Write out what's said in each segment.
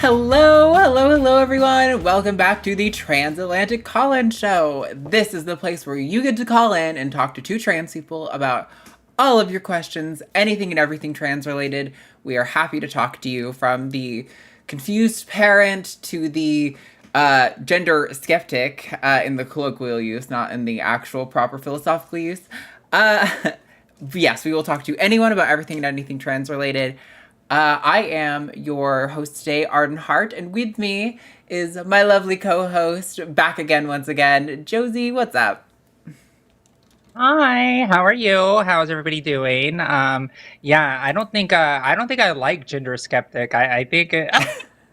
Hello, everyone. Welcome back to the Transatlantic Call-In Show. This is the place where you get to call in and talk to two trans people about all of your questions, anything and everything trans-related. We are happy to talk to you, from the confused parent to the gender skeptic in the colloquial use, not in the actual proper philosophical use. Yes, we will talk to anyone about everything and anything trans-related. I am your host today, Arden Hart, and with me is my lovely co-host, back again once again, Josie. What's up? Hi, how are you? How's everybody doing? I don't think I like gender skeptic. I think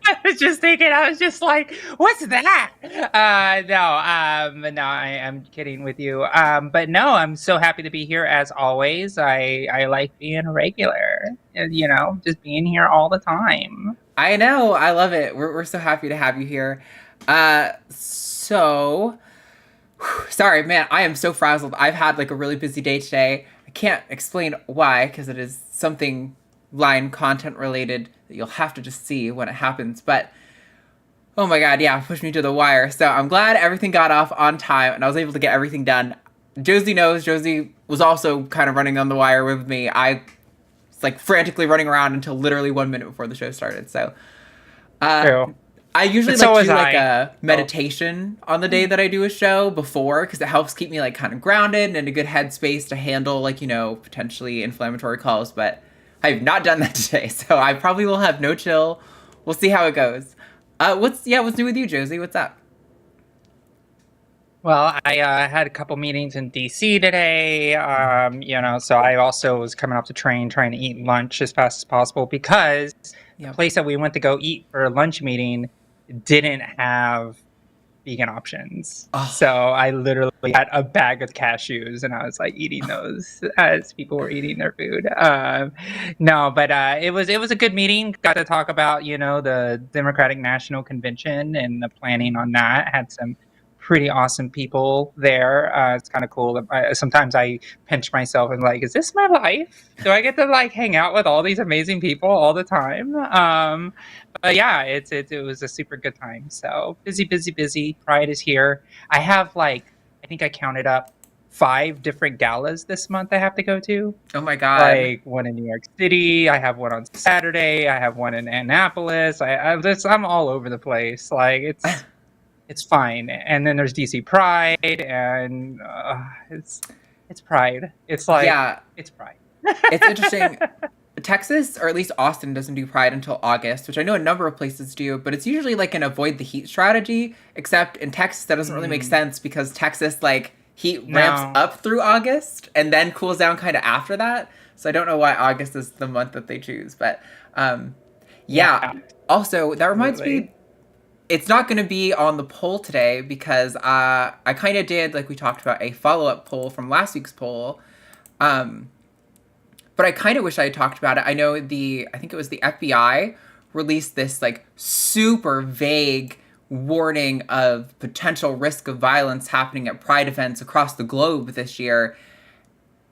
I was just thinking, I was just like, what's that? No, I am kidding with you. But no, I'm so happy to be here as always. I like being a regular, just being here all the time. I know, I love it. We're so happy to have you here. Sorry, man, I am so frazzled. I've had like a really busy day today. I can't explain why, because it is something line content related that you'll have to just see when it happens. But oh my god, yeah, pushed me to the wire. So I'm glad everything got off on time and I was able to get everything done. Josie knows. Josie was also kind of running on the wire with me. I was like frantically running around until literally 1 minute before the show started. So True. I usually So like to was do like I. a meditation on the day that I do a show before, because it helps keep me like kind of grounded and in a good headspace to handle like, potentially inflammatory calls. But I have not done that today, so I probably will have no chill. We'll see how it goes. What's new with you, Josie? What's up? Well, I had a couple meetings in DC today, so I also was coming off the train trying to eat lunch as fast as possible because the place that we went to go eat for a lunch meeting didn't have vegan options. Oh. So I literally had a bag of cashews and I was like eating those as people were eating their food. It was a good meeting. Got to talk about, the Democratic National Convention and the planning on that. Had some pretty awesome people there. It's kind of cool. Sometimes I pinch myself and like, is this my life? Do I get to like hang out with all these amazing people all the time? But yeah, it was a super good time. So busy. Pride is here. I have I think I counted up 5 different galas this month I have to go to. Oh my god. Like one in New York City. I have one on Saturday. I have one in Annapolis. I'm all over the place. Like it's fine. And then there's DC Pride, and it's Pride. It's like, yeah, it's Pride. It's interesting. Texas, or at least Austin, doesn't do Pride until August, which I know a number of places do, but it's usually like an avoid the heat strategy, except in Texas that doesn't really make sense because Texas, like, heat ramps up through August and then cools down kind of after that. So I don't know why August is the month that they choose, but yeah. Also, that reminds me, it's not going to be on the poll today because I kind of did, like we talked about, a follow-up poll from last week's poll. But I kind of wish I had talked about it. I know I think it was the FBI released this like super vague warning of potential risk of violence happening at Pride events across the globe this year.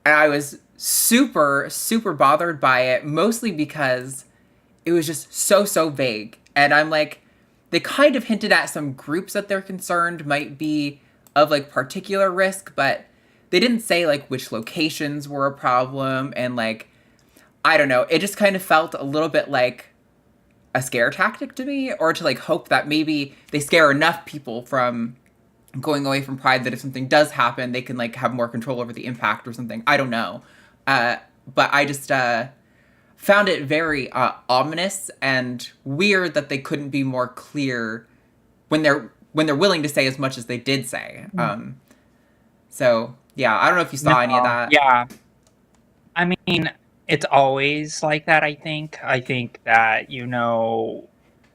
And I was super, super bothered by it, mostly because it was just so vague. And I'm like, they kind of hinted at some groups that they're concerned might be of like particular risk, but they didn't say like which locations were a problem. And like, I don't know, it just kind of felt a little bit like a scare tactic to me, or to like hope that maybe they scare enough people from going away from Pride that if something does happen, they can like have more control over the impact or something. I don't know. But I just found it very ominous and weird that they couldn't be more clear when they're willing to say as much as they did say. So yeah, I don't know if you saw any of that. Yeah, I mean, it's always like that. I think that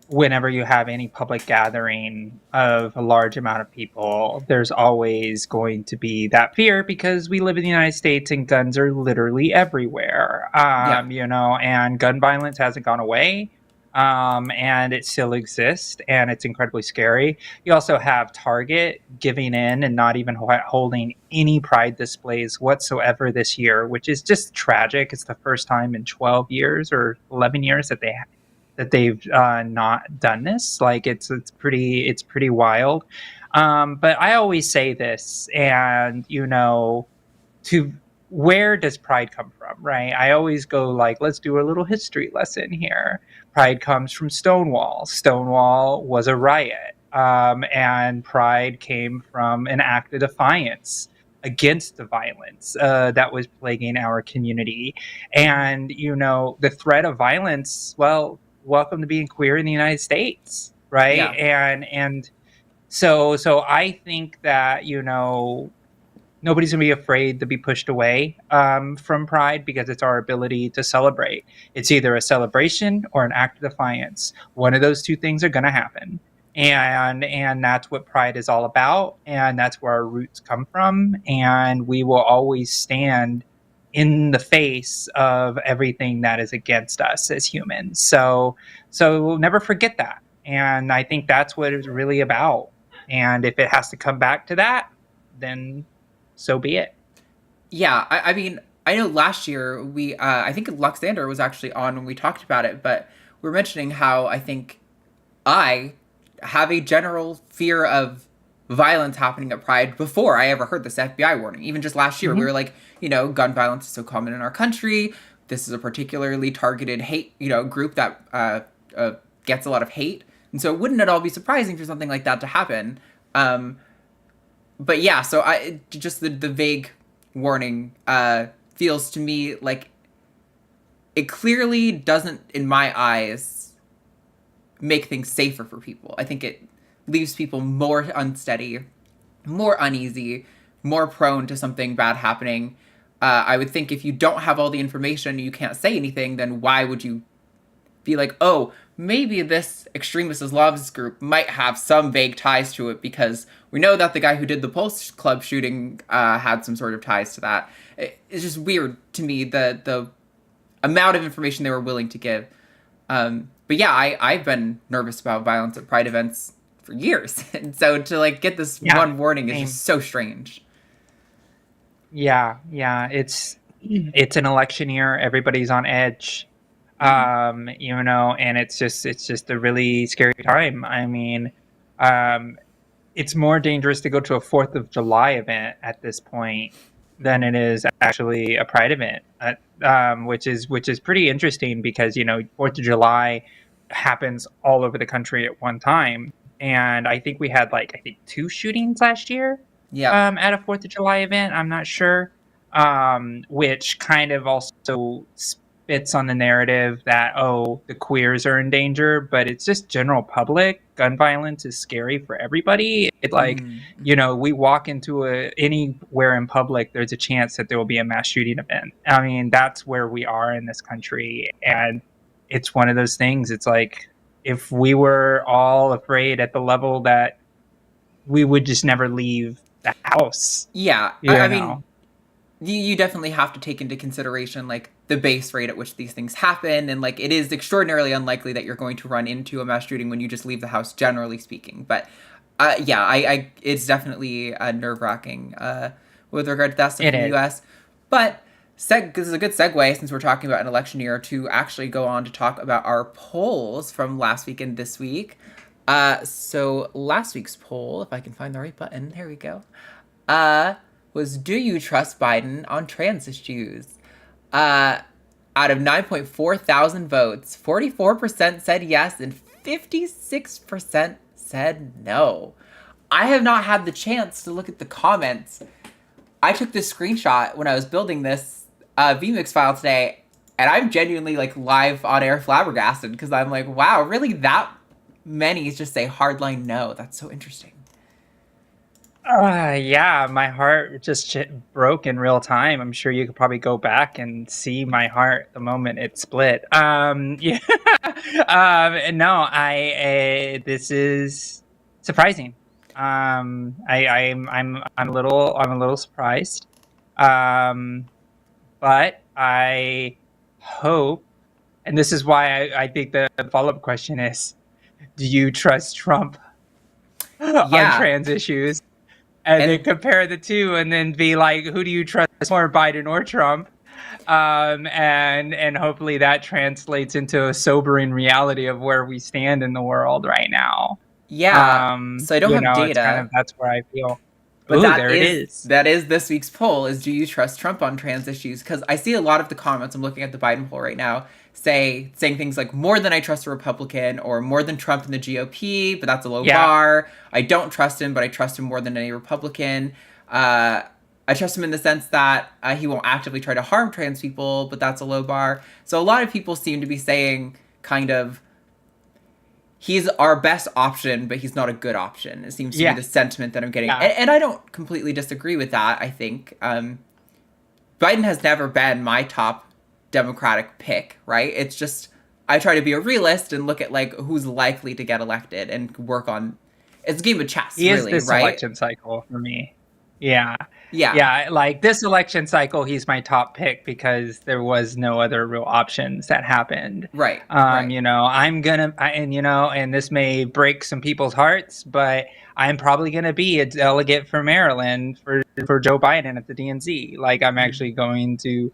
whenever you have any public gathering of a large amount of people, there's always going to be that fear because we live in the United States and guns are literally everywhere. And gun violence hasn't gone away. And it still exists, and it's incredibly scary. You also have Target giving in and not even holding any Pride displays whatsoever this year, which is just tragic. It's the first time in 12 years or 11 years that they that they've not done this. Like it's pretty wild. But I always say this, and to where does pride come from, right? I always go like, let's do a little history lesson here. Pride comes from Stonewall. Stonewall was a riot, and pride came from an act of defiance against the violence that was plaguing our community. And the threat of violence, well, welcome to being queer in the United States, right? Yeah. And so I think that nobody's going to be afraid to be pushed away from pride, because it's our ability to celebrate. It's either a celebration or an act of defiance. One of those two things are going to happen. And that's what pride is all about. And that's where our roots come from. And we will always stand in the face of everything that is against us as humans. So we'll never forget that. And I think that's what it's really about. And if it has to come back to that, then so be it. Yeah, I mean, I know last year I think Luxander was actually on when we talked about it, but we were mentioning how I think I have a general fear of violence happening at Pride before I ever heard this FBI warning. Even just last year, we were like, gun violence is so common in our country. This is a particularly targeted hate, group that gets a lot of hate. And so wouldn't it all be surprising for something like that to happen? But yeah, so just the vague warning feels to me like it clearly doesn't, in my eyes, make things safer for people. I think it leaves people more unsteady, more uneasy, more prone to something bad happening. I would think if you don't have all the information, you can't say anything, then why would you be like, oh, maybe this extremist Islamist group might have some vague ties to it, because we know that the guy who did the Pulse Club shooting had some sort of ties to that. It's just weird to me, the amount of information they were willing to give. But yeah, I've been nervous about violence at Pride events for years. And so to get this one warning is just so strange. Yeah. It's an election year. Everybody's on edge. And it's just a really scary time. I mean, it's more dangerous to go to a 4th of July event at this point than it is actually a Pride event, which is pretty interesting, because 4th of July happens all over the country at one time, and I think we had 2 shootings last year. Yeah. At a 4th of July event, I'm not sure, which kind of also fits on the narrative that, oh, the queers are in danger, but it's just general public. Gun violence is scary for everybody. It's we walk into anywhere in public, there's a chance that there will be a mass shooting event. I mean, that's where we are in this country. And it's one of those things. It's like, if we were all afraid at the level that we would just never leave the house. Yeah. I mean, you definitely have to take into consideration the base rate at which these things happen, and it is extraordinarily unlikely that you're going to run into a mass shooting when you just leave the house, generally speaking. But I it's definitely nerve-wracking with regard to that stuff in the U.S. But this is a good segue, since we're talking about an election year, to actually go on to talk about our polls from last week and this week. So last week's poll, if I can find the right button, there we go, was, do you trust Biden on trans issues? Out of 9.4 thousand votes, 44% said yes and 56% said no. I have not had the chance to look at the comments. I took this screenshot when I was building this vMix file today, and I'm genuinely live on air flabbergasted, because I'm like, wow, really that many just say hardline no? That's so interesting. Yeah, my heart just broke in real time. I'm sure you could probably go back and see my heart the moment it split. Yeah. No, this is surprising. I'm a little surprised. But I hope, and this is why I think the follow-up question is, do you trust Trump on trans issues? And then compare the two, and then be like, who do you trust more, Biden or Trump? And hopefully that translates into a sobering reality of where we stand in the world right now. Yeah. So I don't have It's kind of data, that's where I feel. but Ooh, there it is. that is this week's poll is do you trust Trump on trans issues? Because I see a lot of the comments, I'm looking at the Biden poll right now, saying things like more than I trust a Republican or more than Trump in the GOP, but that's a low Yeah. bar. I don't trust him, but I trust him more than any Republican. Uh, I trust him in the sense that he won't actively try to harm trans people, but that's a low bar. So a lot of people seem to be saying kind of he's our best option, but he's not a good option. It seems to be Yeah. the sentiment that I'm getting. Yeah. And I don't completely disagree with that, I think. Biden has never been my top Democratic pick, right? It's just, I try to be a realist and look at like who's likely to get elected and work on, it's a game of chess, He is really, this right? election cycle for me. Yeah. Yeah. Yeah, like this election cycle, he's my top pick because there was no other real options that happened. Right. Right. And this may break some people's hearts, but I'm probably gonna be a delegate for Maryland for Joe Biden at the DNC. Like I'm actually going to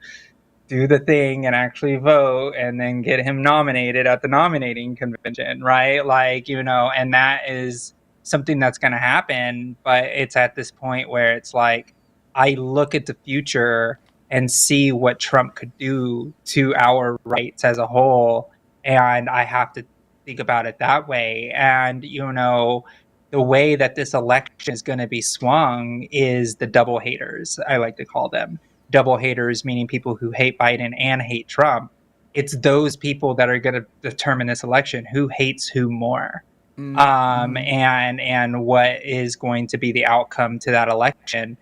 do the thing and actually vote and then get him nominated at the nominating convention, right? And that is something that's going to happen. But it's at this point where it's like, I look at the future and see what Trump could do to our rights as a whole. And I have to think about it that way. And, the way that this election is going to be swung is the double haters, I like to call them double haters, meaning people who hate Biden and hate Trump. It's those people that are going to determine this election who hates who more. And what is going to be the outcome to that election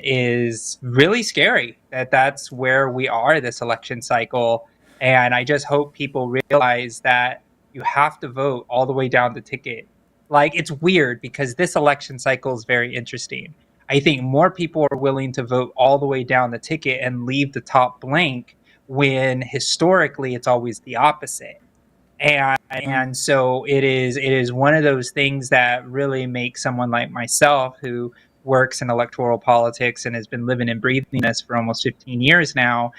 is really scary. That's where we are this election cycle. And I just hope people realize that you have to vote all the way down the ticket. Like it's weird because this election cycle is very interesting. I think more people are willing to vote all the way down the ticket and leave the top blank when historically it's always the opposite. And so it is one of those things that really makes someone like myself who works in electoral politics and has been living and breathing this for almost 15 years now,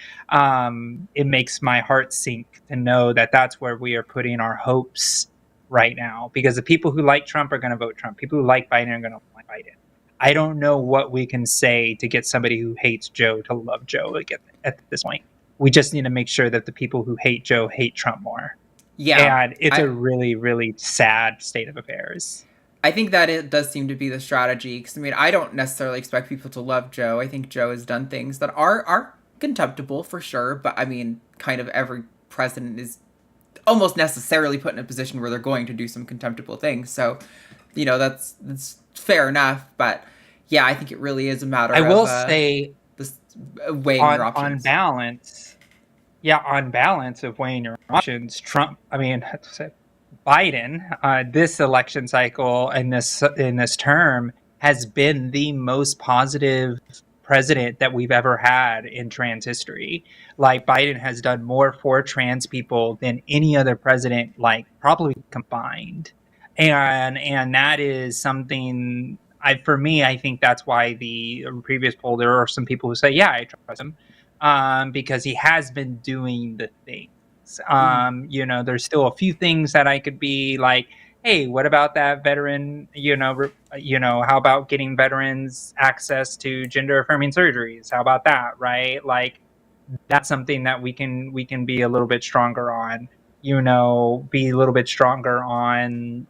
it makes my heart sink to know that that's where we are putting our hopes right now, because the people who like Trump are going to vote Trump, people who like Biden are going to like Biden. I don't know what we can say to get somebody who hates Joe to love Joe again at this point. We just need to make sure that the people who hate Joe hate Trump more. Yeah. And it's a really, really sad state of affairs. I think that it does seem to be the strategy. Because, I mean, I don't necessarily expect people to love Joe. I think Joe has done things that are contemptible for sure. But, I mean, kind of every president is almost necessarily put in a position where they're going to do some contemptible things. So, that's fair enough. But, yeah, I think it really is a matter of... I will say... This, weighing your options. On balance of weighing your options, Biden, this election cycle and in this term has been the most positive president that we've ever had in trans history. Like Biden has done more for trans people than any other president, like probably combined. And that is something for me, I think that's why the previous poll, there are some people who say, yeah, I trust him. Because he has been doing the things. There's still a few things that I could be like, hey, what about that veteran? How about getting veterans access to gender affirming surgeries? How about that, right? Like, that's something that we can be a little bit stronger on. Be a little bit stronger on.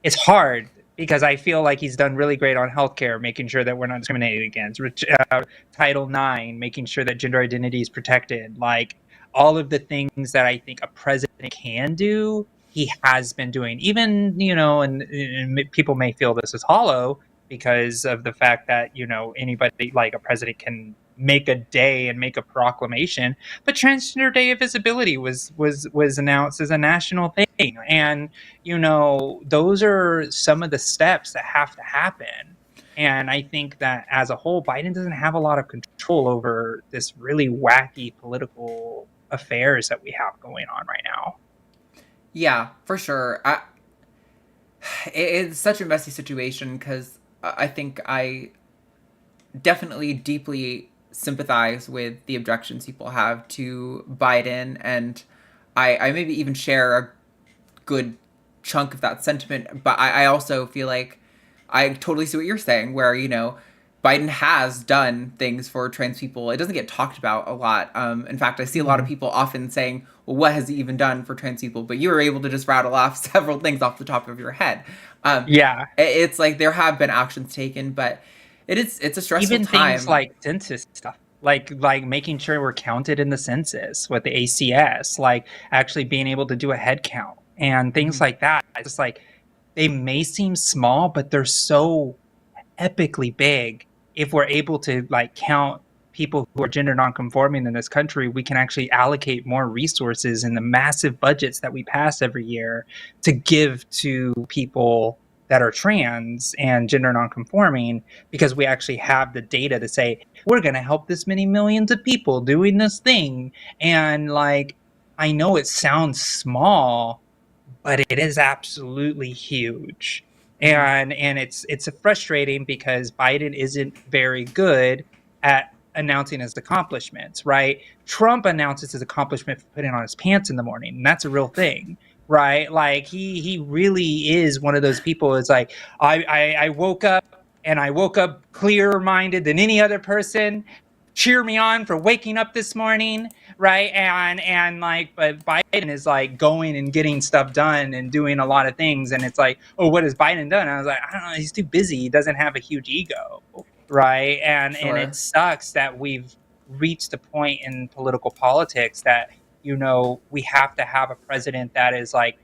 It's hard because I feel like he's done really great on healthcare, making sure that we're not discriminated against. Title IX, making sure that gender identity is protected. Like all of the things that I think a president can do, he has been doing. Even, and people may feel this is hollow because of the fact that, anybody like a president can make a day and make a proclamation, but Transgender Day of Visibility was announced as a national thing, and those are some of the steps that have to happen. And I think that as a whole, Biden doesn't have a lot of control over this really wacky political affairs that we have going on right now. Yeah, for sure. It's such a messy situation because I think I definitely deeply sympathize with the objections people have to Biden, and I maybe even share a good chunk of that sentiment. But I also feel like I totally see what you're saying, where, Biden has done things for trans people. It doesn't get talked about a lot. In fact, I see a lot of people often saying, well, what has he even done for trans people? But you were able to just rattle off several things off the top of your head. Yeah. It's like there have been actions taken, but it's a stressful Even time. things like census stuff, like making sure we're counted in the census with the ACS, like actually being able to do a head count and things like that. It's just like, they may seem small, but they're so epically big. If we're able to like count people who are gender nonconforming in this country, we can actually allocate more resources in the massive budgets that we pass every year to give to people that are trans and gender nonconforming, because we actually have the data to say we're going to help this many millions of people doing this thing. And like, I know it sounds small, but it is absolutely huge. And it's frustrating because Biden isn't very good at announcing his accomplishments, right? Trump announces his accomplishment for putting on his pants in the morning, and that's a real thing, right? Like he really is one of those people. It's like I woke up, and I woke up clearer minded than any other person. Cheer me on for waking up this morning, right? And like, but Biden is like going and getting stuff done and doing a lot of things, and it's like, oh, what has Biden done? I was like, I don't know, he's too busy. He doesn't have a huge ego, right? And it sucks that we've reached a point in political politics that we have to have a president that is like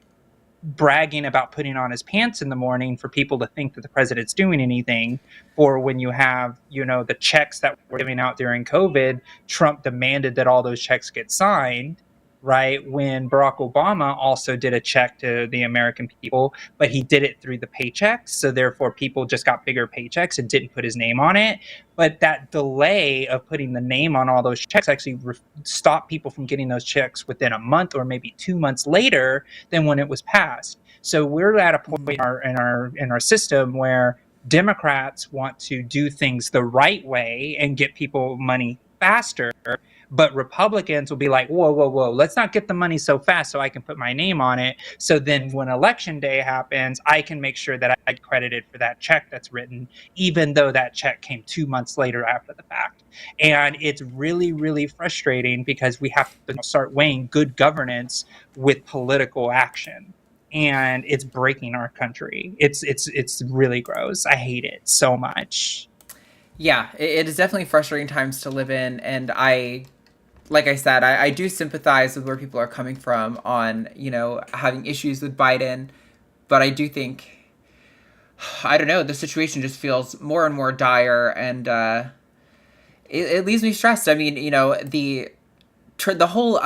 bragging about putting on his pants in the morning for people to think that the president's doing anything. For when you have, the checks that were giving out during COVID, Trump demanded that all those checks get signed, right? When Barack Obama also did a check to the American people, but he did it through the paychecks. So therefore people just got bigger paychecks and didn't put his name on it. But that delay of putting the name on all those checks actually stopped people from getting those checks within a month or maybe 2 months later than when it was passed. So we're at a point in our system where Democrats want to do things the right way and get people money faster, but Republicans will be like, whoa, let's not get the money so fast so I can put my name on it. So then when election day happens, I can make sure that I get credited for that check that's written, even though that check came 2 months later after the fact. And it's really, really frustrating because we have to start weighing good governance with political action. And it's breaking our country. It's really gross. I hate it so much. Yeah, it is definitely frustrating times to live in, and like I said, I do sympathize with where people are coming from on, having issues with Biden, but I do think, I don't know, the situation just feels more and more dire, and it leaves me stressed. I mean, the whole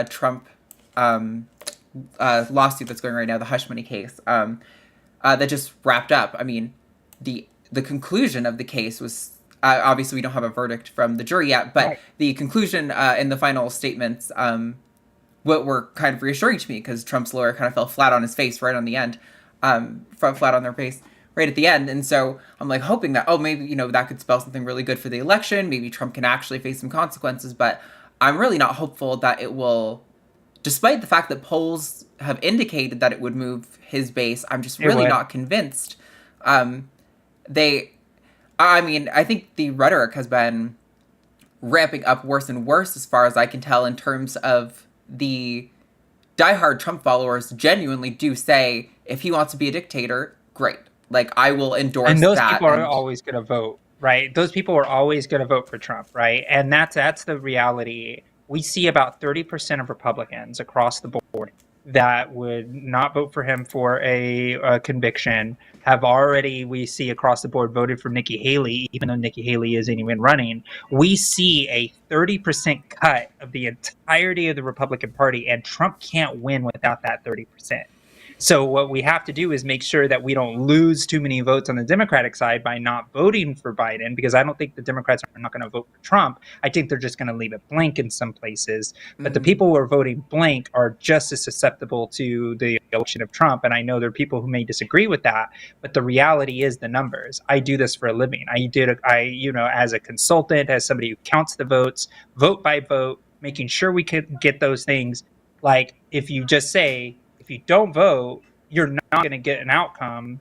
Trump lawsuit that's going right now, the hush money case, that just wrapped up. I mean, the conclusion of the case was, obviously we don't have a verdict from the jury yet, but the conclusion in the final statements, what were kind of reassuring to me, because Trump's lawyer kind of fell flat on his face right on the end, flat on their face right at the end. And so I'm like hoping that, maybe, that could spell something really good for the election. Maybe Trump can actually face some consequences, but I'm really not hopeful that it will, despite the fact that polls have indicated that it would move his base. I'm just really not convinced. I think the rhetoric has been ramping up worse and worse, as far as I can tell, in terms of the diehard Trump followers genuinely do say, if he wants to be a dictator, great. Like, I will endorse that. And those people are always going to vote, right? Those people are always going to vote for Trump, right? And that's the reality. We see about 30% of Republicans across the board that would not vote for him for a conviction have already, we see across the board, voted for Nikki Haley, even though Nikki Haley isn't even running. We see a 30% cut of the entirety of the Republican Party, and Trump can't win without that 30%. So what we have to do is make sure that we don't lose too many votes on the Democratic side by not voting for Biden, because I don't think the Democrats are not going to vote for Trump. I think they're just going to leave it blank in some places. But the people who are voting blank are just as susceptible to the election of Trump. And I know there are people who may disagree with that, but the reality is the numbers. I do this for a living. As a consultant, as somebody who counts the votes, vote by vote, making sure we can get those things. Like, if you just say, if you don't vote, you're not going to get an outcome,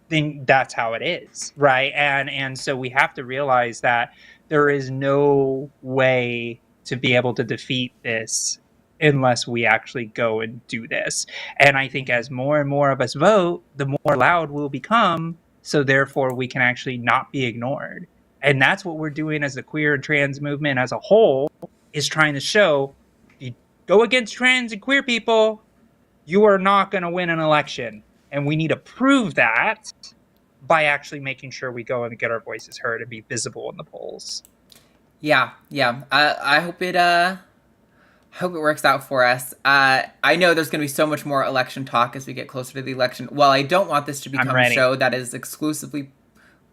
then that's how it is, right? And so we have to realize that there is no way to be able to defeat this unless we actually go and do this. And I think as more and more of us vote, the more loud we'll become, so therefore we can actually not be ignored. And that's what we're doing as the queer and trans movement as a whole, is trying to show, if you go against trans and queer people, you are not going to win an election. And we need to prove that by actually making sure we go and get our voices heard and be visible in the polls. Yeah. I hope it works out for us. I know there's going to be so much more election talk as we get closer to the election. While I don't want this to become a show that is exclusively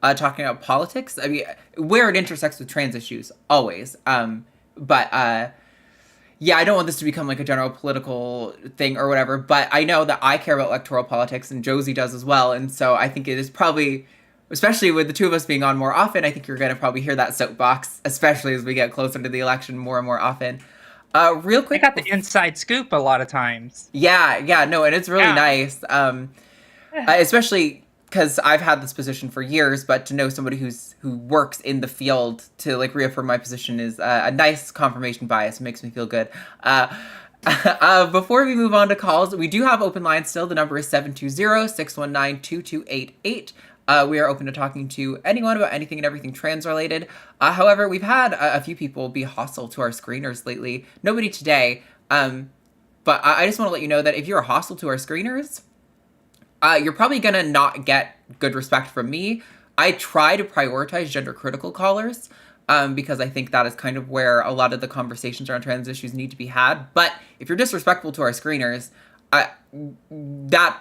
talking about politics, I mean, where it intersects with trans issues, always. Yeah, I don't want this to become like a general political thing or whatever, but I know that I care about electoral politics, and Josie does as well, and so I think it is probably, especially with the two of us being on more often, I think you're going to probably hear that soapbox, especially as we get closer to the election more and more often. Real quick. I got the inside scoop a lot of times. Yeah, no, and it's really nice, especially because I've had this position for years, but to know somebody who works in the field to like reaffirm my position is a nice confirmation bias. It makes me feel good. Before we move on to calls, we do have open lines still. The number is 720-619-2288. We are open to talking to anyone about anything and everything trans related. However, we've had a few people be hostile to our screeners lately. Nobody today. But I just want to let you know that if you're hostile to our screeners, you're probably going to not get good respect from me. I try to prioritize gender critical callers because I think that is kind of where a lot of the conversations around trans issues need to be had. But if you're disrespectful to our screeners, that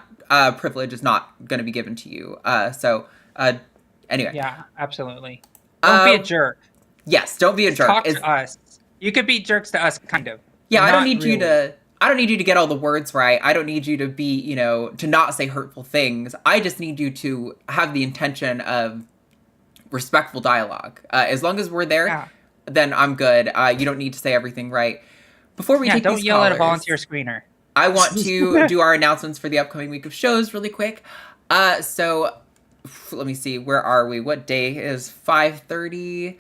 privilege is not going to be given to you. Anyway. Yeah, absolutely. Don't be a jerk. Yes, don't be a jerk. Talk to us. You could be jerks to us, kind of. Yeah, I don't need you to get all the words right. I don't need you to be, to not say hurtful things. I just need you to have the intention of respectful dialogue. As long as we're there, then I'm good. You don't need to say everything right. Before we take don't these yell callers, at a volunteer screener. I want to do our announcements for the upcoming week of shows really quick. So let me see. Where are we? What day is 5:30?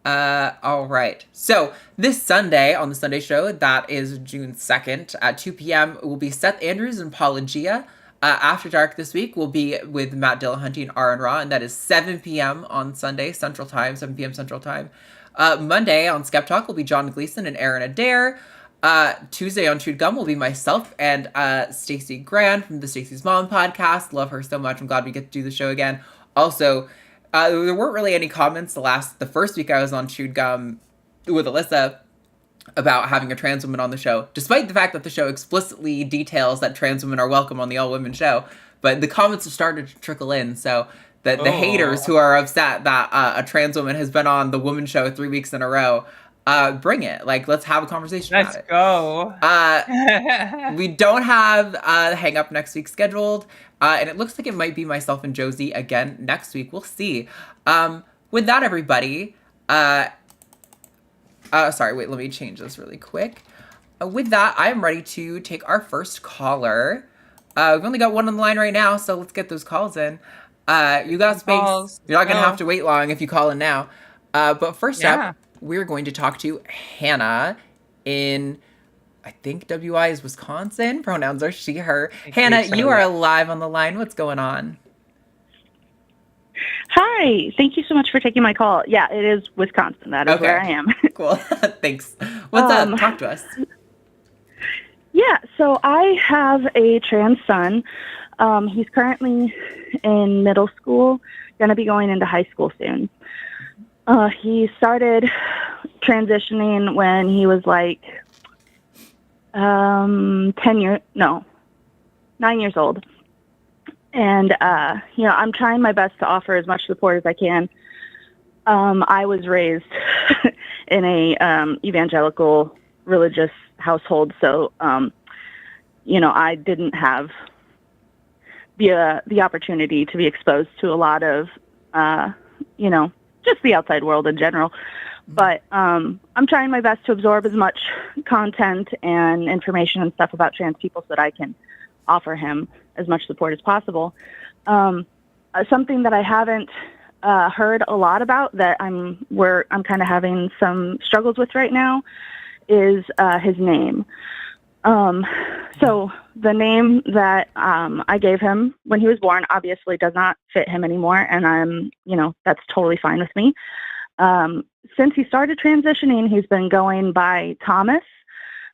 All right. So this Sunday on the Sunday show, that is June 2nd at 2 p.m. will be Seth Andrews and Paulogia. After Dark this week will be with Matt Dillahunty and Aron Ra, and that is 7 p.m. on Sunday Central Time, 7 p.m. Central Time. Monday on Skep Talk will be John Gleason and Aaron Adair. Tuesday on Chewed Gum will be myself and Stacey Grand from the Stacey's Mom podcast. Love her so much. I'm glad we get to do the show again. Also, there weren't really any comments the first week I was on Chewed Gum with Alyssa about having a trans woman on the show, despite the fact that the show explicitly details that trans women are welcome on the all-women show. But the comments have started to trickle in, so the haters who are upset that a trans woman has been on the woman show 3 weeks in a row, bring it. Like, let's have a conversation about it. Let's go. We don't have the Hang Up next week scheduled, and it looks like it might be myself and Josie again next week. We'll see. With that, everybody, sorry, wait, let me change this really quick. With that, I am ready to take our first caller. We've only got one on the line right now, so let's get those calls in. You got space. Calls. You're not going to have to wait long if you call in now. But first up, we're going to talk to Hannah in, I think WI is Wisconsin. Pronouns are she, her. Hannah, you are live on the line. What's going on? Hi. Thank you so much for taking my call. Yeah, it is Wisconsin. That is where I am. Cool. Thanks. What's up? Talk to us. Yeah, so I have a trans son. He's currently in middle school, going to be going into high school soon. He started transitioning when he was like 10 years, no, 9 years old. And, I'm trying my best to offer as much support as I can. I was raised in a evangelical religious household, so, I didn't have the opportunity to be exposed to a lot of, just the outside world in general. But I'm trying my best to absorb as much content and information and stuff about trans people so that I can offer him as much support as possible. Something that I haven't heard a lot about that I'm kind of having some struggles with right now is his name. So the name that I gave him when he was born obviously does not fit him anymore, and that's totally fine with me. Since he started transitioning, he's been going by Thomas,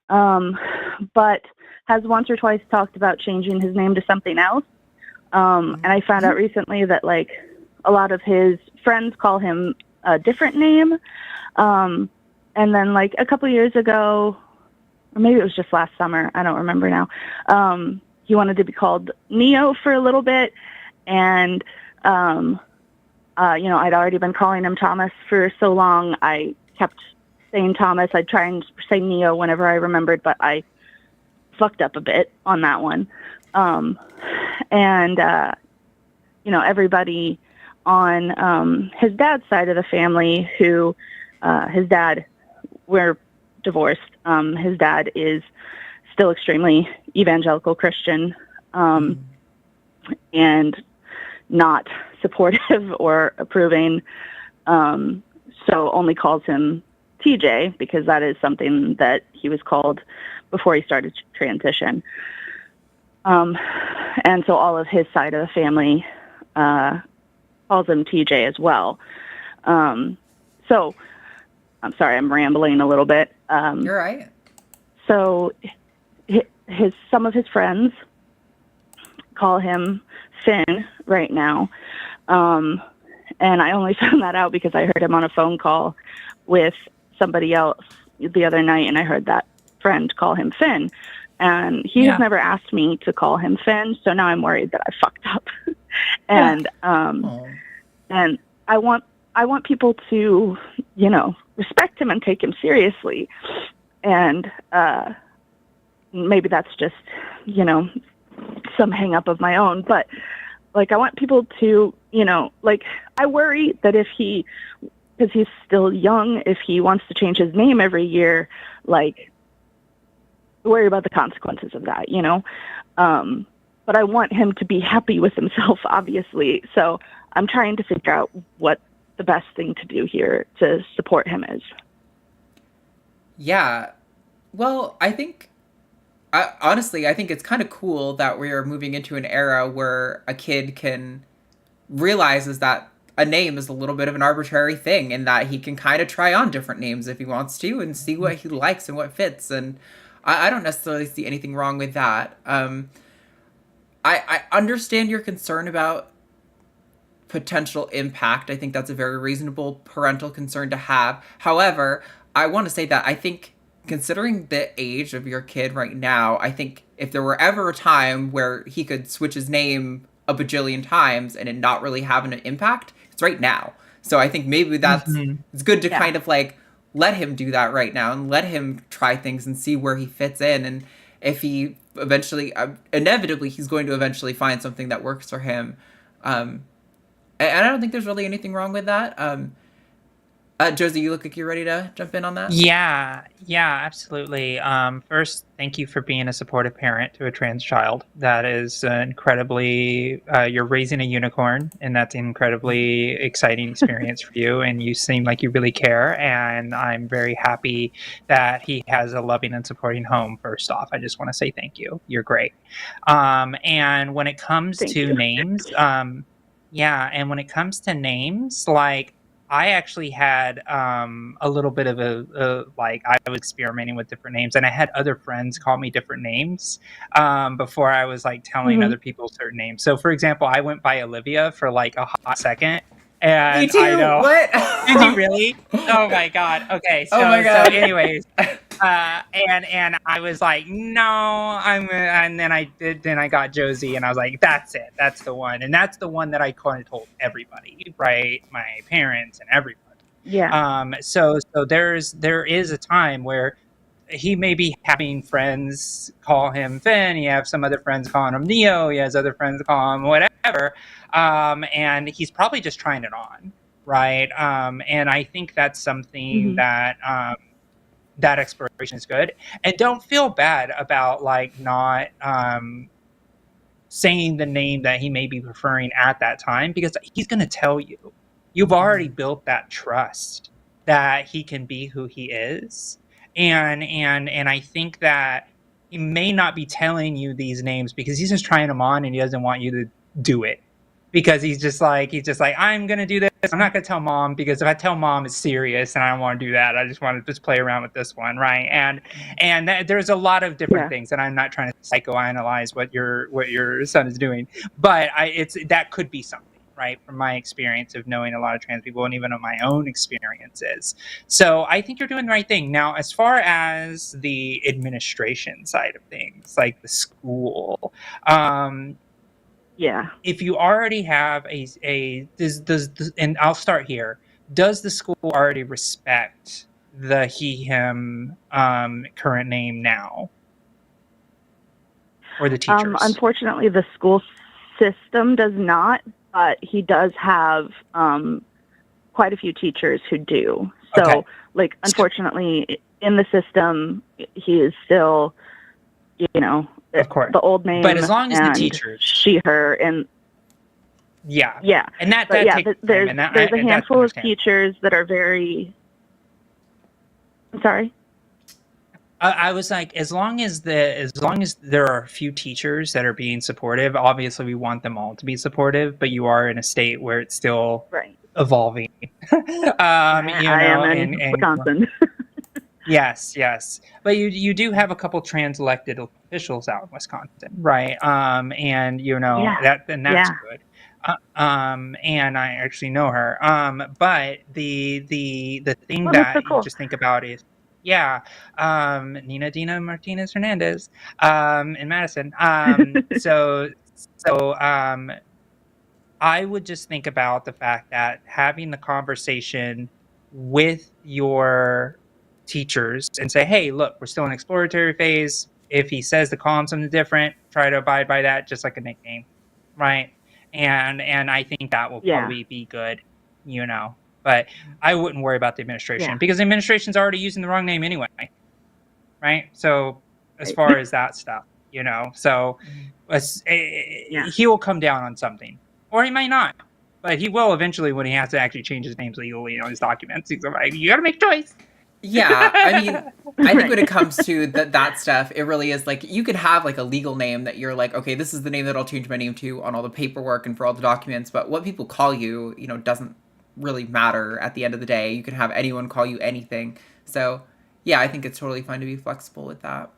but has once or twice talked about changing his name to something else. And I found out recently that like a lot of his friends call him a different name. And then like a couple years ago, or maybe it was just last summer, I don't remember now. He wanted to be called Neo for a little bit. And, I'd already been calling him Thomas for so long. I kept saying Thomas. I'd try and say Neo whenever I remembered, but I fucked up a bit on that one. Everybody on his dad's side of the family who his dad, we're divorced. His dad is still extremely evangelical Christian and not supportive or approving, so only calls him TJ because that is something that he was called before he started transition. And so all of his side of the family calls him TJ as well. So I'm sorry, I'm rambling a little bit. You're right. So some of his friends call him Finn right now. And I only found that out because I heard him on a phone call with somebody else the other night, and I heard that friend call him Finn. And he has never asked me to call him Finn, so now I'm worried that I fucked up. And and I want people to, respect him and take him seriously. And maybe that's just, some hang up of my own, but like I want people to, I worry that because he's still young, if he wants to change his name every year, like worry about the consequences of that, but I want him to be happy with himself, obviously. So I'm trying to figure out what the best thing to do here to support him is. Yeah. Well, I think it's kind of cool that we're moving into an era where a kid realizes that a name is a little bit of an arbitrary thing and that he can kind of try on different names if he wants to and see what he likes and what fits. And I don't necessarily see anything wrong with that. I understand your concern about potential impact. I think that's a very reasonable parental concern to have. However, I want to say that I think considering the age of your kid right now, I think if there were ever a time where he could switch his name a bajillion times and it not really have an impact, it's right now. So I think maybe it's good to kind of like let him do that right now and let him try things and see where he fits in. And if he eventually, inevitably, he's going to eventually find something that works for him. And I don't think there's really anything wrong with that. Josie, you look like you're ready to jump in on that. Yeah, absolutely. First, thank you for being a supportive parent to a trans child. That is incredibly, you're raising a unicorn, and that's an incredibly exciting experience for you, and you seem like you really care, and I'm very happy that he has a loving and supporting home, first off. I just want to say thank you. You're great. And when it comes to names, and when it comes to names, like, I actually had a little bit of I was experimenting with different names, and I had other friends call me different names before I was like telling other people certain names. So, for example, I went by Olivia for like a hot second. And Me too. I know. What? Did you really? Oh my god. Okay. So, Oh my God. So anyways, And I was like, no, and then I got Josie, and I was like, that's it, that's the one, and that's the one that I kind of told everybody, right? My parents and everybody. Yeah. So there is a time where he may be having friends call him Finn. He has some other friends calling him Neo. He has other friends call him whatever. And he's probably just trying it on, right? And I think that's something Mhm. that that exploration is good. And don't feel bad about like not saying the name that he may be preferring at that time, because he's going to tell you. You've already built that trust that he can be who he is. And I think that he may not be telling you these names because he's just trying them on and he doesn't want you to do it. Because he's just like, I'm gonna do this. I'm not gonna tell mom, because if I tell mom, it's serious, and I don't want to do that. I just want to just play around with this one, right? And there's a lot of different things, and I'm not trying to psychoanalyze what your son is doing, but that could be something, right? From my experience of knowing a lot of trans people, and even of my own experiences. So I think you're doing the right thing. Now, as far as the administration side of things, like the school, Yeah. if you already have and I'll start here. Does the school already respect the he/him current name now, or the teachers? Unfortunately, the school system does not, but he does have quite a few teachers who do. So, Okay. like, unfortunately, in the system, he is still, Of course. the old name. But as long as the and teachers, she, her, and yeah, and that but yeah, takes time, there's and that, there's a that's handful of understandable. teachers that are very. I'm sorry. I was like, as long as there are a few teachers that are being supportive, obviously we want them all to be supportive, but you are in a state where it's still Right. evolving. I am in Wisconsin. Yes, but you do have a couple trans elected officials out in Wisconsin, right? And that's good. And I actually know her. But the thing That's so that cool. you just think about is, Nina Dina Martinez Hernandez, in Madison. So I would just think about the fact that having the conversation with your teachers and say, hey, look, we're still in exploratory phase. If he says to call him something different, try to abide by that, just like a nickname, right? And I think that will probably be good, But I wouldn't worry about the administration, because the administration's already using the wrong name anyway, right? So as far as that stuff, so he will come down on something, or he might not, but he will eventually when he has to actually change his names legally on his documents. He's like, you got to make a choice. Yeah, I mean, I think when it comes to that stuff, it really is like, you could have like a legal name that you're like, okay, this is the name that I'll change my name to on all the paperwork and for all the documents, but what people call you, doesn't really matter at the end of the day. You can have anyone call you anything. So yeah, I think it's totally fine to be flexible with that.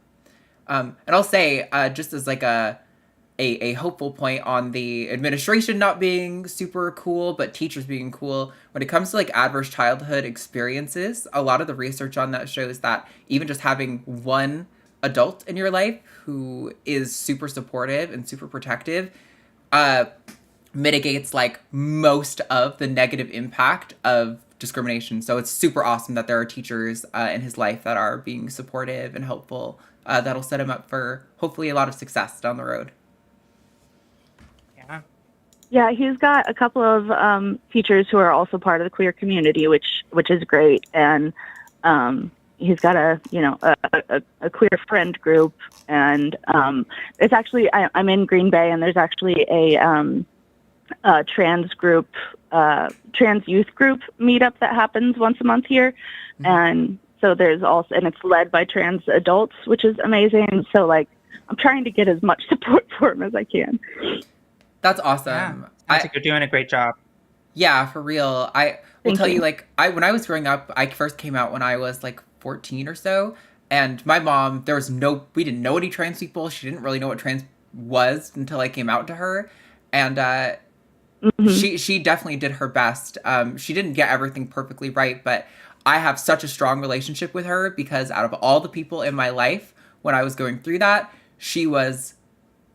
And I'll say, just as like a hopeful point on the administration not being super cool, but teachers being cool. When it comes to like adverse childhood experiences, a lot of the research on that shows that even just having one adult in your life who is super supportive and super protective mitigates like most of the negative impact of discrimination. So it's super awesome that there are teachers in his life that are being supportive and helpful. That'll set him up for hopefully a lot of success down the road. Yeah, he's got a couple of teachers who are also part of the queer community, which is great, and he's got a queer friend group, and it's actually I'm in Green Bay, and there's actually a trans youth group meetup that happens once a month here, and so there's also, and it's led by trans adults, which is amazing. So like, I'm trying to get as much support for him as I can. That's awesome. Yeah, I think you're doing a great job. Yeah, for real. I will tell you, like, when I was growing up, I first came out when I was like 14 or so, and my mom, we didn't know any trans people. She didn't really know what trans was until I came out to her, and she definitely did her best. She didn't get everything perfectly right, but I have such a strong relationship with her because out of all the people in my life, when I was going through that, she was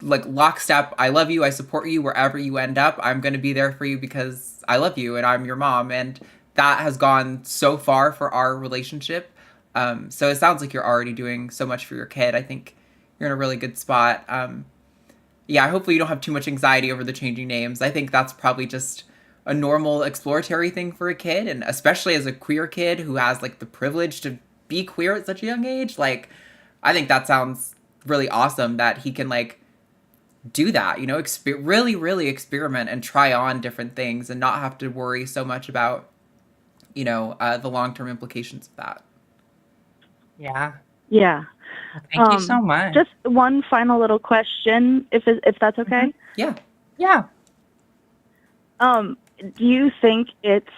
like lockstep. I love you. I support you wherever you end up. I'm going to be there for you because I love you and I'm your mom. And that has gone so far for our relationship. So it sounds like you're already doing so much for your kid. I think you're in a really good spot. Yeah, hopefully you don't have too much anxiety over the changing names. I think that's probably just a normal exploratory thing for a kid. And especially as a queer kid who has like the privilege to be queer at such a young age, like, I think that sounds really awesome that he can like do that, you know, really, really experiment and try on different things and not have to worry so much about, you know, the long-term implications of that. Yeah. Yeah. Well, thank you so much. Just one final little question, if that's okay. Mm-hmm. Yeah. Yeah. Do you think it's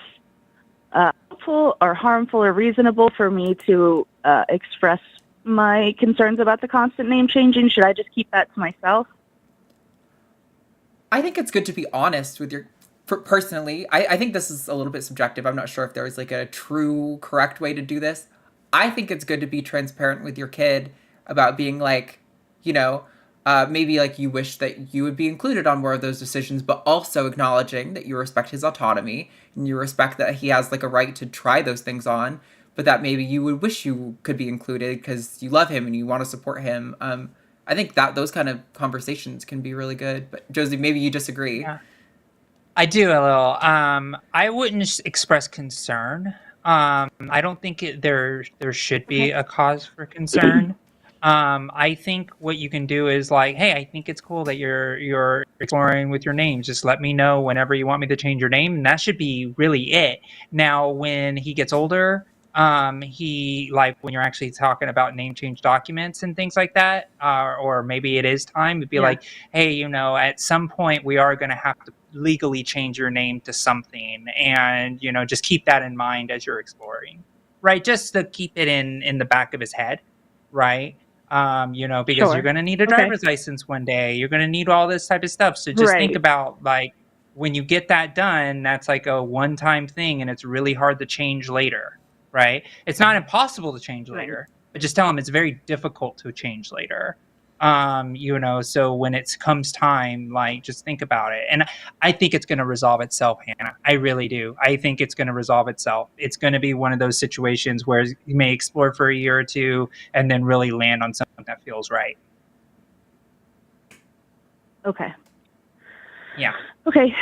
helpful or harmful or reasonable for me to express my concerns about the constant name changing? Should I just keep that to myself? I think it's good to be honest with your, personally, I think this is a little bit subjective. I'm not sure if there's like a true correct way to do this. I think it's good to be transparent with your kid about being like, you know, maybe like you wish that you would be included on more of those decisions, but also acknowledging that you respect his autonomy and you respect that he has like a right to try those things on, but that maybe you would wish you could be included because you love him and you want to support him. I think that those kind of conversations can be really good. But Josie, maybe you disagree. Yeah. I do a little. I wouldn't express concern. I don't think there should be a cause for concern. I think what you can do is like, hey, I think it's cool that you're exploring with your names. Just let me know whenever you want me to change your name, and that should be really it. Now, when he gets older, he like when you're actually talking about name change documents and things like that, or maybe it is time to be like, hey, you know, at some point we are going to have to legally change your name to something, and you know, just keep that in mind as you're exploring, right? Just to keep it in the back of his head, right? You know, because you're going to need a driver's license one day. You're going to need all this type of stuff. So just think about like when you get that done, that's like a one-time thing, and it's really hard to change later. Right? It's not impossible to change later, but just tell them it's very difficult to change later. You know, so when it comes time, like just think about it. And I think it's going to resolve itself, Hannah. I really do. I think it's going to resolve itself. It's going to be one of those situations where you may explore for a year or two and then really land on something that feels right. Okay. Yeah. Okay.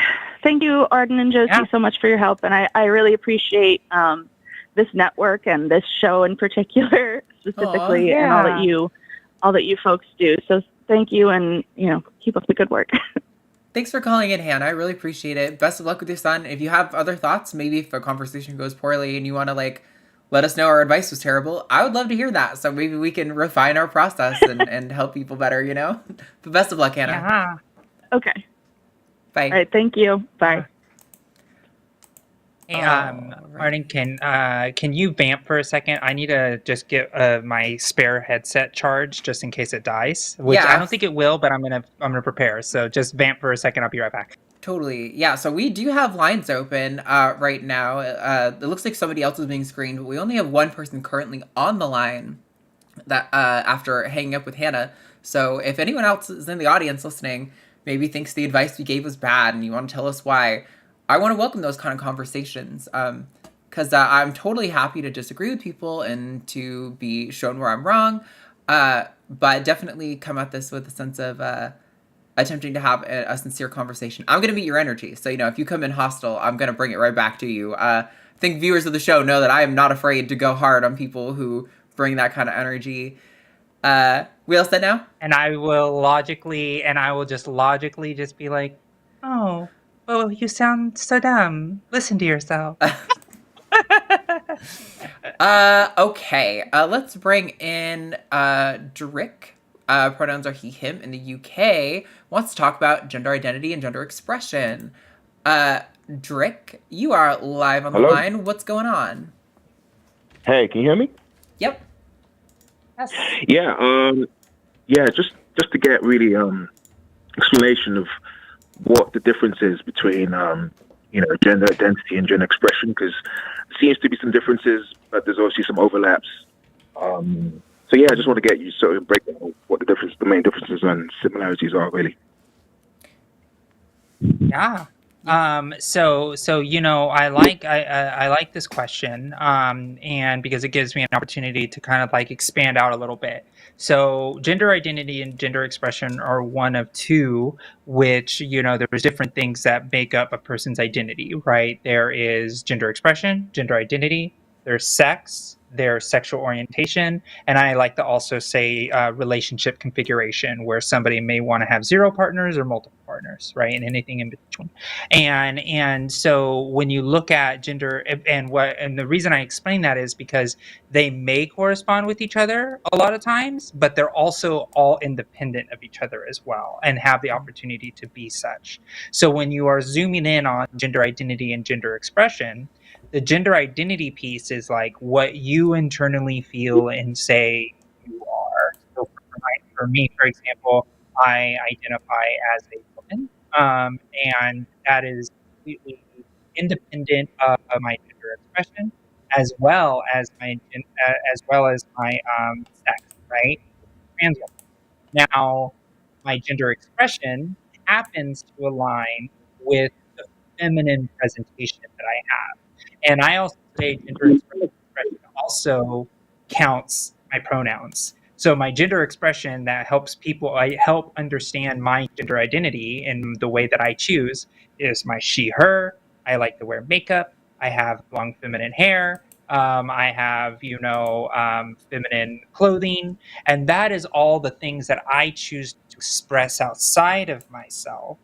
Thank you, Arden and Josie, so much for your help. And I really appreciate this network and this show in particular, specifically, and all that you folks do. So thank you, and you know, keep up the good work. Thanks for calling in, Hannah. I really appreciate it. Best of luck with your son. If you have other thoughts, maybe if a conversation goes poorly and you want to like let us know our advice was terrible, I would love to hear that. So maybe we can refine our process and help people better, you know? But best of luck, Hannah. Yeah. Okay. Bye. All right. Thank you. Bye. Hey, Arden, can you vamp for a second? I need to just get my spare headset charged just in case it dies. Which I don't think it will, but I'm gonna prepare. So just vamp for a second. I'll be right back. Totally. Yeah. So we do have lines open right now. It looks like somebody else is being screened, but we only have one person currently on the line that after hanging up with Hannah. So if anyone else is in the audience listening, maybe thinks the advice we gave was bad and you want to tell us why, I want to welcome those kind of conversations because I'm totally happy to disagree with people and to be shown where I'm wrong, but definitely come at this with a sense of attempting to have a sincere conversation. I'm going to meet your energy. So, you know, if you come in hostile, I'm going to bring it right back to you. I think viewers of the show know that I am not afraid to go hard on people who bring that kind of energy. We all set now? And I will logically just be like, oh, you sound so dumb. Listen to yourself. Okay. Let's bring in Drick. Pronouns are he, him in the UK. Wants to talk about gender identity and gender expression. Drick, you are live on the line. What's going on? Hey, can you hear me? Yep. Yes. Yeah. Just to get really explanation of what the difference is between gender identity and gender expression, because there seems to be some differences but there's obviously some overlaps. So yeah, I just want to get you sort of breakdown of what the main differences and similarities are, really. Yeah. So I like this question, and because it gives me an opportunity to kind of like expand out a little bit. So gender identity and gender expression are one of two, which there's different things that make up a person's identity, right? There is gender expression, gender identity, there's sex, there's sexual orientation, and I like to also say relationship configuration, where somebody may want to have 0 partners or multiple partners, right, and anything in between. And so when you look at gender and the reason I explain that is because they may correspond with each other a lot of times, but they're also all independent of each other as well and have the opportunity to be such. So when you are zooming in on gender identity and gender expression, the gender identity piece is like what you internally feel and say you are. So for me, for example, I identify as a woman, and that is completely independent of my gender expression, as well as my sex, right? Trans woman. Now, my gender expression happens to align with the feminine presentation that I have. And I also say gender expression also counts my pronouns. So my gender expression that helps people, I help understand my gender identity in the way that I choose is my she, her. I like to wear makeup. I have long feminine hair. I have, feminine clothing. And that is all the things that I choose to express outside of myself,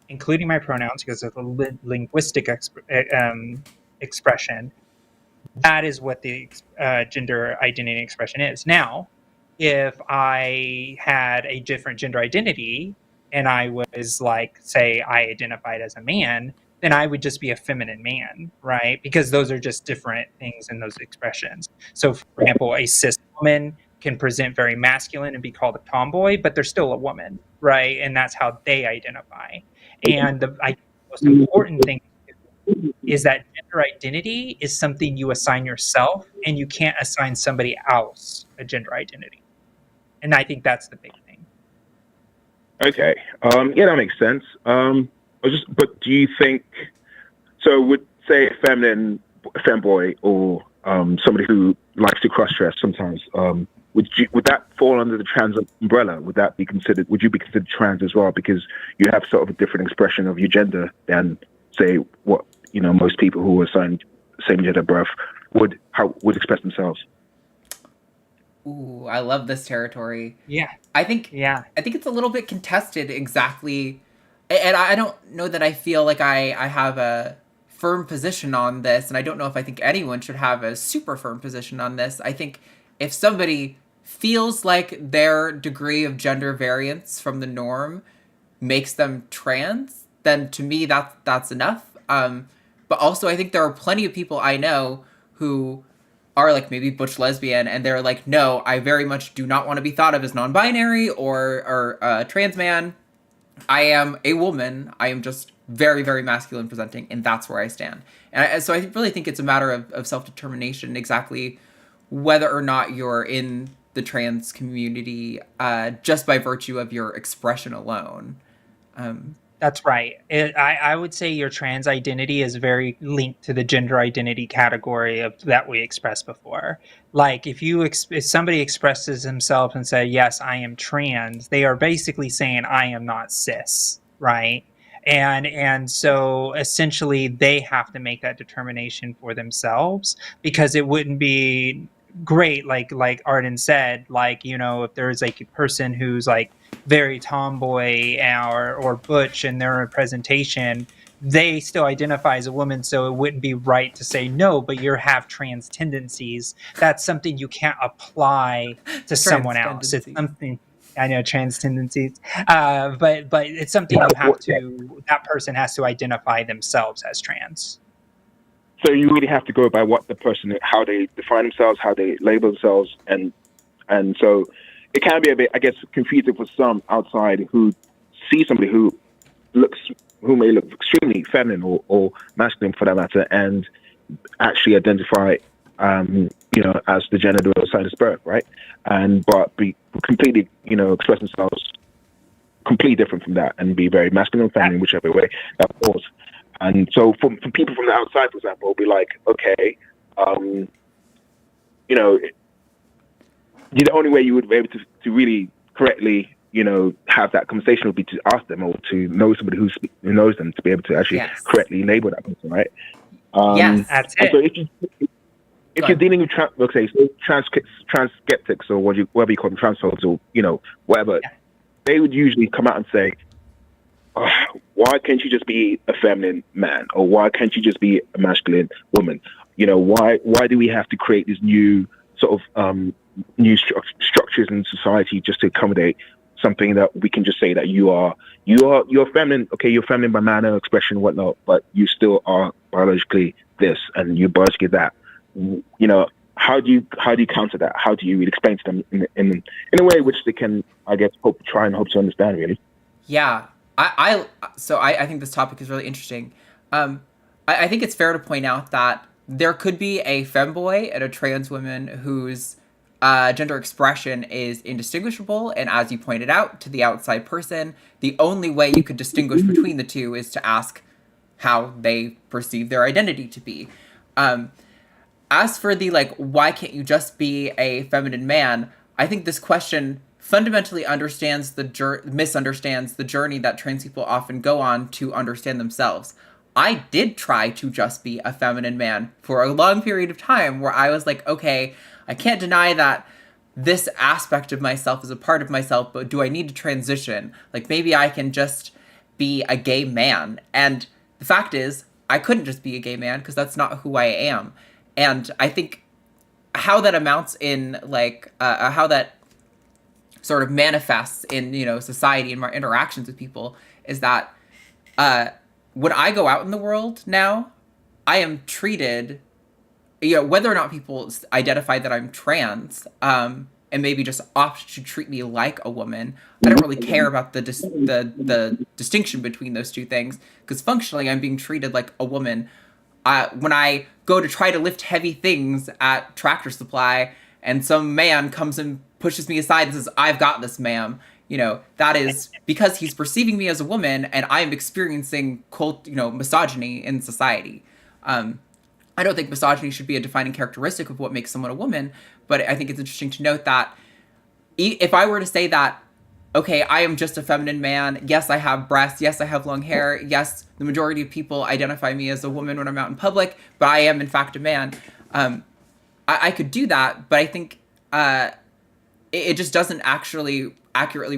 including my pronouns because of the linguistic expression. That is what the gender identity expression is. Now, if I had a different gender identity and I was like, say, I identified as a man, then I would just be a feminine man, right? Because those are just different things in those expressions. So, for example, a cis woman can present very masculine and be called a tomboy, but they're still a woman, right? And that's how they identify. And the most important thing is that gender identity is something you assign yourself, and you can't assign somebody else a gender identity. And I think that's the big thing. Okay. Yeah, that makes sense. But do you think, so would say a femboy or somebody who likes to cross-dress sometimes, would that fall under the trans umbrella? Would you be considered trans as well? Because you have sort of a different expression of your gender than, say, what, most people who are assigned same gender birth would express themselves. Ooh, I love this territory. Yeah. I think it's a little bit contested exactly. And I don't know that I feel like I have a firm position on this, and I don't know if I think anyone should have a super firm position on this. I think if somebody feels like their degree of gender variance from the norm makes them trans, then to me that's enough. But also I think there are plenty of people I know who are like maybe butch lesbian, and they're like, no, I very much do not want to be thought of as non-binary or a trans man. I am a woman. I am just very, very masculine presenting, and that's where I stand. And so I really think it's a matter of self-determination, exactly whether or not you're in the trans community just by virtue of your expression alone. That's right. I would say your trans identity is very linked to the gender identity category that we expressed before. Like if somebody expresses themselves and say, yes, I am trans, they are basically saying I am not cis, right? And so essentially they have to make that determination for themselves, because it wouldn't be great, like Arden said, like, if there's like a person who's like very tomboy or butch in their presentation, they still identify as a woman, so it wouldn't be right to say no, but you have trans tendencies. That's something you can't apply to someone else. It's something, I know, trans tendencies, but it's something that person has to identify themselves as trans. So you really have to go by what the person, how they define themselves, how they label themselves, and so it can be a bit, I guess, confusing for some outside who see somebody who may look extremely feminine or masculine for that matter, and actually identify as the gender they were assigned at birth, right? But be completely, express themselves completely different from that and be very masculine or feminine, whichever way that falls. And so for people from the outside, for example, it'll be like, okay, the only way you would be able to really correctly, have that conversation would be to ask them or to know somebody who knows them to be able to actually correctly label that person, right? Yes, that's it. So if you're dealing with trans skeptics or whatever you call them, transphobes or whatever, they would usually come out and say, why can't you just be a feminine man, or why can't you just be a masculine woman? Why do we have to create these new sort of new structures in society just to accommodate something that we can just say that you're feminine. Okay, you're feminine by manner, expression, and whatnot, but you still are biologically this and you're biologically that. How do you counter that? How do you really explain to them in a way which they can, I guess, hope to understand, really? Yeah, I think this topic is really interesting. I think it's fair to point out that there could be a femboy and a trans woman whose gender expression is indistinguishable, and as you pointed out, to the outside person, the only way you could distinguish between the two is to ask how they perceive their identity to be. As for the, why can't you just be a feminine man, I think this question fundamentally misunderstands the journey that trans people often go on to understand themselves. I did try to just be a feminine man for a long period of time where I was like, okay, I can't deny that this aspect of myself is a part of myself, but do I need to transition? Maybe I can just be a gay man. And the fact is, I couldn't just be a gay man because that's not who I am. And I think how that amounts in, how that sort of manifests in, society and my interactions with people is that when I go out in the world now, I am treated, whether or not people identify that I'm trans, and maybe just opt to treat me like a woman, I don't really care about the distinction between those two things, because functionally I'm being treated like a woman. When I go to try to lift heavy things at Tractor Supply and some man comes and pushes me aside and says, "I've got this, ma'am," that is because he's perceiving me as a woman and I am experiencing misogyny in society. I don't think misogyny should be a defining characteristic of what makes someone a woman, but I think it's interesting to note that if I were to say that, okay, I am just a feminine man, yes, I have breasts, yes, I have long hair, yes, the majority of people identify me as a woman when I'm out in public, but I am in fact a man, I could do that, but I think it just doesn't actually accurately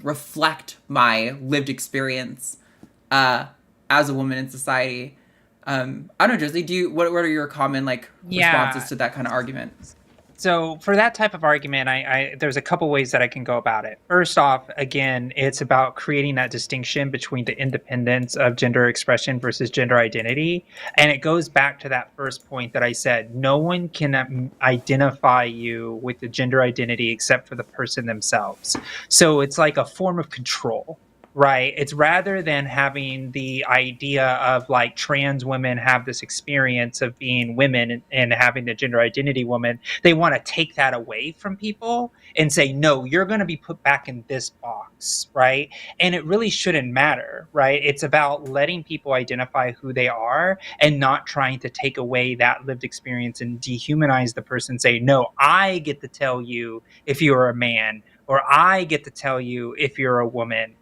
reflect my lived experience as a woman in society. I don't know, Josie, what are your common responses to that kind of argument? So for that type of argument, there's a couple ways that I can go about it. First off, again, it's about creating that distinction between the independence of gender expression versus gender identity. And it goes back to that first point that I said, no one can identify you with the gender identity except for the person themselves. So it's like a form of control. Right. It's rather than having the idea of trans women have this experience of being women and having the gender identity woman. They want to take that away from people and say, no, you're going to be put back in this box. Right. And it really shouldn't matter. Right. It's about letting people identify who they are and not trying to take away that lived experience and dehumanize the person. Say, no, I get to tell you if you're a man, or I get to tell you if you're a woman.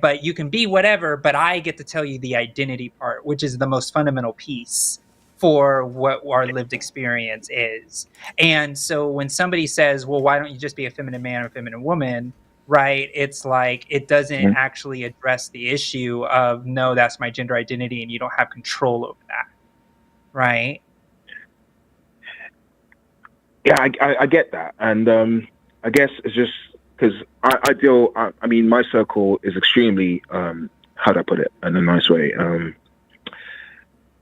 But you can be whatever, but I get to tell you the identity part, which is the most fundamental piece for what our lived experience is. And so when somebody says, well, why don't you just be a feminine man or a feminine woman? Right. It's it doesn't actually address the issue of, no, that's my gender identity and you don't have control over that. Right. Yeah, I get that. And I guess it's just, because I mean, my circle is extremely, how do I put it in a nice way?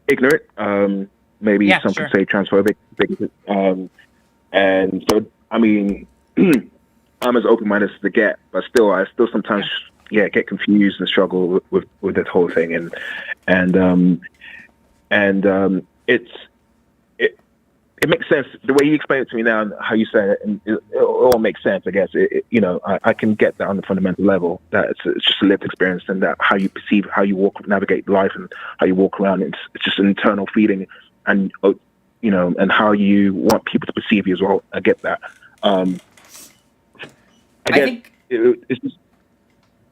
Ignorant, maybe some could say transphobic. And so, I mean, I'm as open-minded as to get, but I still sometimes, get confused and struggle with that whole thing. And it makes sense the way you explain it to me now, and how you say it, and it all makes sense. I guess I can get that on the fundamental level. That it's just a lived experience, and that how you perceive, how you navigate life, and how you walk around. It's just an internal feeling, and and how you want people to perceive you as well. I get that. I think it's just.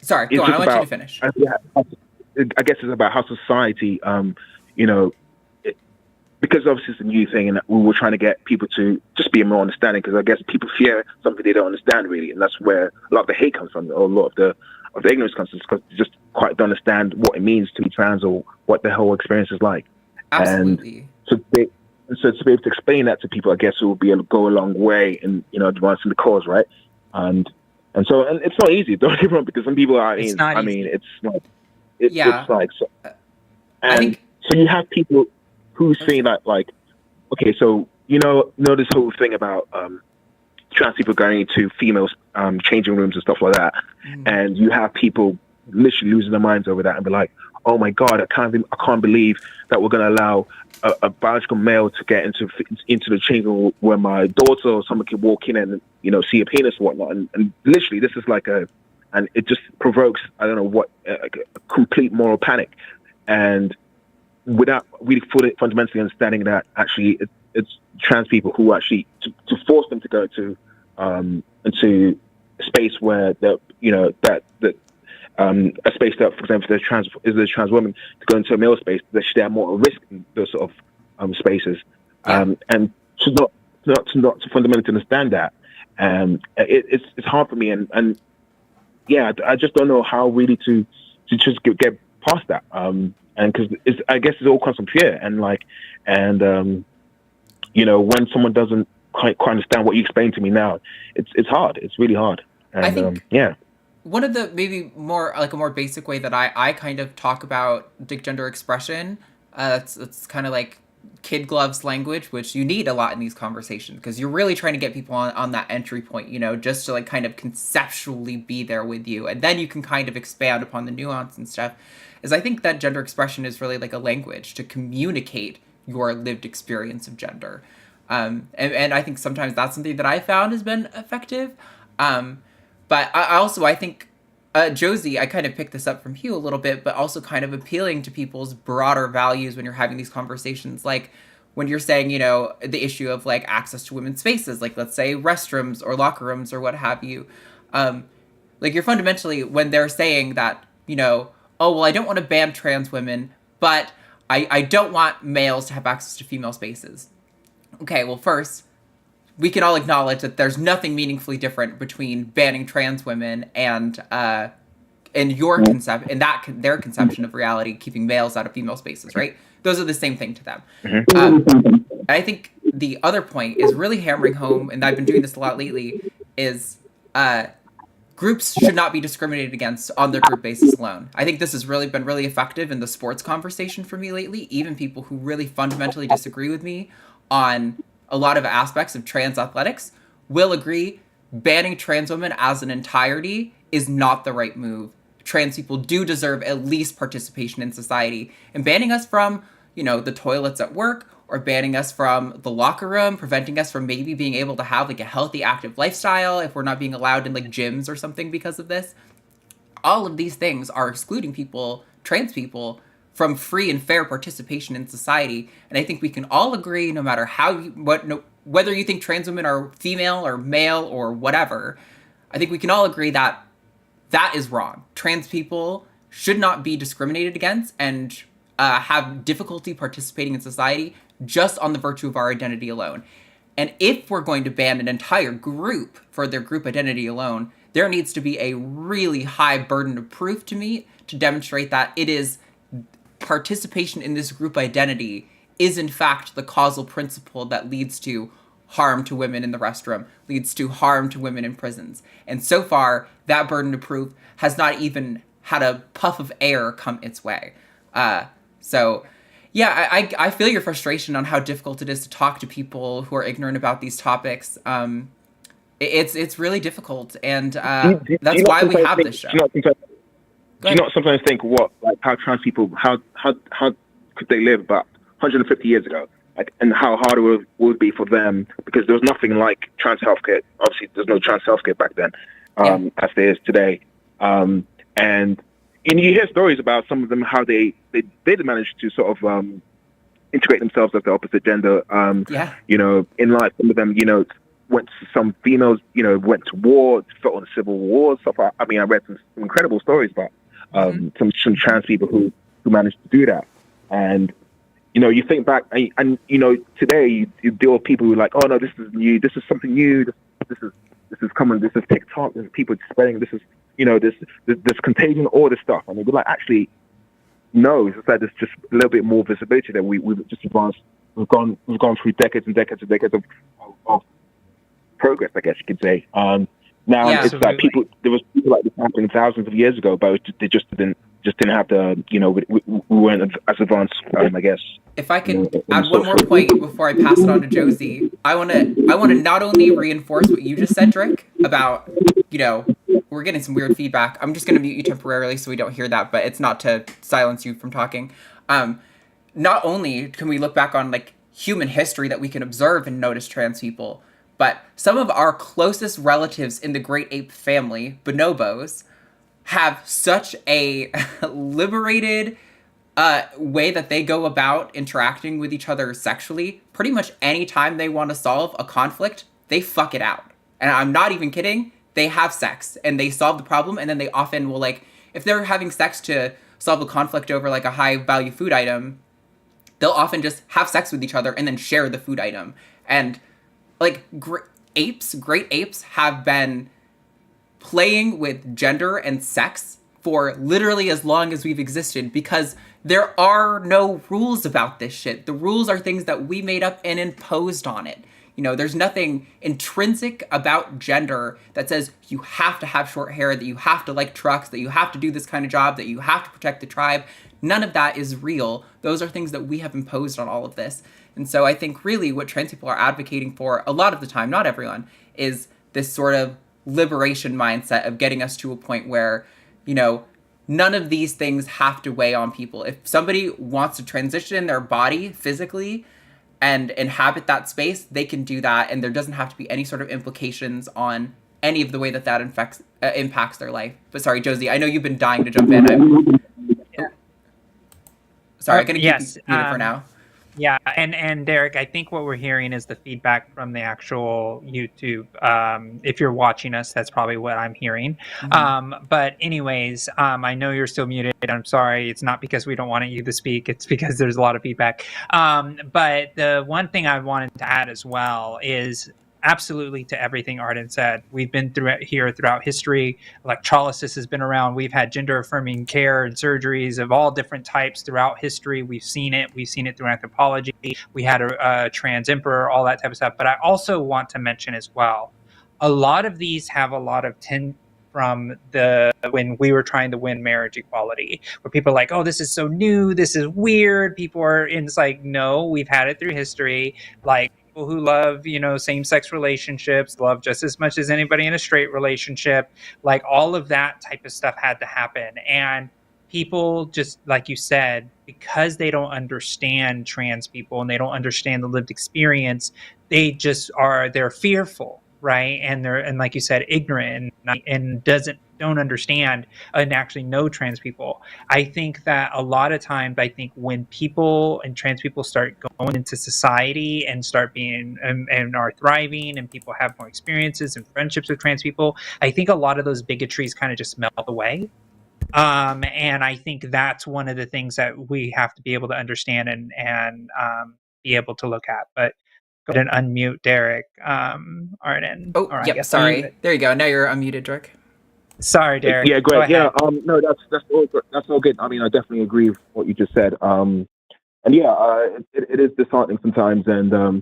Sorry, go on. I want you to finish. I guess it's about how society, because obviously it's a new thing, and we were trying to get people to just be more understanding. Because I guess people fear something they don't understand really, and that's where a lot of the hate comes from, or a lot of the ignorance comes from, because they just quite don't understand what it means to be trans or what the whole experience is like. Absolutely. And so to be able to explain that to people, I guess it will go a long way in advancing the cause, right? And it's not easy. Don't get me wrong, because some people are. It's not easy. It's like Yeah. it's like so. And so you have people who say that, like, okay, so this whole thing about trans people going into females changing rooms and stuff like that, and you have people literally losing their minds over that and be like, oh my God, I can't believe that we're going to allow a biological male to get into the changing room where my daughter or someone can walk in and see a penis or whatnot, and literally this is and it just provokes I don't know what a complete moral panic, and without really fully fundamentally understanding that actually it's trans people who actually to force them to go to into a space where a space that, for example, there's a trans woman to go into a male space, that should have more risk in those sort of spaces, and to not to fundamentally understand that, it's hard for me, and I just don't know how really to just get past that, and because I guess it all comes from fear, and when someone doesn't quite understand what you explained to me now, it's hard, it's really hard, and I think one of the maybe more like a more basic way that I kind of talk about gender expression, it's kind of like kid gloves language, which you need a lot in these conversations, because you're really trying to get people on that entry point, just to like kind of conceptually be there with you, and then you can kind of expand upon the nuance and stuff. Is I think that gender expression is really like a language to communicate your lived experience of gender, and I think sometimes that's something that I found has been effective. But I think, Josie, I kind of picked this up from Hugh a little bit, but also kind of appealing to people's broader values when you're having these conversations. Like when you're saying, the issue of like access to women's spaces, like let's say restrooms or locker rooms or what have you. Like you're fundamentally, when they're saying that, oh, well, I don't want to ban trans women, but I don't want males to have access to female spaces. Okay, well, first, we can all acknowledge that there's nothing meaningfully different between banning trans women and their conception of reality, keeping males out of female spaces, right? Those are the same thing to them. I think the other point is really hammering home, and I've been doing this a lot lately, is groups should not be discriminated against on their group basis alone. I think this has really been really effective in the sports conversation for me lately. Even people who really fundamentally disagree with me on a lot of aspects of trans athletics will agree banning trans women as an entirety is not the right move. Trans people do deserve at least participation in society, and banning us from, the toilets at work, or banning us from the locker room, preventing us from maybe being able to have like a healthy, active lifestyle if we're not being allowed in like gyms or something because of this. All of these things are excluding people, trans people, from free and fair participation in society. And I think we can all agree, no matter whether you think trans women are female or male or whatever, I think we can all agree that that is wrong. Trans people should not be discriminated against and have difficulty participating in society just on the virtue of our identity alone. And if we're going to ban an entire group for their group identity alone, there needs to be a really high burden of proof to meet to demonstrate that it is participation in this group identity is in fact the causal principle that leads to harm to women in the restroom, leads to harm to women in prisons. And so far, that burden of proof has not even had a puff of air come its way. I feel your frustration on how difficult it is to talk to people who are ignorant about these topics. It's really difficult, and that's why we have this show. Do you not sometimes think how trans people, how could they live about 150 years ago? like, and how hard it would be for them, because there was nothing like trans healthcare. Obviously, there's no trans healthcare back then, as there is today. And you hear stories about some of them, how they did manage to sort of integrate themselves as the opposite gender. In life, some of them, some females, went to war, fought on civil war, stuff. I mean, I read some incredible stories about some trans people who managed to do that. And you think back, and today you deal with people who are like, oh no, this is new, this is something new, this is common, this is TikTok, this is people spreading, this is this contagion, all this stuff. And we're like, actually, no, it's just that there's just a little bit more visibility that we've just advanced. We've gone through decades and decades and decades of progress, I guess you could say. Now it's like there was people like this happening thousands of years ago, but they just didn't have the, we weren't as advanced, I guess. If I could add one more point before I pass it on to Josie, I want to not only reinforce what you just said, Drick, about, we're getting some weird feedback. I'm just going to mute you temporarily so we don't hear that, but it's not to silence you from talking. Not only can we look back on like human history that we can observe and notice trans people, but some of our closest relatives in the great ape family, bonobos, have such a liberated way that they go about interacting with each other sexually. Pretty much any time they want to solve a conflict, they fuck it out. And I'm not even kidding. They have sex and they solve the problem, and then they often will, like, if they're having sex to solve a conflict over like a high value food item, they'll often just have sex with each other and then share the food item. And like great apes have been playing with gender and sex for literally as long as we've existed, because there are no rules about this shit. The rules are things that we made up and imposed on it. There's nothing intrinsic about gender that says you have to have short hair, that you have to like trucks, that you have to do this kind of job, that you have to protect the tribe. None of that is real. Those are things that we have imposed on all of this. And so I think really what trans people are advocating for a lot of the time, not everyone, is this sort of liberation mindset of getting us to a point where, none of these things have to weigh on people. If somebody wants to transition their body physically and inhabit that space, they can do that, and there doesn't have to be any sort of implications on any of the way that impacts their life. But sorry, Josie, I know you've been dying to jump in. Sorry, I'm going to keep you muted for now. Yeah, and Derek, I think what we're hearing is the feedback from the actual YouTube. If you're watching us, that's probably what I'm hearing. Mm-hmm. But anyways, I know you're still muted. I'm sorry. It's not because we don't want you to speak. It's because there's a lot of feedback. But the one thing I wanted to add as well is absolutely to everything Arden said. We've been throughout history. Electrolysis has been around. We've had gender affirming care and surgeries of all different types throughout history. We've seen it through anthropology. We had a trans emperor, all that type of stuff. But I also want to mention as well, a lot of these have a lot of from when we were trying to win marriage equality, where people are like, oh, this is so new, this is weird. It's like, no, we've had it through history. Like, who love, same-sex relationships, love just as much as anybody in a straight relationship. Like, all of that type of stuff had to happen. And people, just like you said, because they don't understand trans people and they don't understand the lived experience, they're fearful, right? And like you said, ignorant and don't understand and actually know trans people. I think that a lot of times, when people and trans people start going into society and start being and are thriving, and people have more experiences and friendships with trans people, I think a lot of those bigotries kind of just melt away. And I think that's one of the things that we have to be able to understand and be able to look at. But go ahead and unmute Derek, Arden. Oh, yep, sorry. There you go. Now you're unmuted, Derek. Sorry, Derek. Yeah, great. Yeah, no, that's all good. That's all good. I mean, I definitely agree with what you just said. And yeah, it is disheartening sometimes. And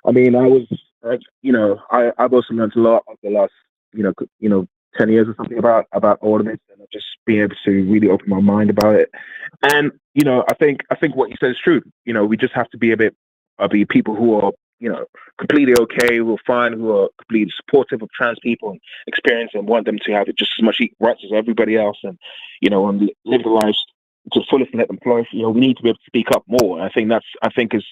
I mean, I was, I've also learned a lot of the last, 10 years or something about all of this, and just being able to really open my mind about it. And I think what you said is true. We just have to be be people who are completely okay, who are fine, who are completely supportive of trans people and experience and want them to have just as much rights as everybody else, and and live their lives to the fullest and let them flourish. We need to be able to speak up more. And I think is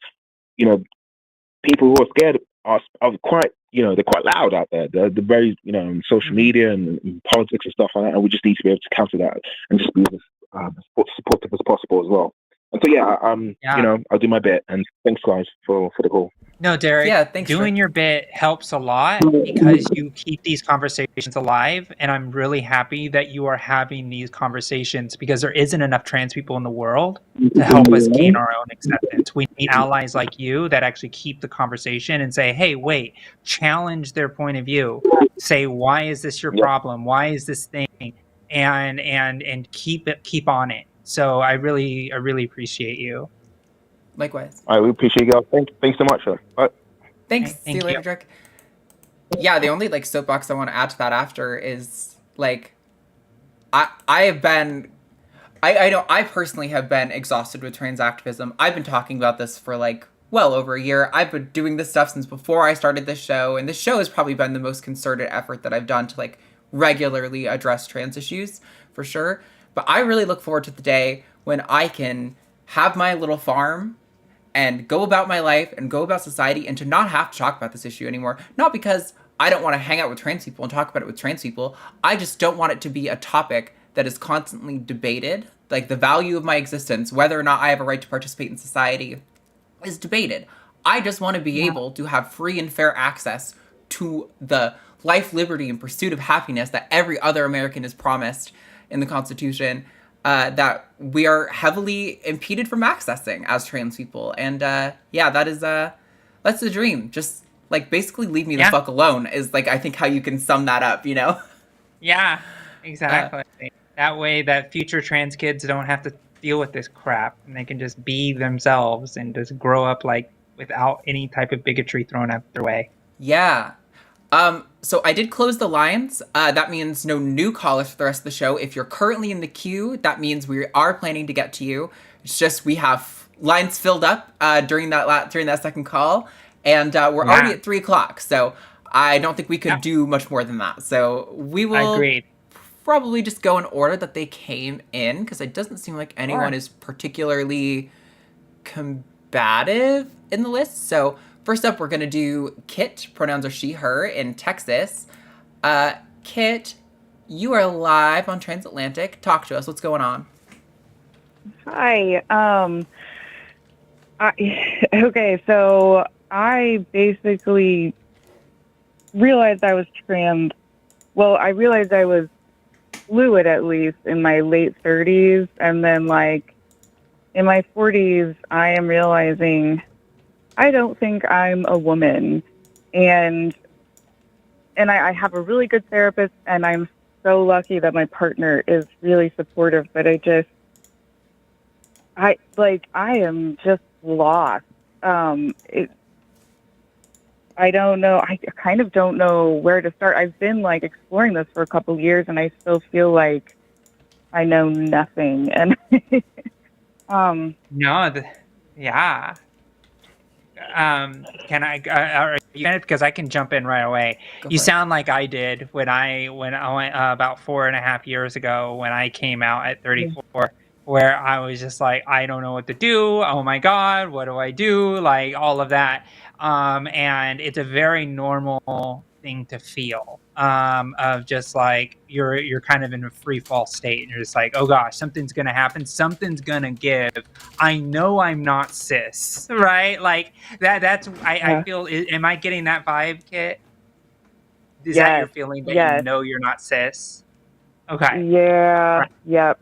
people who are scared are quite, they're quite loud out there. They're very, on social media and politics and stuff like that. And we just need to be able to counter that and just be as supportive as possible as well. And so, I'll do my bit. And thanks, guys, for the call. No, Derek, thanks doing your bit helps a lot because you keep these conversations alive. And I'm really happy that you are having these conversations because there isn't enough trans people in the world to help us gain our own acceptance. We need allies like you that actually keep the conversation and say, hey, wait, challenge their point of view. Say, why is this your problem? Why is this thing? And keep on it. So I really appreciate you. Likewise. All right, we appreciate you guys. Thanks so much. Bye. Thanks. See you later, Drake. Yeah, the only soapbox I want to add to that after is I personally have been exhausted with trans activism. I've been talking about this for well over a year. I've been doing this stuff since before I started this show, and this show has probably been the most concerted effort that I've done to regularly address trans issues, for sure. But I really look forward to the day when I can have my little farm and go about my life and go about society and to not have to talk about this issue anymore. Not because I don't want to hang out with trans people and talk about it with trans people. I just don't want it to be a topic that is constantly debated. The value of my existence, whether or not I have a right to participate in society, is debated. I just want to be able to have free and fair access to the life, liberty, and pursuit of happiness that every other American is promised in the Constitution, that we are heavily impeded from accessing as trans people. And that's the dream. Just basically leave me the fuck alone is I think how you can sum that up, Yeah, exactly. That way that future trans kids don't have to deal with this crap and they can just be themselves and just grow up without any type of bigotry thrown out their way. Yeah. So I did close the lines. That means no new callers for the rest of the show. If you're currently in the queue, that means we are planning to get to you. It's just we have lines filled up during that second call, and we're already at 3:00. So I don't think we could do much more than that. So we will probably just go in order that they came in because it doesn't seem like anyone is particularly combative in the list. So first up, we're going to do Kit, pronouns are she, her, in Texas. Kit, you are live on Transatlantic. Talk to us. What's going on? Hi. Okay, so I basically realized I was trans. Well, I realized I was fluid, at least, in my late 30s. And then, in my 40s, I am realizing I don't think I'm a woman. And I have a really good therapist, and I'm so lucky that my partner is really supportive, but I am just lost. I don't know. I kind of don't know where to start. I've been exploring this for a couple of years, and I still feel like I know nothing. And yeah. Can I? Are you gonna? Because I can jump in right away. You sound like I did when I went about 4.5 years ago when I came out at 34, where I was just I don't know what to do. Oh my God, what do I do? All of that. And it's a very normal thing to feel. Of just you're kind of in a free fall state, and you're just oh gosh, something's gonna happen, something's gonna give. I know I'm not cis, right? I feel. Am I getting that vibe, Kit? Is that your feeling that you know you're not cis? Okay. Yeah. Right. Yep.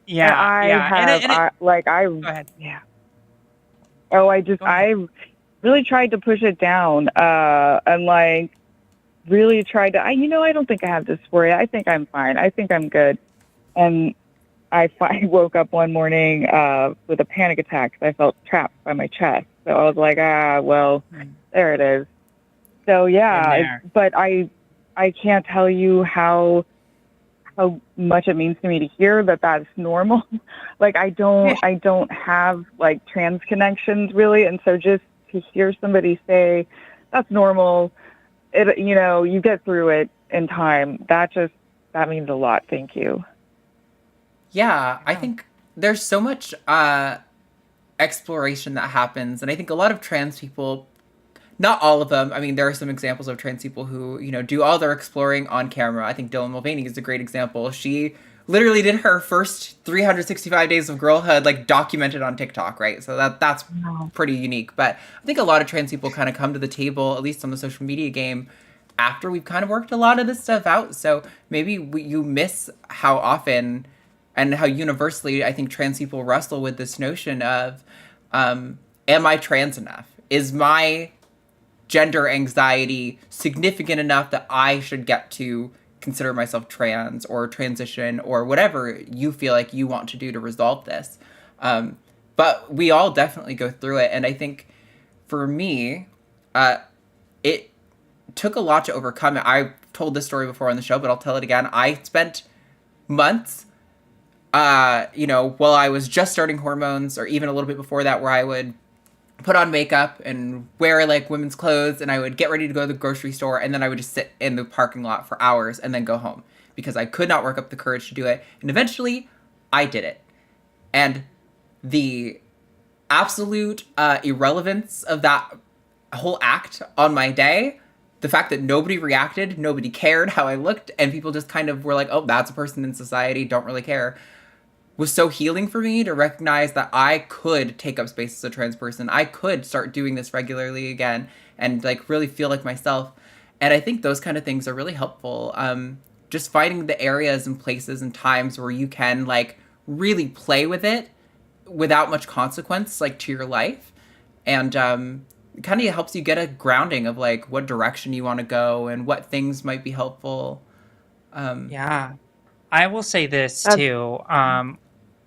Yeah. Go ahead. Yeah. Oh, I really tried to push it down, and really tried to. I don't think I have dysphoria. I think I'm fine. I think I'm good. And I woke up one morning with a panic attack because I felt trapped by my chest. So I was there it is. So but I can't tell you how much it means to me to hear that that's normal. I don't have trans connections really, and so just to hear somebody say that's normal, you get through it in time. That means a lot. Thank you. Yeah, I think there's so much exploration that happens. And I think a lot of trans people, not all of them, I mean, there are some examples of trans people who, you know, do all their exploring on camera. I think Dylan Mulvaney is a great example. She literally did her first 365 days of girlhood, like, documented on TikTok, right? So that's pretty unique. But I think a lot of trans people kind of come to the table, at least on the social media game, after we've kind of worked a lot of this stuff out. So maybe you miss how often and how universally I think trans people wrestle with this notion of, am I trans enough? Is my gender anxiety significant enough that I should get to consider myself trans or transition or whatever you feel like you want to do to resolve this? But we all definitely go through it. And I think for me, it took a lot to overcome it. I told this story before on the show, but I'll tell it again. I spent months, you know, while I was just starting hormones, or even a little bit before that, where I would put on makeup and wear like women's clothes, and I would get ready to go to the grocery store, and then I would just sit in the parking lot for hours and then go home because I could not work up the courage to do it. And eventually I did it. And the absolute irrelevance of that whole act on my day, the fact that nobody reacted, nobody cared how I looked, and people just kind of were like, oh, that's a person in society, don't really care, was so healing for me to recognize that I could take up space as a trans person. I could start doing this regularly again and like really feel like myself. And I think those kind of things are really helpful. Just finding the areas and places and times where you can like really play with it without much consequence, like to your life. And it kind of helps you get a grounding of like what direction you want to go and what things might be helpful. Yeah. I will say this too.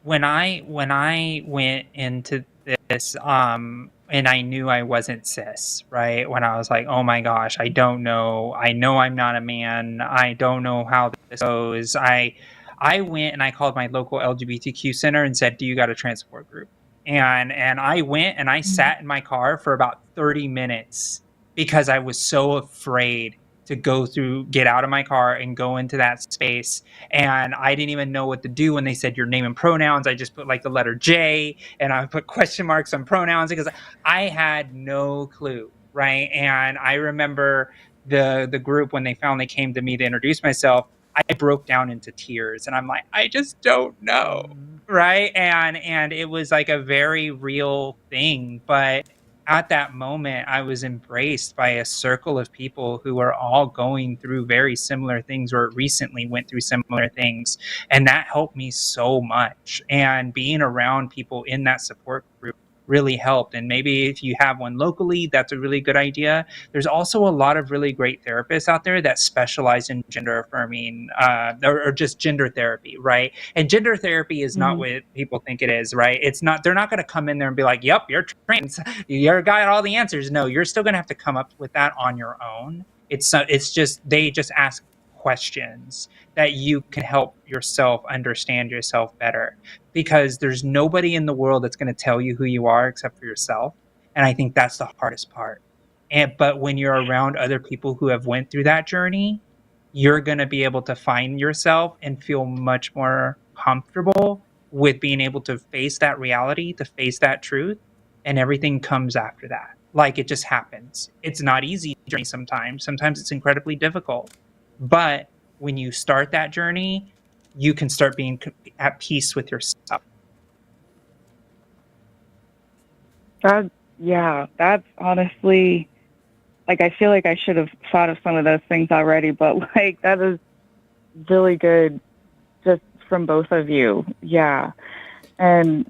When I went into this, and I knew I wasn't cis, right? When I was like, oh my gosh, I don't know. I know I'm not a man. I don't know how this goes. I went and I called my local LGBTQ center and said, do you got a trans support group? And I went and I sat in my car for about 30 minutes because I was so afraid to get out of my car and go into that space. And I didn't even know what to do when they said your name and pronouns. I just put like the letter J and I put question marks on pronouns because I had no clue, right? And I remember the group, when they finally came to me to introduce myself, I broke down into tears and I'm like, I just don't know, right? And it was like a very real thing. But at that moment, I was embraced by a circle of people who are all going through very similar things or recently went through similar things. And that helped me so much. And being around people in that support group really helped. And maybe if you have one locally, that's a really good idea. There's also a lot of really great therapists out there that specialize in gender affirming or just gender therapy, right? And gender therapy is not what people think it is, right? It's not, they're not going to come in there and be like, yep, you're trans, you're got all the answers. No, you're still going to have to come up with that on your own. It's just, they just ask questions that you can help yourself understand yourself better, because there's nobody in the world that's going to tell you who you are except for yourself. And I think that's the hardest part. But when you're around other people who have went through that journey, you're going to be able to find yourself and feel much more comfortable with being able to face that reality, to face that truth, and everything comes after that. Like, it just happens. It's not easy journey sometimes. Sometimes it's incredibly difficult. But when you start that journey, you can start being at peace with yourself. Yeah, that's honestly, like, I feel like I should have thought of some of those things already, but like, that is really good just from both of you. Yeah. And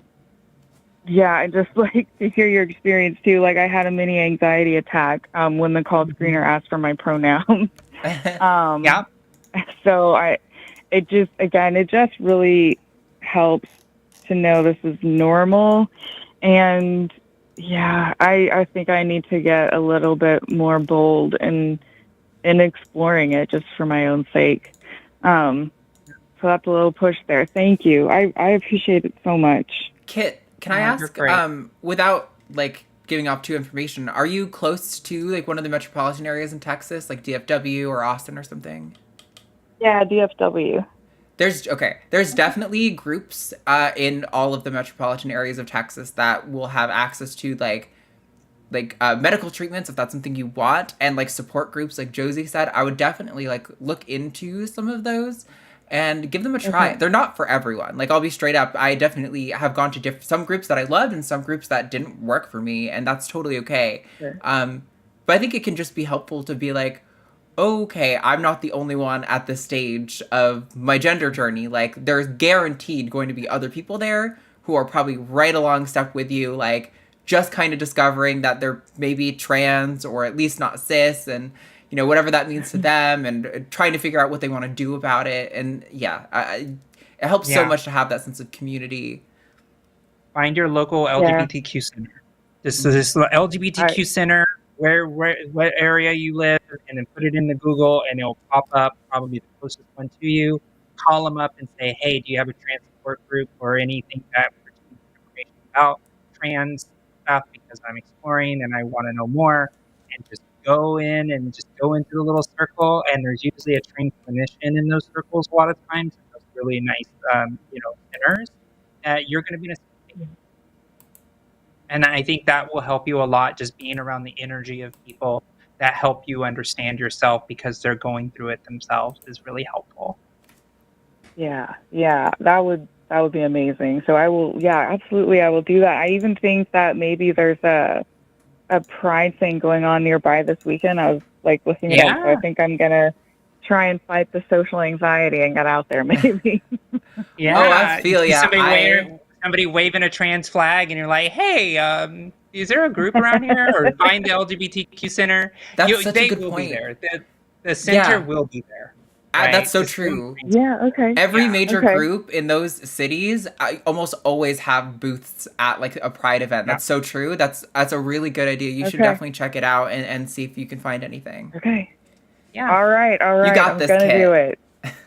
yeah, I just like to hear your experience too. Like, I had a mini anxiety attack when the call screener asked for my pronouns. Yeah. So it just really helps to know this is normal. And yeah, I think I need to get a little bit more bold in exploring it just for my own sake. So that's a little push there. Thank you. I appreciate it so much. Kit, can I ask, without like giving off too information, are you close to like one of the metropolitan areas in Texas, like DFW or Austin or something? Yeah, DFW. There's definitely groups in all of the metropolitan areas of Texas that will have access to medical treatments if that's something you want, and like support groups like Josie said. I would definitely like look into some of those and give them a try. Okay. They're not for everyone. Like, I'll be straight up, I definitely have gone to some groups that I loved and some groups that didn't work for me, and that's totally okay. Sure. But I think it can just be helpful to be like, okay, I'm not the only one at this stage of my gender journey. Like, there's guaranteed going to be other people there who are probably right along step with you, like, just kind of discovering that they're maybe trans or at least not cis, and, you know, whatever that means to them, and trying to figure out what they want to do about it. And yeah, it helps so much to have that sense of community. Find your local LGBTQ center. This LGBTQ center, what area you live, and then put it into Google, and it'll pop up, probably the closest one to you. Call them up and say, hey, do you have a trans support group or anything that pertains to information about trans stuff, because I'm exploring and I want to know more. And just go in and just go into the little circle, and there's usually a trained clinician in those circles a lot of times, and those really nice centers that you're going to be in a. And I think that will help you a lot, just being around the energy of people that help you understand yourself because they're going through it themselves is really helpful. Yeah, that would be amazing. So I will, absolutely, I will do that. I even think that maybe there's a pride thing going on nearby this weekend. I was like looking it up, so I think I'm gonna try and fight the social anxiety and get out there maybe. Yeah, oh, I feel somebody waving a trans flag, and you're like, hey, is there a group around here? Or find the LGBTQ center. That's such a good will point. Be there. The center will be there. Right? That's so true. Yeah, okay. Every major group in those cities almost always have booths at like a pride event. That's so true. That's a really good idea. You should definitely check it out and see if you can find anything. Okay. Yeah. All right. You got this, I'm going to Kit. do it.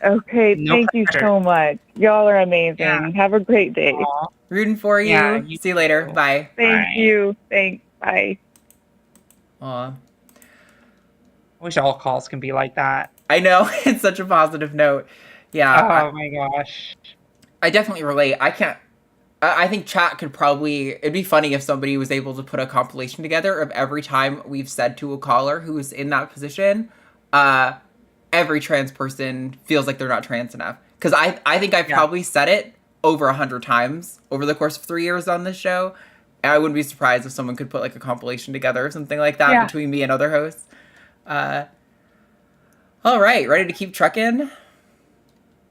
Okay. Thank you so much. Y'all are amazing. Yeah. Have a great day. Aww. Rooting for you. Yeah, See you later. Bye. Thank you. Thanks. Bye. Aw. I wish all calls can be like that. I know. It's such a positive note. Yeah. Oh my gosh. I definitely relate. I think chat could probably, it'd be funny if somebody was able to put a compilation together of every time we've said to a caller who is in that position, every trans person feels like they're not trans enough. Because I think I've probably said it over 100 times over the course of 3 years on this show. And I wouldn't be surprised if someone could put like a compilation together or something like that between me and other hosts. All right, ready to keep trucking?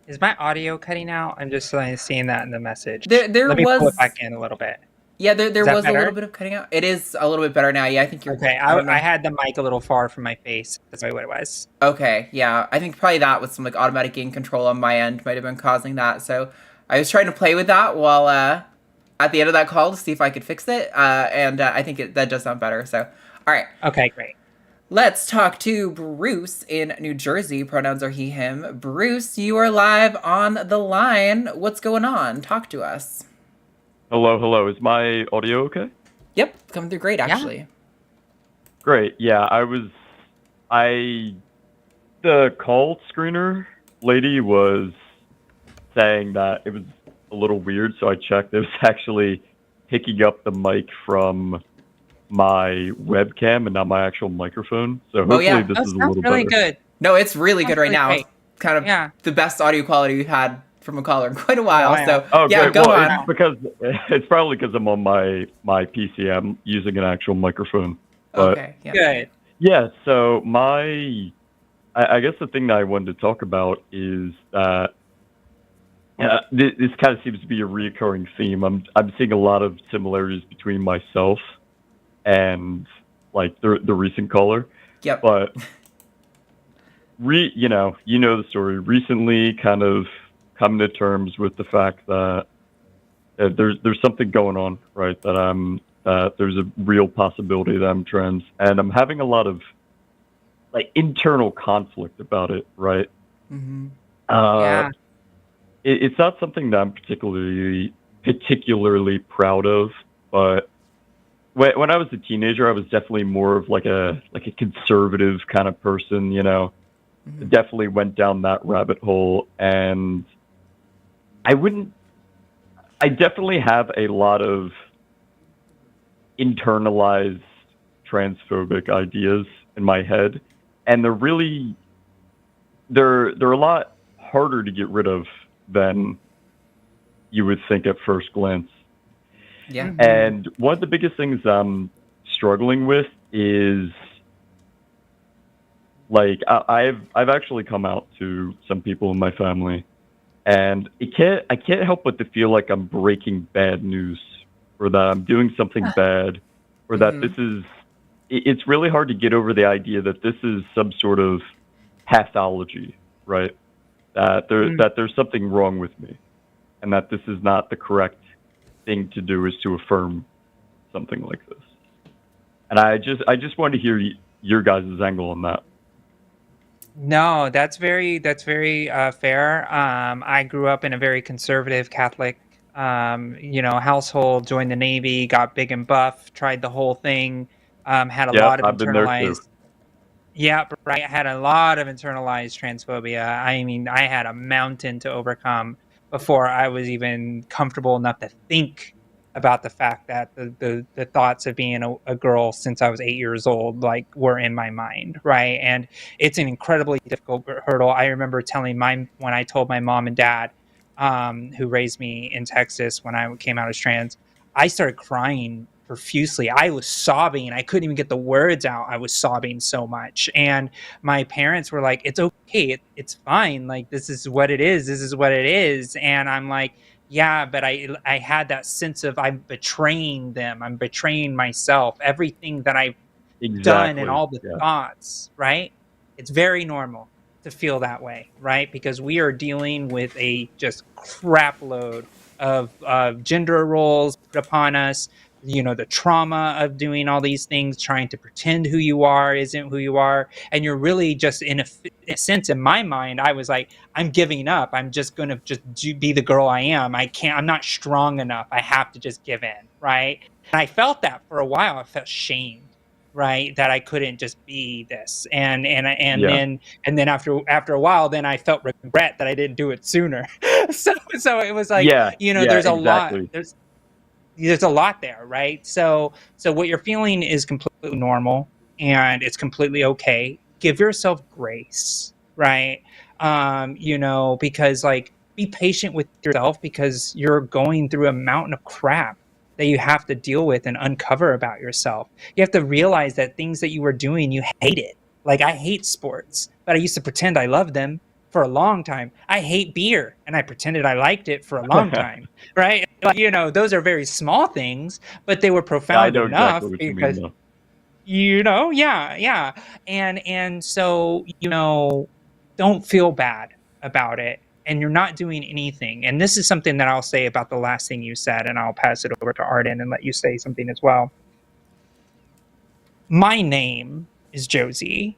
Is my audio cutting out? I'm just seeing that in the message. There Let me was pull it back in a little bit. Yeah, there was better? a little bit of cutting out. It is a little bit better now. Yeah, I think you're okay. I had the mic a little far from my face. That's probably what it was. Okay, yeah. I think probably that with some like automatic gain control on my end might have been causing that. So I was trying to play with that while at the end of that call to see if I could fix it. And I think that does sound better. So, all right. Okay, great. Let's talk to Bruce in New Jersey. Pronouns are he, him. Bruce, you are live on the line. What's going on? Talk to us. Hello. Is my audio okay? Yep, coming through great, actually. Yeah. Great. Yeah, the call screener lady was saying that it was a little weird, so I checked. It was actually picking up the mic from my webcam and not my actual microphone. So hopefully this is a little really better. Good. No, it's really good right now. Great. It's kind of the best audio quality we've had from a caller in quite a while. So great. Go on. It's probably because I'm on my PC. I'm using an actual microphone. But, okay. Yeah. Good. Yeah. So I guess the thing that I wanted to talk about is that this kind of seems to be a reoccurring theme. I'm seeing a lot of similarities between myself and like the recent caller. Yep. But you know the story. Recently, kind of coming to terms with the fact that there's something going on, right? That there's a real possibility that I'm trans, and I'm having a lot of like internal conflict about it, right? Mm-hmm. It's not something that I'm particularly proud of, but when I was a teenager, I was definitely more of like a conservative kind of person, you know. Mm-hmm. Definitely went down that rabbit hole, and I definitely have a lot of internalized transphobic ideas in my head, and they're a lot harder to get rid of than you would think at first glance. Yeah. And one of the biggest things I'm struggling with is, like, I've actually come out to some people in my family, and I can't help but to feel like I'm breaking bad news, or that I'm doing something bad, or that this is. It's really hard to get over the idea that this is some sort of pathology, right? That there's something wrong with me, and that this is not the correct thing to do, is to affirm something like this. And I just wanted to hear your guys' angle on that. No, that's very fair. I grew up in a very conservative Catholic, household. Joined the Navy, got big and buff, tried the whole thing. Had a lot of I've been there too. internalized. Yeah, right. I had a lot of internalized transphobia. I mean, I had a mountain to overcome before I was even comfortable enough to think about the fact that the thoughts of being a girl since I was 8 years old, like, were in my mind, right? And it's an incredibly difficult hurdle. I remember when I told my mom and dad, who raised me in Texas when I came out as trans, I started crying profusely. I was sobbing. I couldn't even get the words out. I was sobbing so much. And my parents were like, it's okay. It's fine. Like, this is what it is. This is what it is. And I'm like, yeah, but I had that sense of, I'm betraying them. I'm betraying myself. Everything that I've done and all the thoughts, right? It's very normal to feel that way, right? Because we are dealing with a just crap load of gender roles put upon us, the trauma of doing all these things, trying to pretend who you are isn't who you are. And you're really just, in a sense, in my mind, I was like, I'm giving up. I'm just going to be the girl I am. I'm not strong enough. I have to just give in, right? And I felt that for a while. I felt shamed, right, that I couldn't just be this. And then after a while, then I felt regret that I didn't do it sooner. so it was like, there's a lot. There's a lot there, right? So what you're feeling is completely normal, and it's completely okay. Give yourself grace, right? Because, like, be patient with yourself, because you're going through a mountain of crap that you have to deal with and uncover about yourself. You have to realize that things that you were doing, you hated. Like, I hate sports, but I used to pretend I loved them for a long time. I hate beer, and I pretended I liked it for a long time, right? Like, those are very small things, but they were profound enough, exactly because, yeah. And so, don't feel bad about it, and you're not doing anything. And this is something that I'll say about the last thing you said, and I'll pass it over to Arden and let you say something as well. My name is Josie.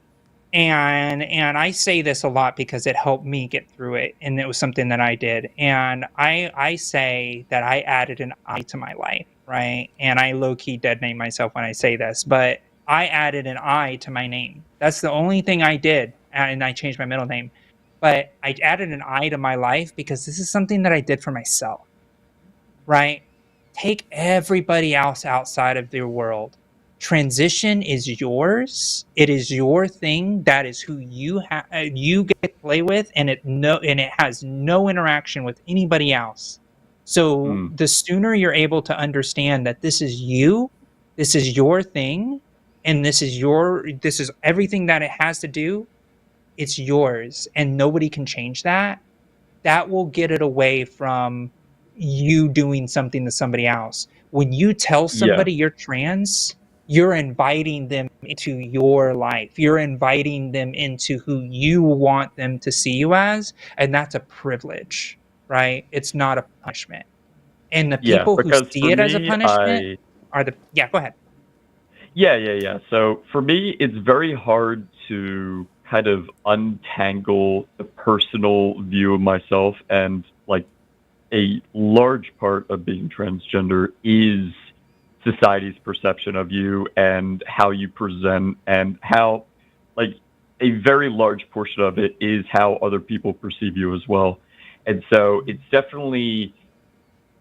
And I say this a lot because it helped me get through it, and it was something that I did. And I say that I added an I to my life, right? And I low-key dead name myself when I say this, but I added an I to my name. That's the only thing I did, and I changed my middle name. But I added an I to my life because this is something that I did for myself, right? Take everybody else outside of their world. Transition is yours. It is your thing. That is who you get to play with, and it has no interaction with anybody else. So the sooner you're able to understand that this is you, this is your thing, and this is everything that it has to do, it's yours, and nobody can change that. That will get it away from you doing something to somebody else. When you tell somebody you're trans, you're inviting them into your life. You're inviting them into who you want them to see you as, and that's a privilege, right? It's not a punishment. And the people who see it as a punishment are the... Yeah, go ahead. Yeah. So for me, it's very hard to kind of untangle the personal view of myself, and, like, a large part of being transgender is society's perception of you and how you present, and how, like, a very large portion of it is how other people perceive you as well. And so it's definitely,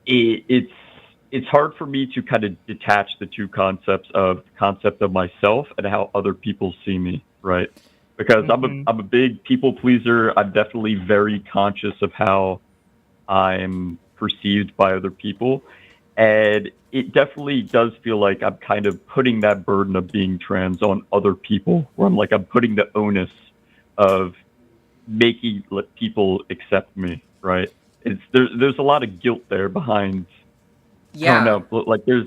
it's hard for me to kind of detach the two concepts of the concept of myself and how other people see me, right? Because I'm a big people pleaser. I'm definitely very conscious of how I'm perceived by other people. And it definitely does feel like I'm kind of putting that burden of being trans on other people, where I'm putting the onus of making people accept me, right? There's a lot of guilt there behind. Yeah. I don't know, like there's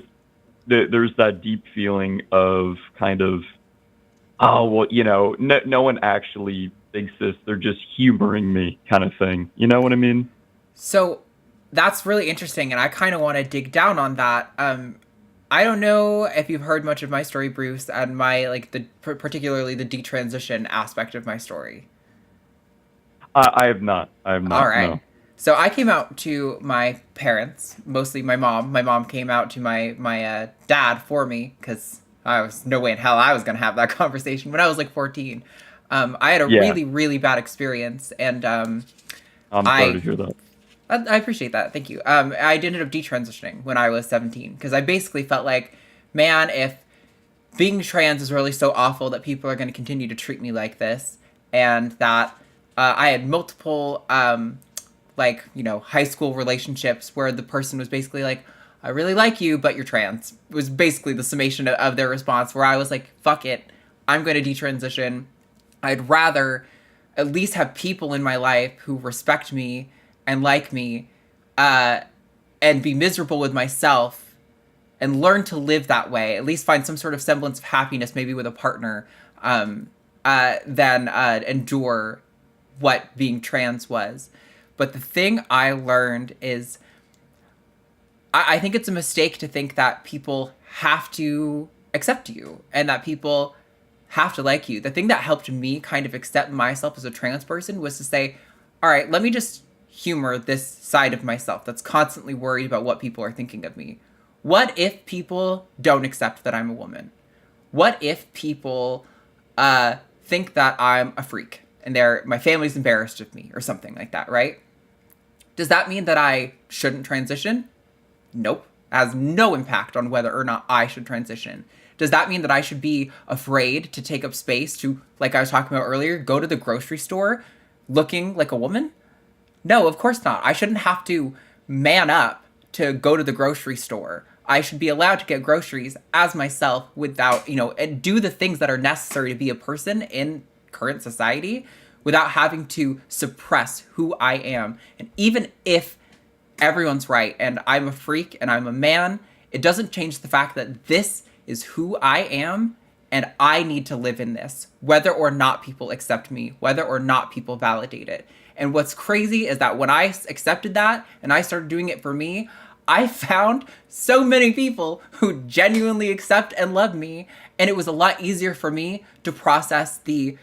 that deep feeling of kind of, oh well, no one actually thinks this. They're just humoring me, kind of thing. You know what I mean? So that's really interesting, and I kind of want to dig down on that. I don't know if you've heard much of my story, Bruce, and my particularly the detransition aspect of my story. I have not. All right. No. So I came out to my parents, mostly my mom. My mom came out to my dad for me because I was no way in hell I was going to have that conversation when I was like 14. I had a really, really bad experience, and I'm sorry to hear that. I appreciate that. Thank you. I ended up detransitioning when I was 17 because I basically felt like, man, if being trans is really so awful that people are going to continue to treat me like this, and that I had multiple high school relationships where the person was basically like, I really like you, but you're trans. It was basically the summation of their response, where I was like, fuck it, I'm going to detransition. I'd rather at least have people in my life who respect me and like me, and be miserable with myself and learn to live that way, at least find some sort of semblance of happiness, maybe with a partner, than endure what being trans was. But the thing I learned is I think it's a mistake to think that people have to accept you and that people have to like you. The thing that helped me kind of accept myself as a trans person was to say, all right, let me just humor this side of myself that's constantly worried about what people are thinking of me. What if people don't accept that I'm a woman? What if people think that I'm a freak and my family's embarrassed of me or something like that, right? Does that mean that I shouldn't transition? Nope. It has no impact on whether or not I should transition. Does that mean that I should be afraid to take up space to, like I was talking about earlier, go to the grocery store looking like a woman? No, of course not. I shouldn't have to man up to go to the grocery store. I should be allowed to get groceries as myself without, and do the things that are necessary to be a person in current society without having to suppress who I am. And even if everyone's right and I'm a freak and I'm a man, it doesn't change the fact that this is who I am and I need to live in this, whether or not people accept me, whether or not people validate it. And what's crazy is that when I accepted that and I started doing it for me, I found so many people who genuinely accept and love me. And it was a lot easier for me to process the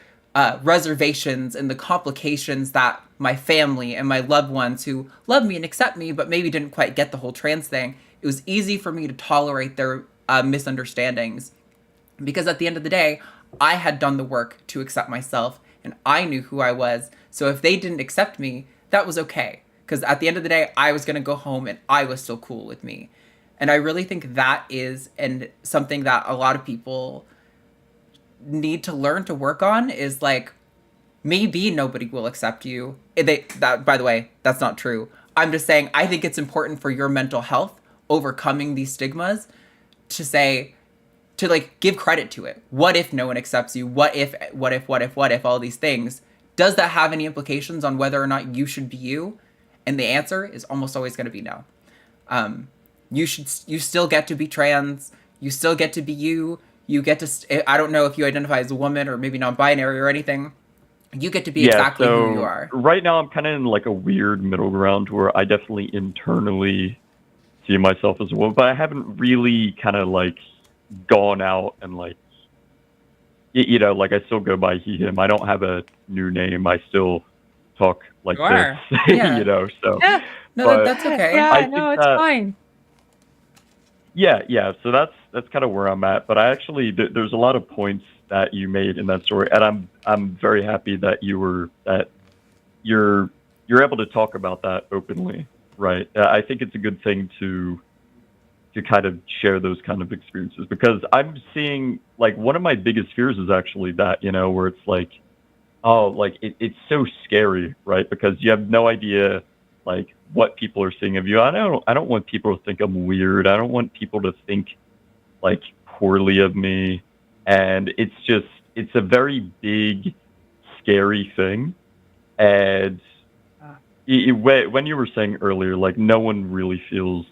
reservations and the complications that my family and my loved ones who love me and accept me, but maybe didn't quite get the whole trans thing. It was easy for me to tolerate their misunderstandings because at the end of the day, I had done the work to accept myself and I knew who I was. So if they didn't accept me, that was okay. Because at the end of the day, I was going to go home and I was still cool with me. And I really think that is something that a lot of people need to learn to work on is like, maybe nobody will accept you. By the way, that's not true. I'm just saying, I think it's important for your mental health, overcoming these stigmas, to give credit to it. What if no one accepts you? What if all these things? Does that have any implications on whether or not you should be you? And the answer is almost always going to be no. You still get to be trans. You still get to be you. You get to, I don't know if you identify as a woman or maybe non-binary or anything. You get to be exactly who you are. Right now I'm kind of in like a weird middle ground where I definitely internally see myself as a woman, but I haven't really kind of gone out and I still go by he, him. I don't have a new name. I still talk like this, yeah. So. Yeah. No, that's okay. Yeah, no, it's fine. Yeah. So that's kind of where I'm at. But I actually, there's a lot of points that you made in that story, and I'm very happy that you're you're able to talk about that openly, right? I think it's a good thing to kind of share those kind of experiences, because I'm seeing, like, one of my biggest fears is actually that, where it's like, oh, like it's so scary, right? Because you have no idea, like, what people are seeing of you. I don't want people to think I'm weird. I don't want people to think, like, poorly of me. And it's a very big, scary thing. And when you were saying earlier, like, no one really feels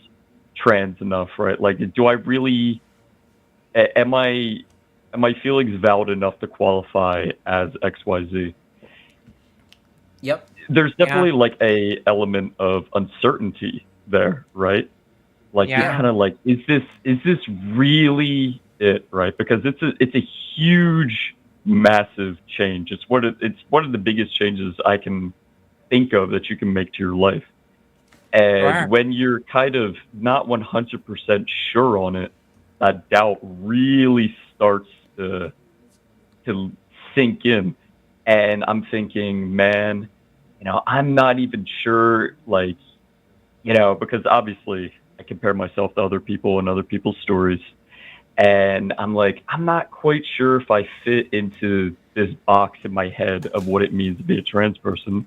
trans enough, right? Like, do I really, am my feelings valid enough to qualify as XYZ? Yep. There's definitely like a element of uncertainty there, right? Like, you're kind of like, is this really it, right? Because it's a huge, massive change. It's one of the biggest changes I can think of that you can make to your life. And when you're kind of not 100% sure on it, that doubt really starts to sink in. And I'm thinking, man, I'm not even sure, like, because obviously I compare myself to other people and other people's stories. And I'm like, I'm not quite sure if I fit into this box in my head of what it means to be a trans person.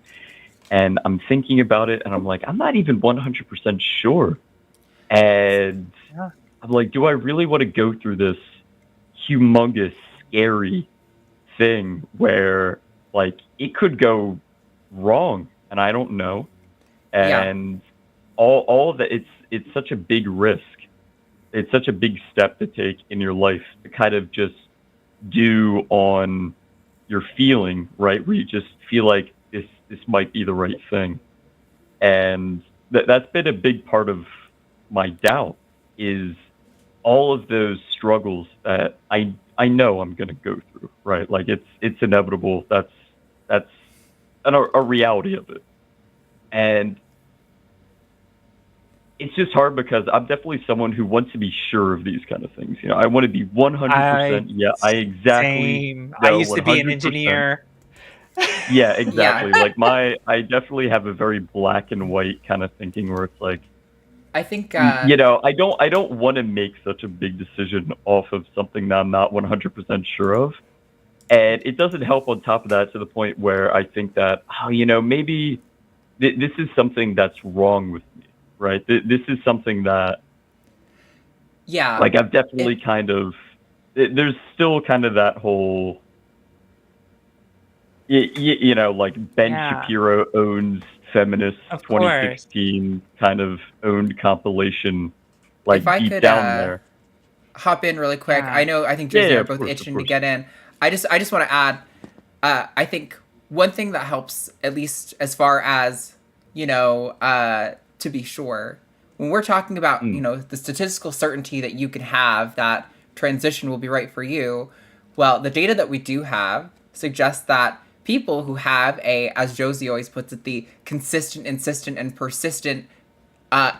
And I'm thinking about it, and I'm like, I'm not even 100% sure. And I'm like, do I really want to go through this humongous, scary thing where, like, it could go wrong, and I don't know. And all of that, it's such a big risk. It's such a big step to take in your life to kind of just do on your feeling, right? Where you just feel like this might be the right thing. And that's been a big part of my doubt, is all of those struggles that I know I'm going to go through, right? Like, it's inevitable. That's a reality of it. And it's just hard because I'm definitely someone who wants to be sure of these kind of things. I want to be 100%. I exactly know. I used to be an engineer. Yeah, exactly. Like, I definitely have a very black and white kind of thinking where it's like, I think, I don't want to make such a big decision off of something that I'm not 100% sure of. And it doesn't help on top of that to the point where I think that, maybe this is something that's wrong with me, right? This is something that, like, I've definitely there's still kind of that whole, like, Ben Shapiro owns Feminist 2016 kind of owned compilation, like, if I deep could, down there. Hop in really quick. I think Josie are both itching to get in. I just want to add, I think one thing that helps, at least as far as, to be sure, when we're talking about, the statistical certainty that you can have that transition will be right for you, well, the data that we do have suggests that people who have as Josie always puts it, the consistent, insistent, and persistent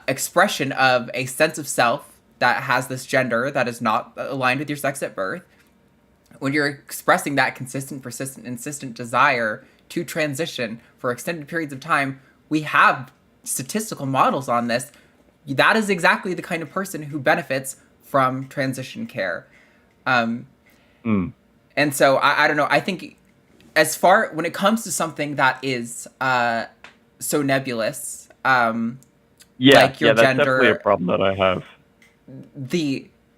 expression of a sense of self that has this gender that is not aligned with your sex at birth, when you're expressing that consistent, persistent, insistent desire to transition for extended periods of time, we have statistical models on this. That is exactly the kind of person who benefits from transition care. And so I don't know. I think when it comes to something that is so nebulous, like your that's gender, definitely a problem that I have.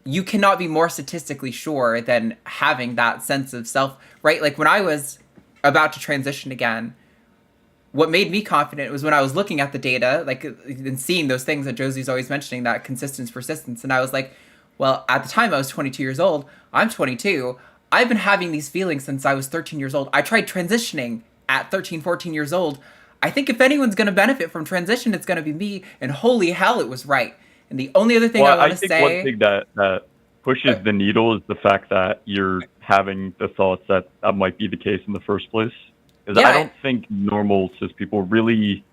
You cannot be more statistically sure than having that sense of self, right? Like, when I was about to transition again, what made me confident was when I was looking at the data, like, and seeing those things that Josie's always mentioning, that consistence, persistence. And I was like, well, at the time I was 22 years old. I'm 22. I've been having these feelings since I was 13 years old. I tried transitioning at 13, 14 years old. I think if anyone's going to benefit from transition, it's going to be me. And holy hell, it was right. And the only other thing I want to say... I think one thing that pushes the needle is the fact that you're having the thoughts that might be the case in the first place. Because I don't think normal cis people really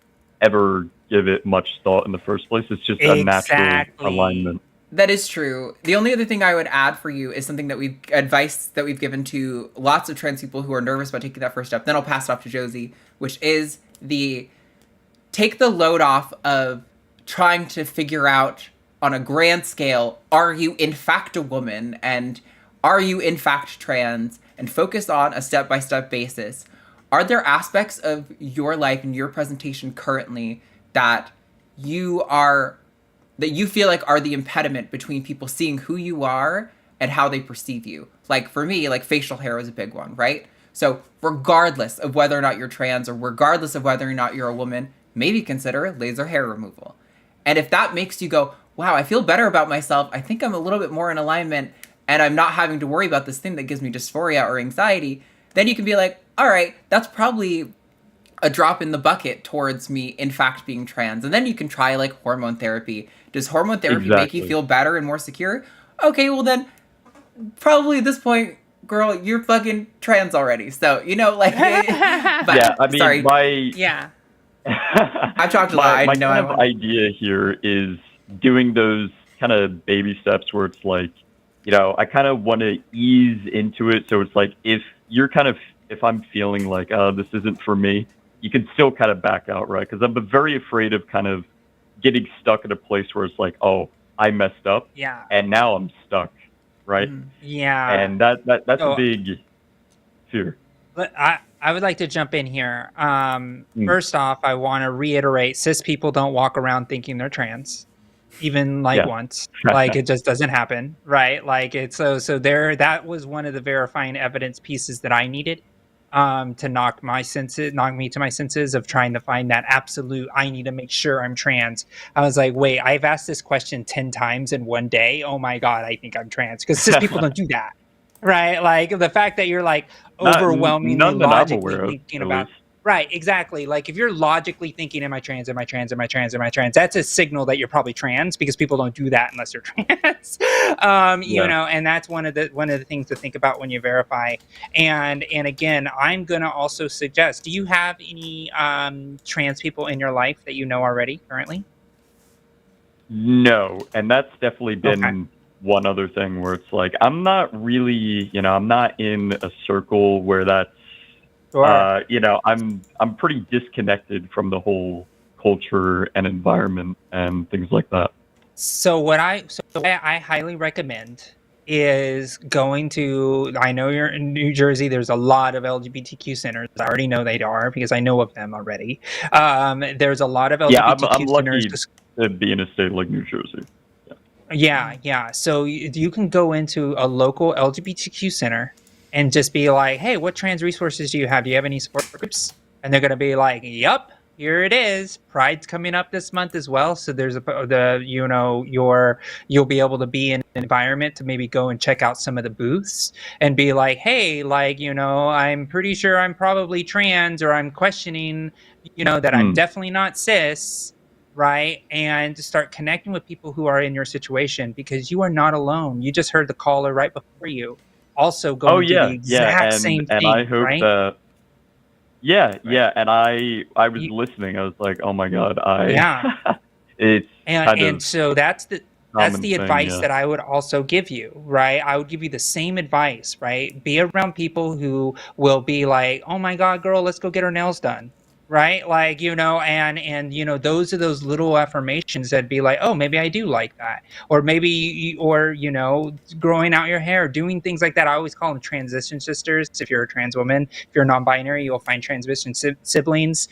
ever give it much thought in the first place. It's just a natural alignment. That is true. The only other thing I would add for you is something that we've given to lots of trans people who are nervous about taking that first step. Then I'll pass it off to Josie, which is take the load off of trying to figure out on a grand scale, are you in fact a woman and are you in fact trans, and focus on a step-by-step basis. Are there aspects of your life and your presentation currently that you feel like are the impediment between people seeing who you are and how they perceive you? Like for me, like facial hair is a big one, right? So regardless of whether or not you're trans or regardless of whether or not you're a woman, maybe consider laser hair removal. And if that makes you go, wow, I feel better about myself, I think I'm a little bit more in alignment and I'm not having to worry about this thing that gives me dysphoria or anxiety, then you can be like, all right, that's probably a drop in the bucket towards me, in fact, being trans. And then you can try like hormone therapy. Does hormone therapy make you feel better and more secure? Okay, well then, probably at this point, girl, you're fucking trans already. So, you know, like, but, yeah, I mean, sorry. Yeah. I've talked a lot. My kind of idea here is doing those kind of baby steps where it's like, you know, I kind of want to ease into it. So it's like, if I'm feeling like, oh, this isn't for me, you can still kind of back out, right? Because I'm very afraid of kind of getting stuck at a place where it's like, oh, I messed up. Yeah. And now I'm stuck, right? Yeah. And that's a big fear. But I would like to jump in here. First off, I want to reiterate, cis people don't walk around thinking they're trans, even once. Like it just doesn't happen, right? Like it's so there. That was one of the verifying evidence pieces that I needed to knock me to my senses of trying to find that absolute. I need to make sure I'm trans. I was like, wait, I've asked this question 10 times in one day. Oh my god, I think I'm trans, because cis people don't do that. Right, like the fact that you're like overwhelmingly logically thinking about. Right, exactly. Like if you're logically thinking, am I trans? Am I trans? Am I trans? Am I trans? That's a signal that you're probably trans, because people don't do that unless they're trans. You know, and that's one of the things to think about when you verify. And again, I'm gonna also suggest: do you have any trans people in your life that you know already currently? No, and that's definitely been. Okay. One other thing where it's like, I'm not really, you know, I'm not in a circle where that's, sure. You know, I'm pretty disconnected from the whole culture and environment and things like that. So what I highly recommend is going to, I know you're in New Jersey, there's a lot of LGBTQ centers. I already know they are because I know of them already. There's a lot of LGBTQ I'm centers. Lucky to be in a state like New Jersey. Yeah. So you can go into a local LGBTQ center and just be like, hey, what trans resources do you have? Do you have any support groups? And they're going to be like, yep, here it is. Pride's coming up this month as well. So there's you'll be able to be in an environment to maybe go and check out some of the booths and be like, hey, like, you know, I'm pretty sure I'm probably trans, or I'm questioning, you know, that I'm definitely not cis. Right, and to start connecting with people who are in your situation, because you are not alone. You just heard the caller right before you also going through the exact same thing. And I hope right? that. And I was listening. I was like, oh my god, and so that's the advice that I would also give you, right? I would give you the same advice, right? Be around people who will be like, oh my god, girl, let's go get our nails done. Right, like, you know, and you know, those are those little affirmations that be like, oh, maybe I do like that, or maybe, or you know, growing out your hair, doing things like that. I always call them transition sisters. If you're a trans woman, if you're non-binary, you'll find transition siblings.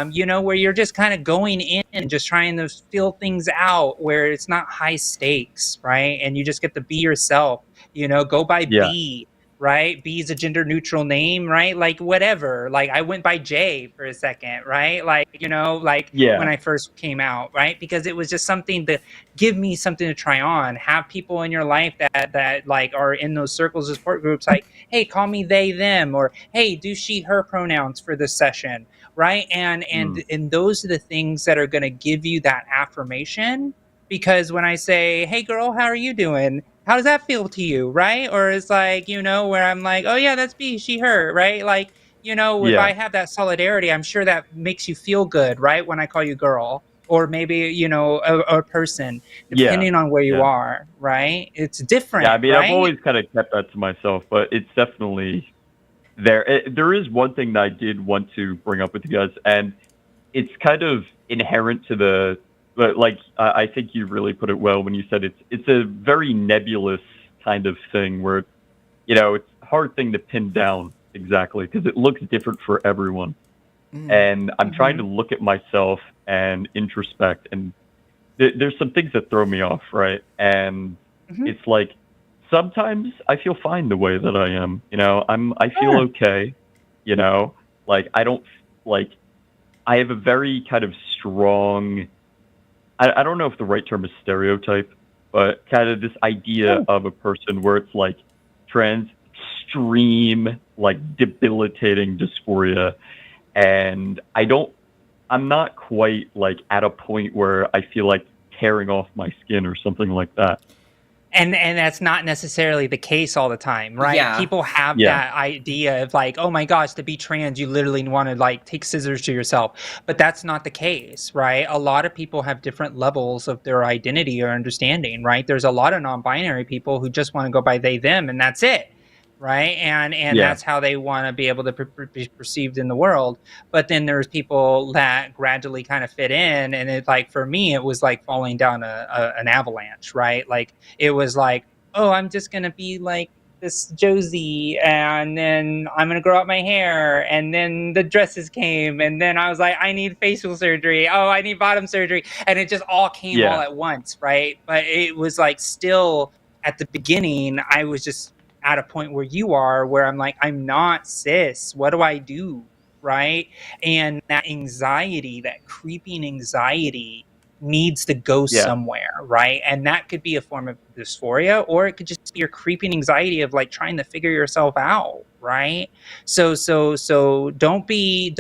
You know, where you're just kind of going in and just trying to feel things out, where it's not high stakes, right? And you just get to be yourself. You know, go by B. Right? B is a gender neutral name, right? Like whatever. Like I went by J for a second, right? Like, you know, like when I first came out, right? Because it was just something to give me something to try on. Have people in your life that like are in those circles of support groups, like, hey, call me they, them, or hey, do she, her pronouns for this session, right? And those are the things that are gonna give you that affirmation. Because when I say, hey girl, how are you doing? How does that feel to you, right? Or it's like, you know, where I'm like, oh yeah, that's B, she, her, right? Like, you know, if I have that solidarity, I'm sure that makes you feel good, right? When I call you girl, or maybe, you know, a person, depending on where you are, right? It's different. Yeah, I mean, right? I've always kind of kept that to myself, but it's definitely there. There is one thing that I did want to bring up with you guys, and it's kind of inherent to the, like, I think you really put it well when you said it's a very nebulous kind of thing where, it's a hard thing to pin down exactly because it looks different for everyone. And I'm trying to look at myself and introspect, and there's some things that throw me off, right? And it's like sometimes I feel fine the way that I am. I feel okay. Like I don't like. I have a very kind of strong. I don't know if the right term is stereotype, but kind of this idea of a person where it's like trans extreme, like debilitating dysphoria. And I'm not quite like at a point where I feel like tearing off my skin or something like that. And that's not necessarily the case all the time, right? Yeah. People have that idea of like, oh my gosh, to be trans, you literally want to like take scissors to yourself. But that's not the case, right? A lot of people have different levels of their identity or understanding, right? There's a lot of non-binary people who just want to go by they, them, and that's it. Right. And that's how they want to be able to be perceived in the world. But then there's people that gradually kind of fit in. And it like for me, it was like falling down an avalanche. Right. Like it was like, oh, I'm just going to be like this Josie and then I'm going to grow out my hair. And then the dresses came. And then I was like, I need facial surgery. Oh, I need bottom surgery. And it just all came all at once. Right. But it was like still at the beginning, I was just at a point where you are, where I'm like, I'm not cis. What do I do? Right. And that anxiety, that creeping anxiety needs to go somewhere. Right. And that could be a form of dysphoria, or it could just be your creeping anxiety of like trying to figure yourself out. Right. So don't think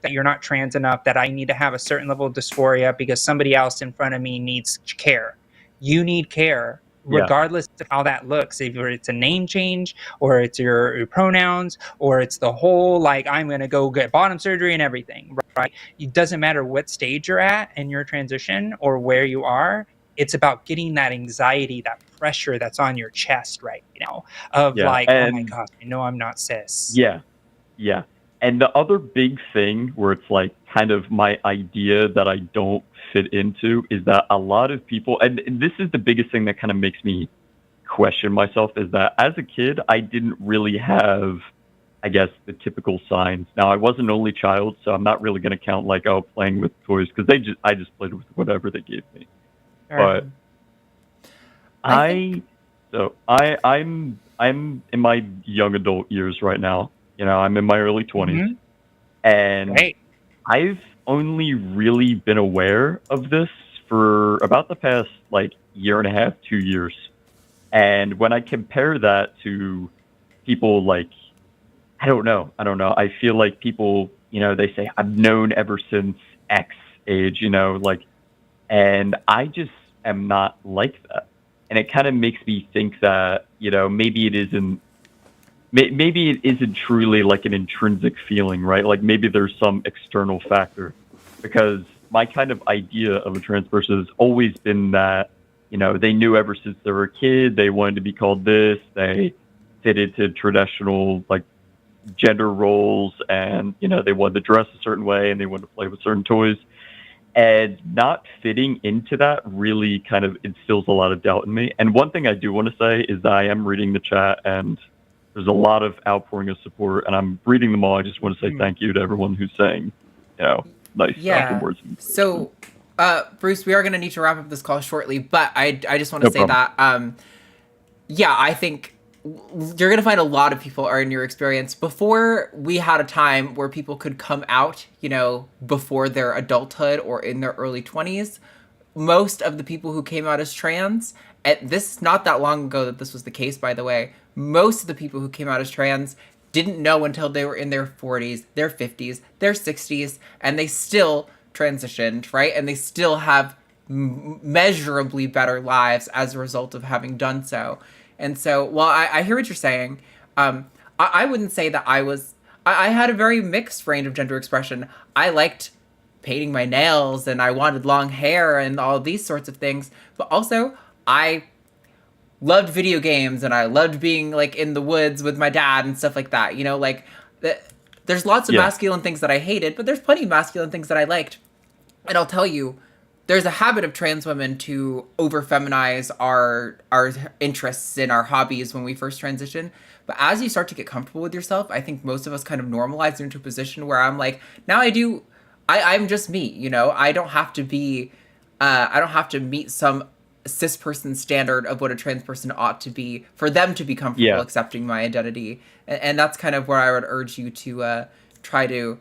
that you're not trans enough, that I need to have a certain level of dysphoria because somebody else in front of me needs care. You need care. Regardless of how that looks, if it's a name change or it's your pronouns or it's the whole like I'm going to go get bottom surgery and everything, right? It doesn't matter what stage you're at in your transition or where you are. It's about getting that anxiety, that pressure that's on your chest right now of like, oh my gosh, I know I'm not cis. Yeah. And the other big thing where it's like kind of my idea that I don't fit into is that a lot of people, and this is the biggest thing that kind of makes me question myself, is that as a kid, I didn't really have, I guess, the typical signs. Now, I was an only child, so I'm not really going to count like, oh, playing with toys, because I just played with whatever they gave me. But I'm in my young adult years right now. I'm in my early 20s, and I've only really been aware of this for about the past like year and a half, 2 years. And when I compare that to people like, I don't know. I feel like people, they say I've known ever since X age, like, and I just am not like that. And it kind of makes me think that, maybe it isn't truly like an intrinsic feeling, right? Like maybe there's some external factor, because my kind of idea of a trans person has always been that, they knew ever since they were a kid, they wanted to be called this, they fit into traditional like gender roles, and, they wanted to dress a certain way and they wanted to play with certain toys. And not fitting into that really kind of instills a lot of doubt in me. And one thing I do want to say is that I am reading the chat, and there's a lot of outpouring of support, and I'm reading them all. I just want to say thank you to everyone who's saying, nice words. So, Bruce, we are going to need to wrap up this call shortly, but I just want to say that, I think you're going to find a lot of people are in your experience. Before we had a time where people could come out, before their adulthood or in their early 20s, most of the people who came out as trans, this not that long ago that this was the case, by the way, most of the people who came out as trans didn't know until they were in their 40s, their 50s, their 60s, and they still transitioned, right? And they still have measurably better lives as a result of having done so. And so, while I hear what you're saying, I wouldn't say that I had a very mixed range of gender expression. I liked painting my nails, and I wanted long hair and all these sorts of things, but also I loved video games, and I loved being like in the woods with my dad and stuff like that. there's lots of masculine things that I hated, but there's plenty of masculine things that I liked. And I'll tell you, there's a habit of trans women to over-feminize our interests and our hobbies when we first transition. But as you start to get comfortable with yourself, I think most of us kind of normalize into a position where I'm like, now I'm just me, you know? I don't have to meet some cis person standard of what a trans person ought to be for them to be comfortable accepting my identity. And that's kind of where I would urge you to try to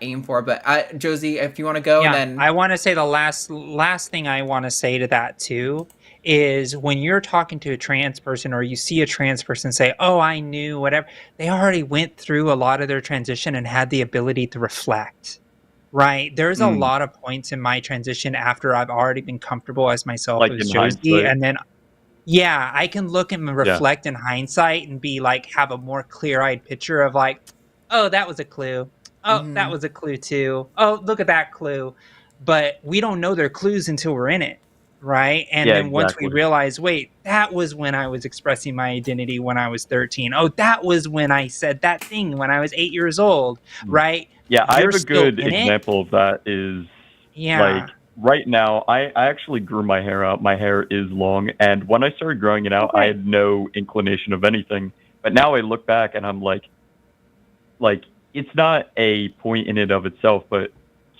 aim for. But Josie, if you want to go, then I want to say the last thing I want to say to that too is when you're talking to a trans person or you see a trans person say, oh, I knew whatever, they already went through a lot of their transition and had the ability to reflect, right? There's a lot of points in my transition after I've already been comfortable as myself like as in Josie. hindsight. And then, I can look and reflect in hindsight and be like, have a more clear-eyed picture of like, oh, that was a clue. Oh, that was a clue too. Oh, look at that clue. But we don't know their clues until we're in it, right? And then once we realize, wait, that was when I was expressing my identity when I was 13. Oh, that was when I said that thing when I was 8 years old, right? Yeah, I have a good example of that is like right now, I actually grew my hair out. My hair is long. And when I started growing it out, I had no inclination of anything. But now I look back and I'm like, it's not a point in and of itself, but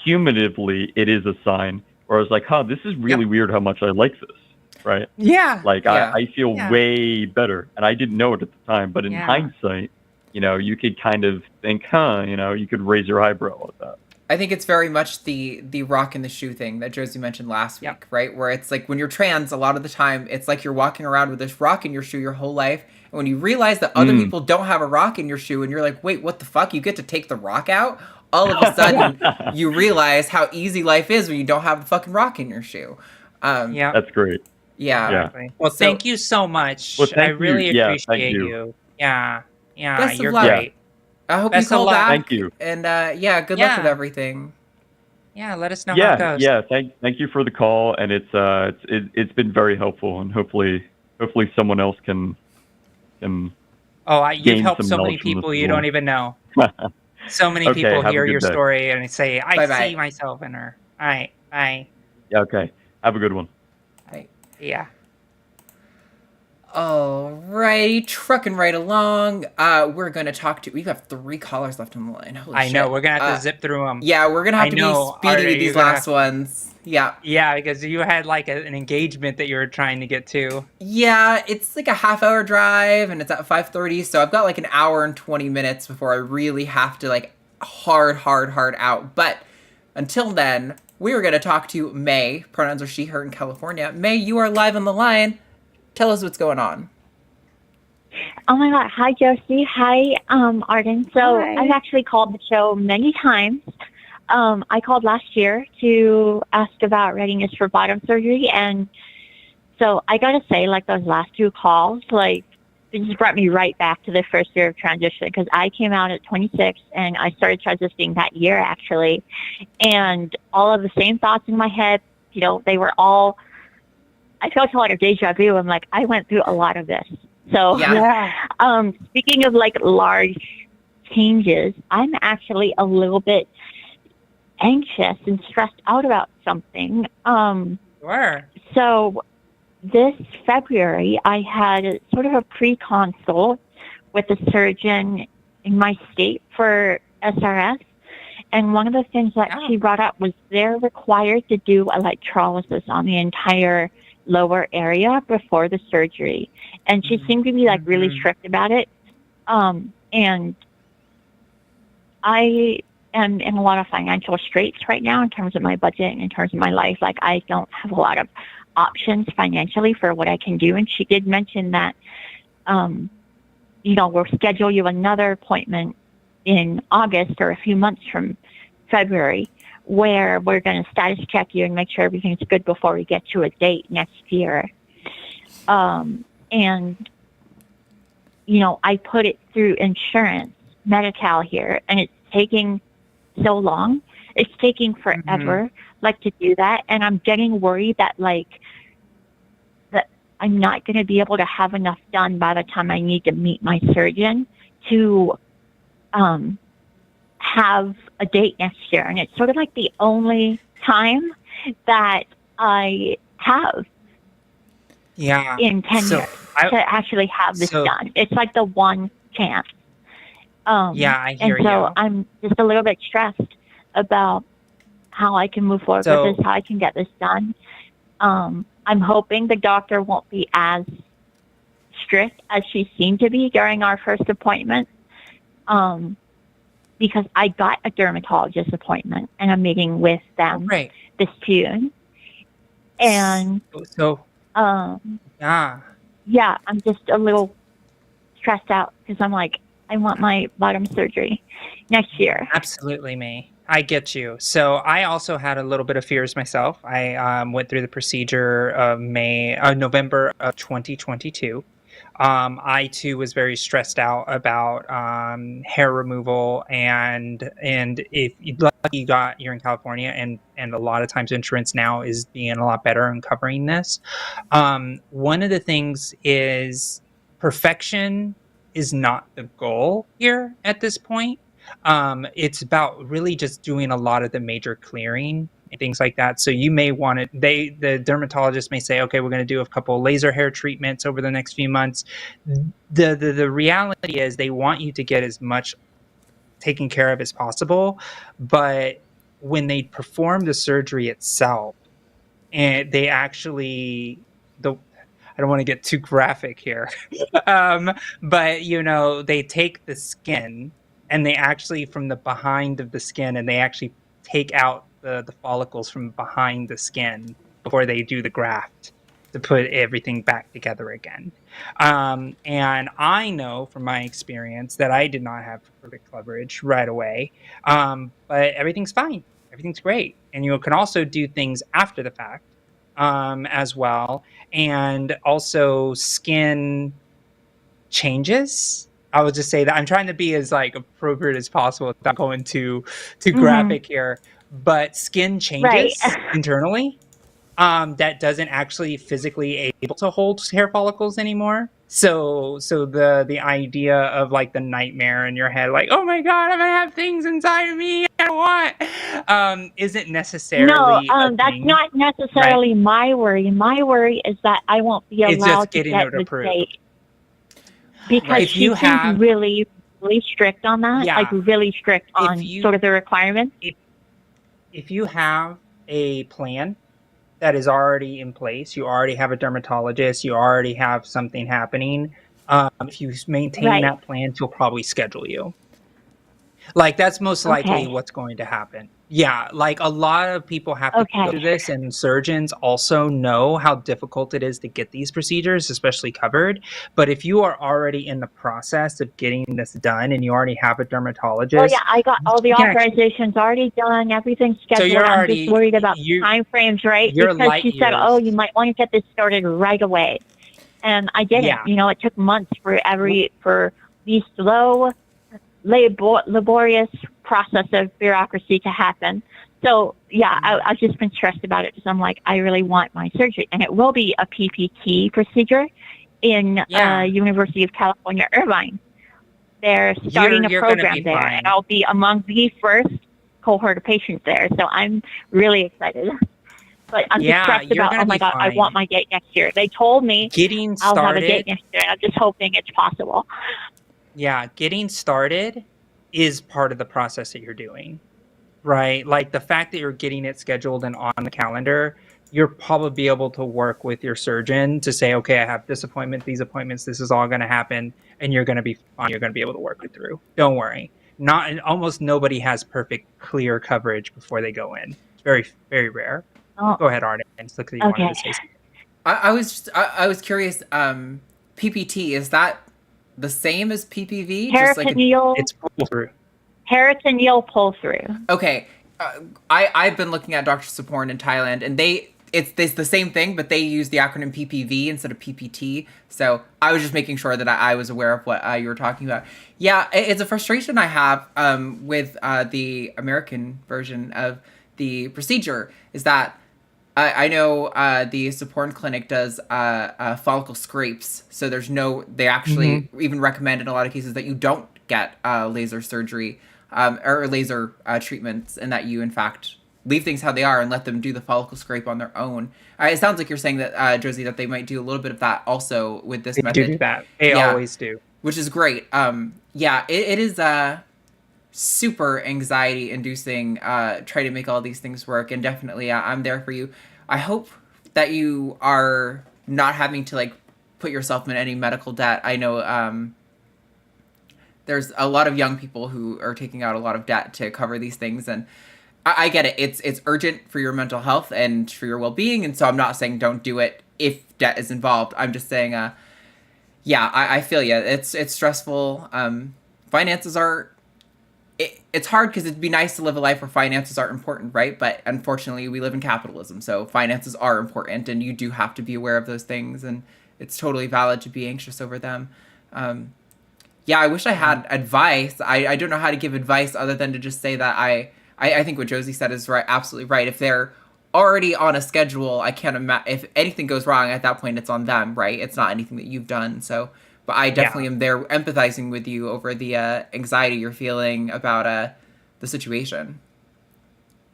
cumulatively, it is a sign where I was like, this is really weird how much I like this, right? Yeah. I feel way better. And I didn't know it at the time. But in hindsight, you know, you could kind of think, you know, you could raise your eyebrow at that. I think it's very much the rock in the shoe thing that Josie mentioned last week, right? Where it's like when you're trans, a lot of the time, it's like you're walking around with this rock in your shoe your whole life. And when you realize that other people don't have a rock in your shoe and you're like, wait, what the fuck? You get to take the rock out? All of a sudden, you realize how easy life is when you don't have the fucking rock in your shoe. That's great. Yeah. Well, thank you so much. Well, I really appreciate you. Yeah, Best you're of luck. great. I hope you call back. Thank you. And good luck with everything. Yeah, let us know how it goes. Yeah, thank you for the call, and it's been very helpful, and hopefully someone else can. You've helped so many people you don't even know. So many people hear your story and say, I see myself in her. All right, bye. Yeah, okay. Have a good one. Bye. Yeah. Alrighty, trucking right along. We're going to talk to... We have 3 callers left on the line. Holy shit. I know, we're going to have to zip through them. Yeah, we're going to have to be speedy with these last ones. Yeah. Yeah, because you had like an engagement that you were trying to get to. Yeah, it's like a half-hour drive, and it's at 5:30, so I've got like an hour and 20 minutes before I really have to like hard out. But until then, we were going to talk to May. Pronouns are she, her in California. May, you are live on the line. Tell us what's going on. Oh my God. Hi, Josie. Hi, Arden. So I've actually called the show many times. I called last year to ask about readiness for bottom surgery. And so I got to say, like those last 2 calls, like it just brought me right back to the first year of transition because I came out at 26 and I started transitioning that year actually. And all of the same thoughts in my head, you know, they were all... I felt a lot of deja vu. I'm like, I went through a lot of this. So, speaking of like large changes, I'm actually a little bit anxious and stressed out about something. Sure. So this February, I had sort of a pre-consult with a surgeon in my state for SRS. And one of the things that she brought up was they're required to do electrolysis on the entire lower area before the surgery. And she seemed to be like really strict about it. And I am in a lot of financial straits right now in terms of my budget and in terms of my life. Like I don't have a lot of options financially for what I can do. And she did mention that, you know, we'll schedule you another appointment in August or a few months from February where we're going to status check you and make sure everything's good before we get to a date next year. And, you know, I put it through insurance, Medi-Cal here, and it's taking so long. It's taking forever, like, to do that. And I'm getting worried that, like, that I'm not going to be able to have enough done by the time I need to meet my surgeon to have a date next year, and it's sort of like the only time that I have in 10 years to actually have this done. It's like the one chance. I hear and so you. I'm just a little bit stressed about how I can move forward with this, how I can get this done. I'm hoping the doctor won't be as strict as she seemed to be during our first appointment, because I got a dermatologist appointment and I'm meeting with them this June. And I'm just a little stressed out because I'm like, I want my bottom surgery next year. Absolutely, May. I get you. So I also had a little bit of fears myself. I went through the procedure of November of 2022. I too was very stressed out about hair removal, and if you're in California, and a lot of times insurance now is being a lot better in covering this. One of the things is perfection is not the goal here at this point. It's about really just doing a lot of the major clearing and things like that. So you may want it. The dermatologist may say, okay, we're going to do a couple laser hair treatments over the next few months. The reality is they want you to get as much taken care of as possible. But when they perform the surgery itself, and they actually, I don't want to get too graphic here, but they take the skin and they actually, from the behind of the skin, and they actually take out the follicles from behind the skin before they do the graft to put everything back together again. And I know from my experience that I did not have perfect coverage right away, but everything's fine. Everything's great. And you can also do things after the fact as well. And also skin changes. I would just say that I'm trying to be as appropriate as possible without going too graphic here. But skin changes internally that doesn't actually physically able to hold hair follicles anymore. So the idea of the nightmare in your head, oh my God, I'm gonna have things inside of me I don't want, isn't necessarily that's not necessarily my worry. My worry is that I won't be allowed to get the date. Because she seems really, really strict on that, really strict on sort of the requirements. If you have a plan that is already in place, you already have a dermatologist, you already have something happening, if you maintain that plan, she'll probably schedule you. That's most likely what's going to happen. Yeah, a lot of people have to go through this, and surgeons also know how difficult it is to get these procedures, especially covered. But if you are already in the process of getting this done and you already have a dermatologist... I got all the authorizations already done, everything's scheduled. So I'm just worried about time frames, right? Because she said, you might want to get this started right away. And I didn't. It took months for the slow, laborious process of bureaucracy to happen. So I've just been stressed about it because I'm like, I really want my surgery, and it will be a PPT procedure in University of California, Irvine. They're starting a program there, and I'll be among the first cohort of patients there. So I'm really excited. But I'm just stressed about, oh my God, I want my date next year. They told me I'll have a date next year, and I'm just hoping it's possible. Yeah, getting started is part of the process that you're doing, right? The fact that you're getting it scheduled and on the calendar, you're probably able to work with your surgeon to say, okay, I have this appointment, these appointments, this is all going to happen, and you're going to be fine. You're going to be able to work it through. Don't worry. Almost nobody has perfect, clear coverage before they go in. It's very, very rare. Go ahead, Arden. It looks like you wanted to say something. I was curious. PPT, is that the same as PPV? Peritoneal. It's pull through. Peritoneal pull through. Okay, I've been looking at Dr. Saporn in Thailand, and it's the same thing, but they use the acronym PPV instead of PPT. So I was just making sure that I was aware of what you were talking about. Yeah, it's a frustration I have with the American version of the procedure is that I know the Saporn clinic does follicle scrapes. So they actually even recommend in a lot of cases that you don't get laser surgery or laser treatments, and that you, in fact, leave things how they are and let them do the follicle scrape on their own. It sounds like you're saying that, Josie, that they might do a little bit of that also with this method. They do that. They always do. Which is great. It is super anxiety-inducing, try to make all these things work, and definitely I'm there for you. I hope that you are not having to, like, put yourself in any medical debt. I know there's a lot of young people who are taking out a lot of debt to cover these things, and I get it. It's urgent for your mental health and for your well-being, and so I'm not saying don't do it if debt is involved. I'm just saying, I feel you. It's stressful. Finances are... It's hard because it'd be nice to live a life where finances aren't important, right? But unfortunately, we live in capitalism, so finances are important, and you do have to be aware of those things, and it's totally valid to be anxious over them. I wish I had advice. I don't know how to give advice other than to just say that I think what Josie said is right, absolutely right. If they're already on a schedule, I can't imagine if anything goes wrong at that point, it's on them, right? It's not anything that you've done. So, but I definitely am there empathizing with you over the anxiety you're feeling about the situation.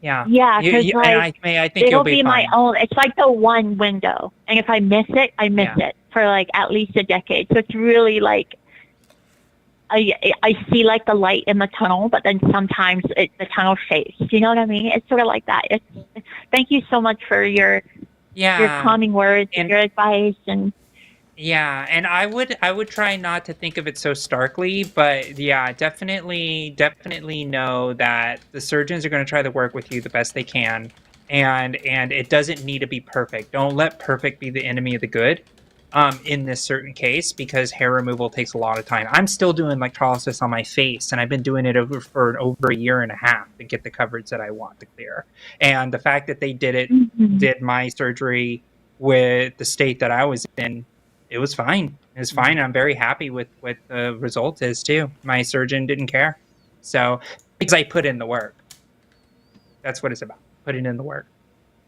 Yeah, because I think it'll you'll be my fine. own. It's like the one window, and if I miss it, I miss it for like at least a decade. So it's really like I see like the light in the tunnel, but then sometimes the tunnel fades. You know what I mean? It's sort of like that. Thank you so much for your calming words and your advice and. Yeah, and I would try not to think of it so starkly, but definitely know that the surgeons are going to try to work with you the best they can, and it doesn't need to be perfect. Don't let perfect be the enemy of the good, in this certain case, because hair removal takes a lot of time. I'm still doing electrolysis on my face, and I've been doing it for over a year and a half to get the coverage that I want to clear. And the fact that they did my surgery with the state that I was in. It was fine. It was fine. I'm very happy with what the result is, too. My surgeon didn't care. So, because I put in the work. That's what it's about. Putting in the work.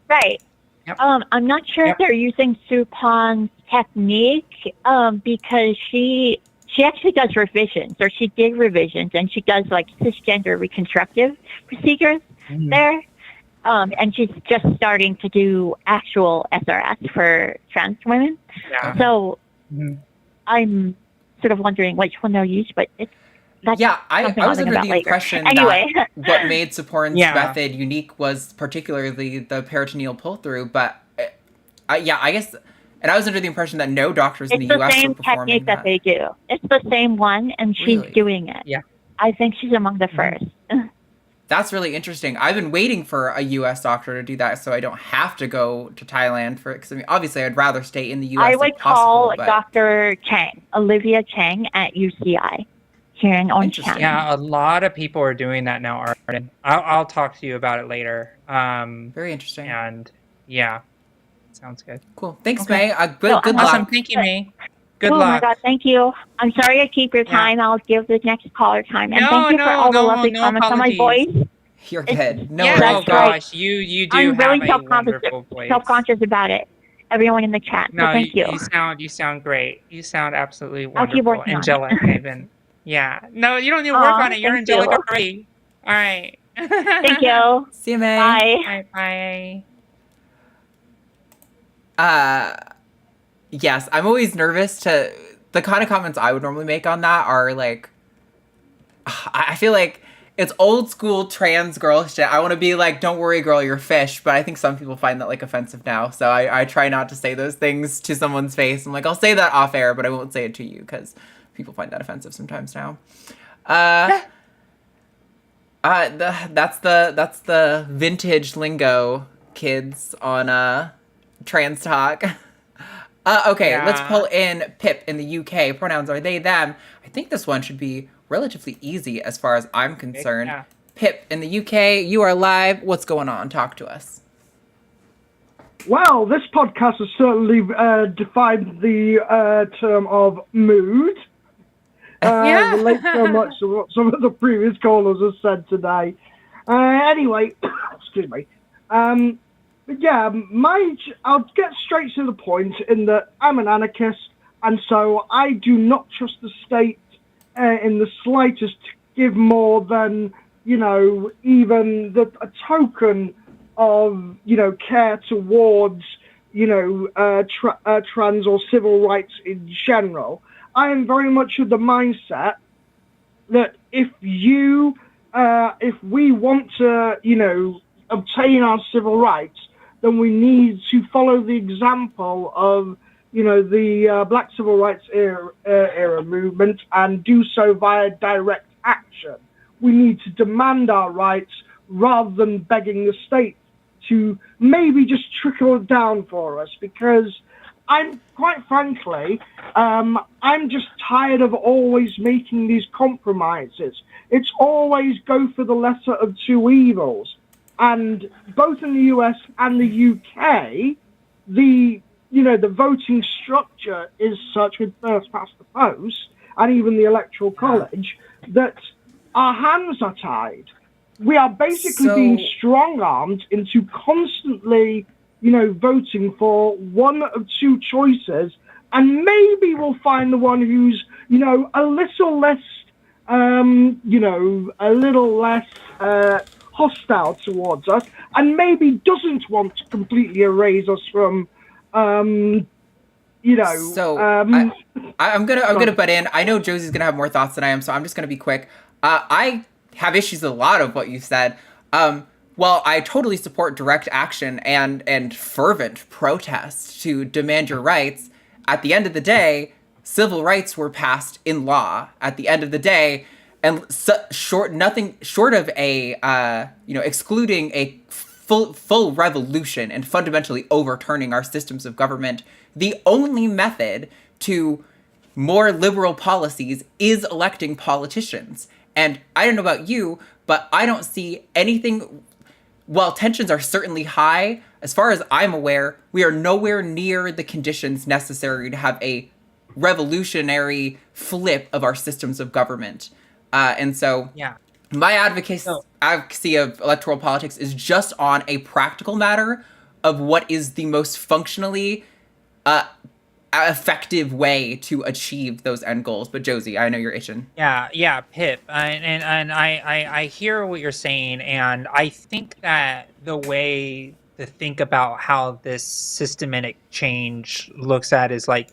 Right. Yep. I'm not sure if they're using Supan's technique, because she actually does revisions, or she did revisions, and she does like cisgender reconstructive procedures there. And she's just starting to do actual SRS for trans women. Yeah. So I'm sort of wondering which one they'll use, but I was under the impression that what made Supan's method unique was particularly the peritoneal pull-through, but I guess, and I was under the impression that no doctors in the U.S. were performing that. It's the same technique that they do. It's the same one, and she's doing it. Yeah. I think she's among the first. That's really interesting. I've been waiting for a U.S. doctor to do that, so I don't have to go to Thailand for it. Because obviously, I'd rather stay in the U.S. I would call Dr. Chang, Olivia Chang at UCI here in Orange County. Yeah, a lot of people are doing that now, Arden. I'll talk to you about it later. Very interesting. And sounds good. Cool. Thanks, May. Good luck. Awesome. Thank you, May. Good luck. Oh my God, thank you. I'm sorry I keep your time. I'll give the next caller time. And thank you for all the lovely comments on my voice. You're good. Oh gosh, you do I'm really have a wonderful voice. Self-conscious about it. Everyone in the chat. No, so thank you. You sound great. You sound absolutely wonderful. I'll keep working angelic, even. Yeah. No, you don't need to work on it. You're angelic already. All right. Thank you. See you, May. Bye. Bye. Yes, I'm always nervous the kind of comments I would normally make on that are like, I feel like it's old school trans girl shit. I want to be like, don't worry, girl, you're fish. But I think some people find that like offensive now. So I try not to say those things to someone's face. I'm like, I'll say that off air, but I won't say it to you because people find that offensive sometimes now. That's the vintage lingo, kids, on trans talk. Let's pull in Pip in the UK. Pronouns are they, them. I think this one should be relatively easy as far as I'm concerned. Yeah. Pip in the UK, you are live. What's going on? Talk to us. Well, this podcast has certainly defined the term of mood. Relates so much to what some of the previous callers have said today. Anyway, excuse me. I'll get straight to the point in that I'm an anarchist, and so I do not trust the state in the slightest to give more than even a token of, care towards, trans or civil rights in general. I am very much of the mindset that if we want to, obtain our civil rights, then we need to follow the example of, the Black Civil Rights era movement and do so via direct action. We need to demand our rights rather than begging the state to maybe just trickle it down for us, because quite frankly, I'm just tired of always making these compromises. It's always go for the lesser of two evils. And both in the US and the UK, the voting structure is such with first past the post and even the Electoral College that our hands are tied. We are basically being strong-armed into constantly, voting for one of two choices, and maybe we'll find the one who's, a little less, hostile towards us, and maybe doesn't want to completely erase us from, I'm gonna butt in. I know Josie's gonna have more thoughts than I am, so I'm just gonna be quick. I have issues with a lot of what you said. While I totally support direct action and fervent protest to demand your rights, at the end of the day, civil rights were passed in law. At the end of the day, and nothing short of a excluding a full revolution and fundamentally overturning our systems of government, the only method to more liberal policies is electing politicians. And I don't know about you, but I don't see anything. While tensions are certainly high, as far as I'm aware, we are nowhere near the conditions necessary to have a revolutionary flip of our systems of government. And so my advocacy of electoral politics is just on a practical matter of what is the most functionally effective way to achieve those end goals. But Josie, I know you're itching. Yeah, Pip, and I hear what you're saying, and I think that the way to think about how this systematic change looks at is like,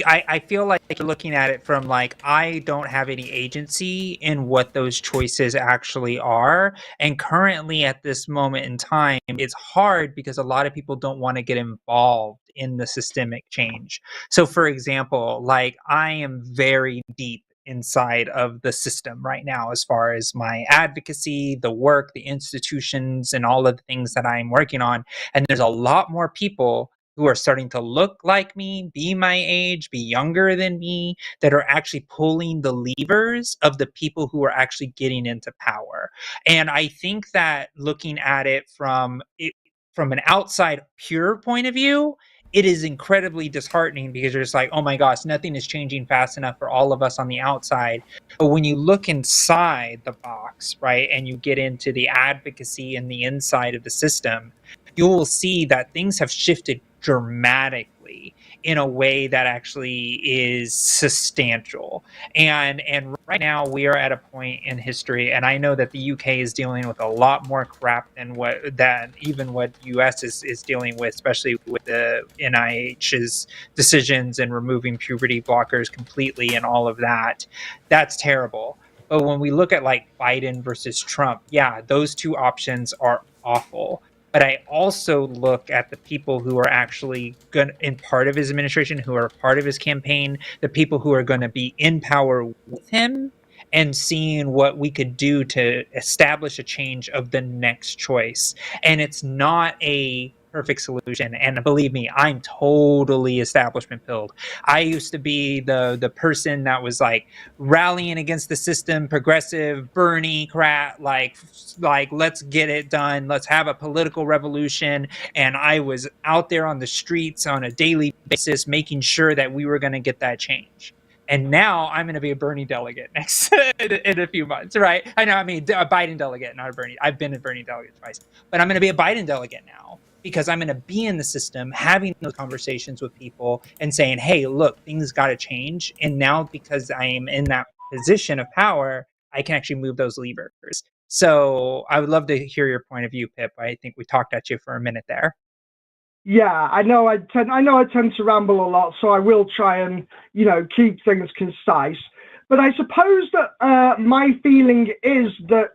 I feel like you're looking at it from like, I don't have any agency in what those choices actually are. And currently at this moment in time, it's hard because a lot of people don't want to get involved in the systemic change. So for example, like I am very deep inside of the system right now as far as my advocacy, the work, the institutions, and all of the things that I'm working on. And there's a lot more people who are starting to look like me, be my age, be younger than me, that are actually pulling the levers of the people who are actually getting into power. And I think that looking at it from an outside pure point of view, it is incredibly disheartening because you're just like, oh my gosh, nothing is changing fast enough for all of us on the outside. But when you look inside the box, right, and you get into the advocacy and the inside of the system, you will see that things have shifted dramatically in a way that actually is substantial. And right now we are at a point in history, and I know that the UK is dealing with a lot more crap than what US is dealing with, especially with the NIH's decisions and removing puberty blockers completely and all of that. That's terrible. But when we look at like Biden versus Trump, yeah, those two options are awful. But I also look at the people who are actually in part of his administration, who are part of his campaign, the people who are going to be in power with him, and seeing what we could do to establish a change of the next choice. And it's not a perfect solution. And believe me, I'm totally establishment pilled. I used to be the person that was like rallying against the system, progressive, Bernie crap, like let's get it done. Let's have a political revolution. And I was out there on the streets on a daily basis, making sure that we were going to get that change. And now I'm going to be a Bernie delegate next in a few months, right? I know, I mean, a Biden delegate, not a Bernie. I've been a Bernie delegate twice, but I'm going to be a Biden delegate now because I'm going to be in the system, having those conversations with people and saying, hey, look, things got to change. And now because I am in that position of power, I can actually move those levers. So I would love to hear your point of view, Pip. I think we talked at you for a minute there. Yeah, I know I tend to ramble a lot, so I will try and, keep things concise. But I suppose that my feeling is that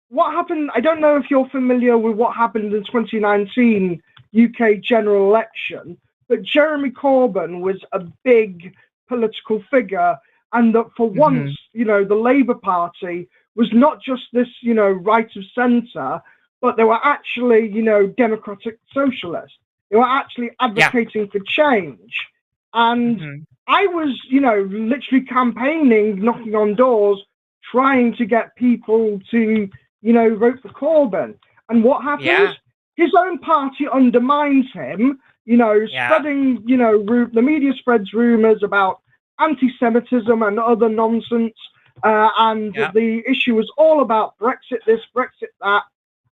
what happened, I don't know if you're familiar with what happened in the 2019 UK general election, but Jeremy Corbyn was a big political figure, and that for once, the Labour Party was not just this, right of centre, but they were actually, democratic socialists. They were actually advocating for change. And I was, literally campaigning, knocking on doors, trying to get people to, vote for Corbyn. And what happens? Yeah. His own party undermines him, spreading, the media spreads rumours about anti-Semitism and other nonsense. The issue was all about Brexit this, Brexit that.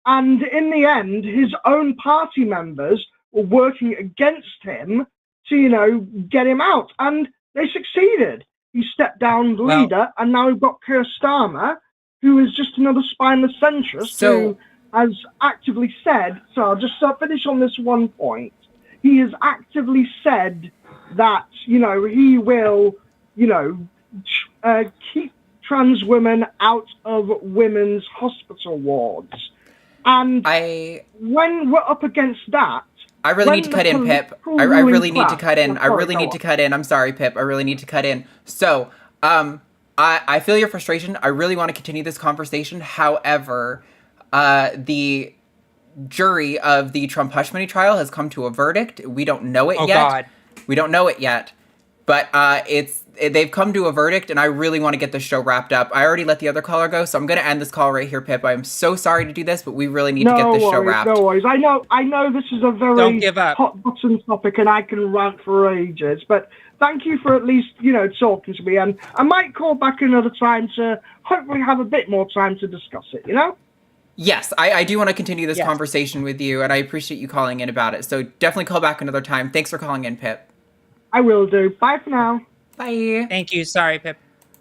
And in the end, his own party members were working against him to, get him out. And they succeeded. He stepped down the leader, and now we've got Keir Starmer, who is just another spineless centrist who has actively said, so I'll just finish on this one point. He has actively said that, he will, keep trans women out of women's hospital wards. And when we're up against that, I really need to cut in, Pip. I really need to cut in. I really need to cut in. I'm sorry, Pip. I really need to cut in. So, I feel your frustration. I really want to continue this conversation. However, the jury of the Trump hush money trial has come to a verdict. We don't know it yet. God. We don't know it yet. But they've come to a verdict, and I really want to get this show wrapped up. I already let the other caller go, so I'm going to end this call right here, Pip. I'm so sorry to do this, but we really need to get this show wrapped. No worries. I know this is a very hot button topic, and I can rant for ages, but thank you for at least, talking to me, and I might call back another time to hopefully have a bit more time to discuss it, Yes, I do want to continue this conversation with you, and I appreciate you calling in about it, so definitely call back another time. Thanks for calling in, Pip. I will do. Bye for now. Bye. Thank you. Sorry, Pip.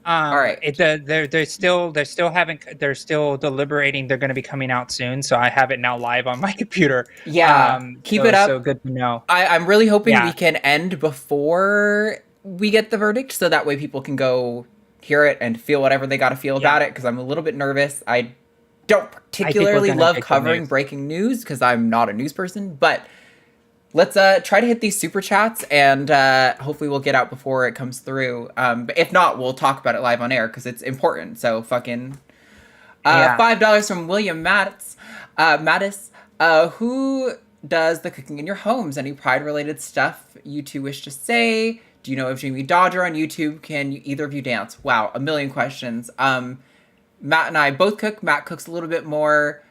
All right. They're still deliberating. They're going to be coming out soon, so I have it now live on my computer. Yeah. Keep it up. So good to know. I'm really hoping we can end before we get the verdict, so that way people can go hear it and feel whatever they got to feel about it. Because I'm a little bit nervous. I don't particularly love covering breaking news because I'm not a news person, but. Let's try to hit these super chats, and hopefully we'll get out before it comes through. But if not, we'll talk about it live on air because it's important. So fucking $5 from William Mattis. Who does the cooking in your homes? Any pride-related stuff you two wish to say? Do you know if Jamie Dodger on YouTube? Can either of you dance? Wow, a million questions. Matt and I both cook. Matt cooks a little bit more.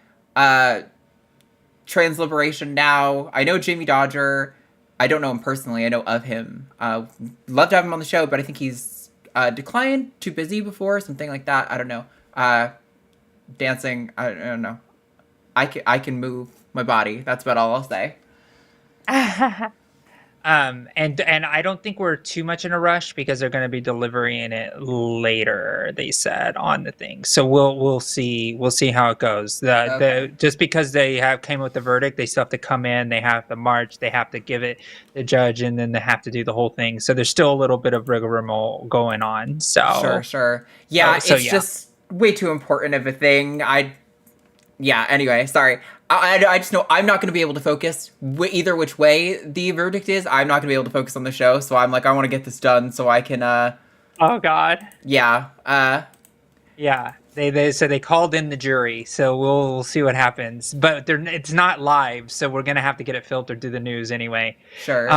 Trans liberation now. I know Jamie Dodger. I don't know him personally. I know of him. Love to have him on the show, but I think he's declined, too busy before, something like that. I don't know. Dancing, I don't know. I can move my body. That's about all I'll say. And I don't think we're too much in a rush because they're going to be delivering it later, they said, on the thing. So we'll see how it goes. Just because they came with the verdict, they still have to come in, they have to march, they have to give it the judge, and then they have to do the whole thing. So there's still a little bit of rigmarole going on. So sure. Yeah, it's just way too important of a thing. Anyway, sorry. I just know I'm not going to be able to focus either which way the verdict is. I'm not going to be able to focus on the show, so I'm like, I want to get this done so I can, Oh, God. Yeah. Yeah. They called in the jury, so we'll see what happens. But it's not live, so we're going to have to get it filtered through the news anyway. Sure.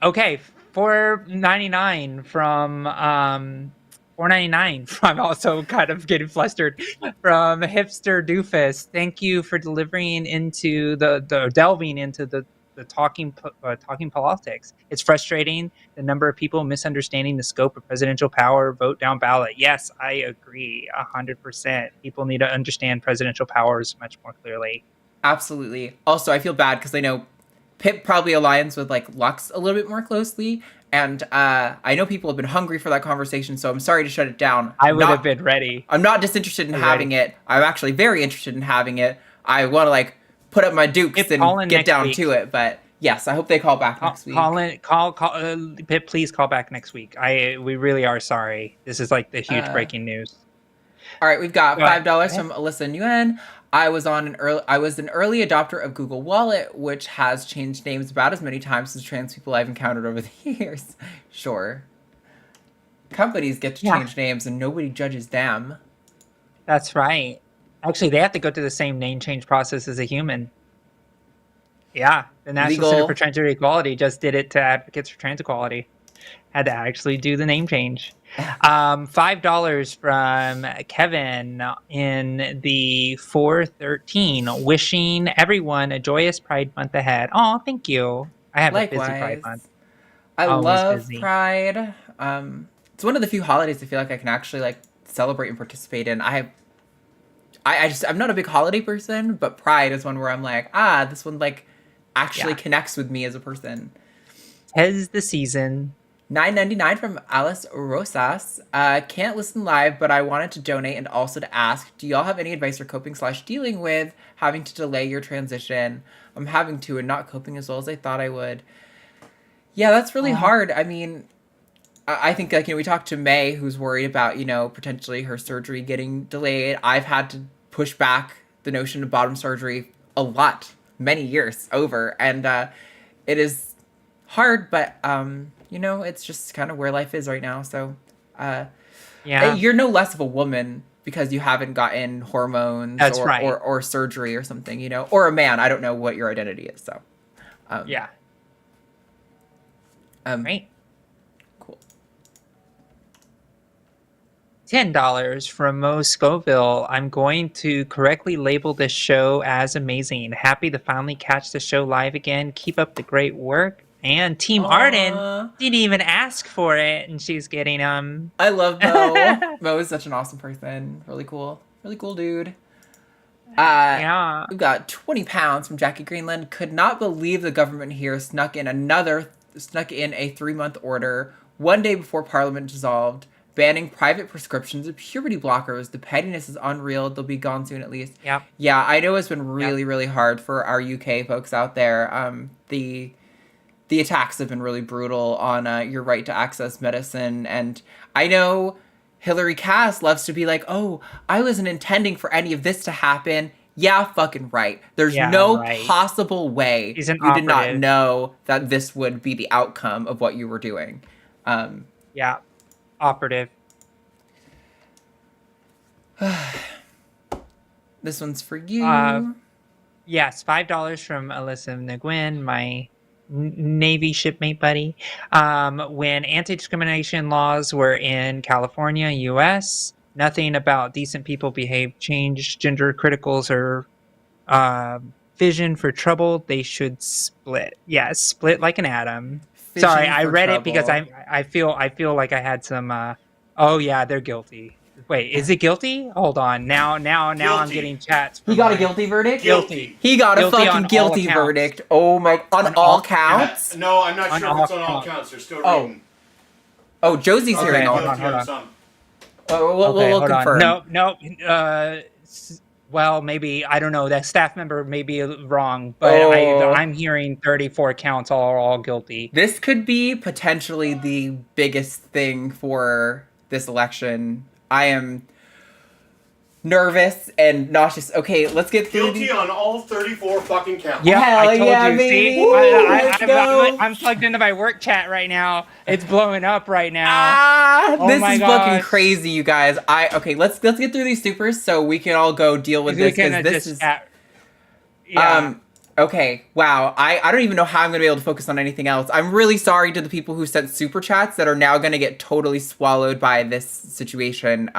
Okay, $4.99 from... $4.99. I'm also kind of getting flustered from Hipster Doofus. Thank you for delivering into delving into the talking politics. It's frustrating the number of people misunderstanding the scope of presidential power. Vote down ballot. Yes, I agree 100%. People need to understand presidential powers much more clearly. Absolutely. Also, I feel bad because I know Pip probably aligns with like Lux a little bit more closely. And I know people have been hungry for that conversation, so I'm sorry to shut it down. I would have been ready. I'm not disinterested in having it. I'm actually very interested in having it. I want to like put up my dukes and get down to it. But yes, I hope they call back next week. Pip, please call back next week. We really are sorry. This is like the huge breaking news. All right, we've got $5 from Alyssa Nguyen. I was an early adopter of Google Wallet, which has changed names about as many times as trans people I've encountered over the years. Sure. Companies get to change names and nobody judges them. That's right. Actually, they have to go through the same name change process as a human. Yeah, the National Center for Transgender Equality just did it to Advocates for Trans Equality. Had to actually do the name change. $5 from Kevin in the 413, wishing everyone a joyous Pride Month ahead. Oh, thank you. I have a busy Pride Month. I love Pride. It's one of the few holidays I feel like I can actually like celebrate and participate in. I'm not a big holiday person, but Pride is one where I'm like, this one like actually connects with me as a person. 'Tis the season. $9.99 from Alice Rosas. Can't listen live, but I wanted to donate and also to ask, do y'all have any advice for coping/dealing with having to delay your transition? I'm having to and not coping as well as I thought I would. Yeah, that's really hard. I mean, I think like, we talked to May, who's worried about, potentially her surgery getting delayed. I've had to push back the notion of bottom surgery a lot, many years over. And it is hard, but it's just kind of where life is right now. So, you're no less of a woman because you haven't gotten hormones or surgery or something, or a man. I don't know what your identity is. So, Great. Cool. $10 from Mo Scoville. I'm going to correctly label this show as amazing. Happy to finally catch the show live again. Keep up the great work. And Team Arden didn't even ask for it, and she's getting I love Mo. Mo is such an awesome person. Really cool dude. We've got 20 pounds from Jackie Greenland. Could not believe the government here snuck in a 3-month order one day before Parliament dissolved, banning private prescriptions of puberty blockers. The pettiness is unreal. They'll be gone soon, at least. Yep. Yeah, I know it's been really, really hard for our UK folks out there. The attacks have been really brutal on your right to access medicine. And I know Hillary Cass loves to be like, oh, I wasn't intending for any of this to happen. Yeah, fucking right. There's possible way you did not know that this would be the outcome of what you were doing. Operative. This one's for you. Yes, $5 from Alyssa Nguyen, my Navy shipmate buddy. When anti-discrimination laws were in California, U.S., nothing about decent people behave changed. Gender criticals or vision for trouble. They should split. Yeah, split like an atom. Sorry, I read it because I feel like I had some. They're guilty. Wait, is it guilty? Hold on. Now I'm getting chats. He got a guilty verdict? Guilty. He got a fucking guilty verdict. Oh my, on all counts? No, I'm not sure if it's on all counts. They're still reading. Oh, Josie's hearing all counts. We'll confirm. No. Well, maybe, I don't know, that staff member may be wrong, but I'm hearing 34 counts are all guilty. This could be potentially the biggest thing for this election. I am nervous and nauseous. Okay, let's get through guilty on all 34 fucking counts. Yeah, hell I told you. Baby. See, I'm plugged into my work chat right now. It's blowing up right now. This is fucking crazy, you guys. Let's get through these supers so we can all go deal with this because this is. Okay, wow. I don't even know how I'm going to be able to focus on anything else. I'm really sorry to the people who sent super chats that are now going to get totally swallowed by this situation.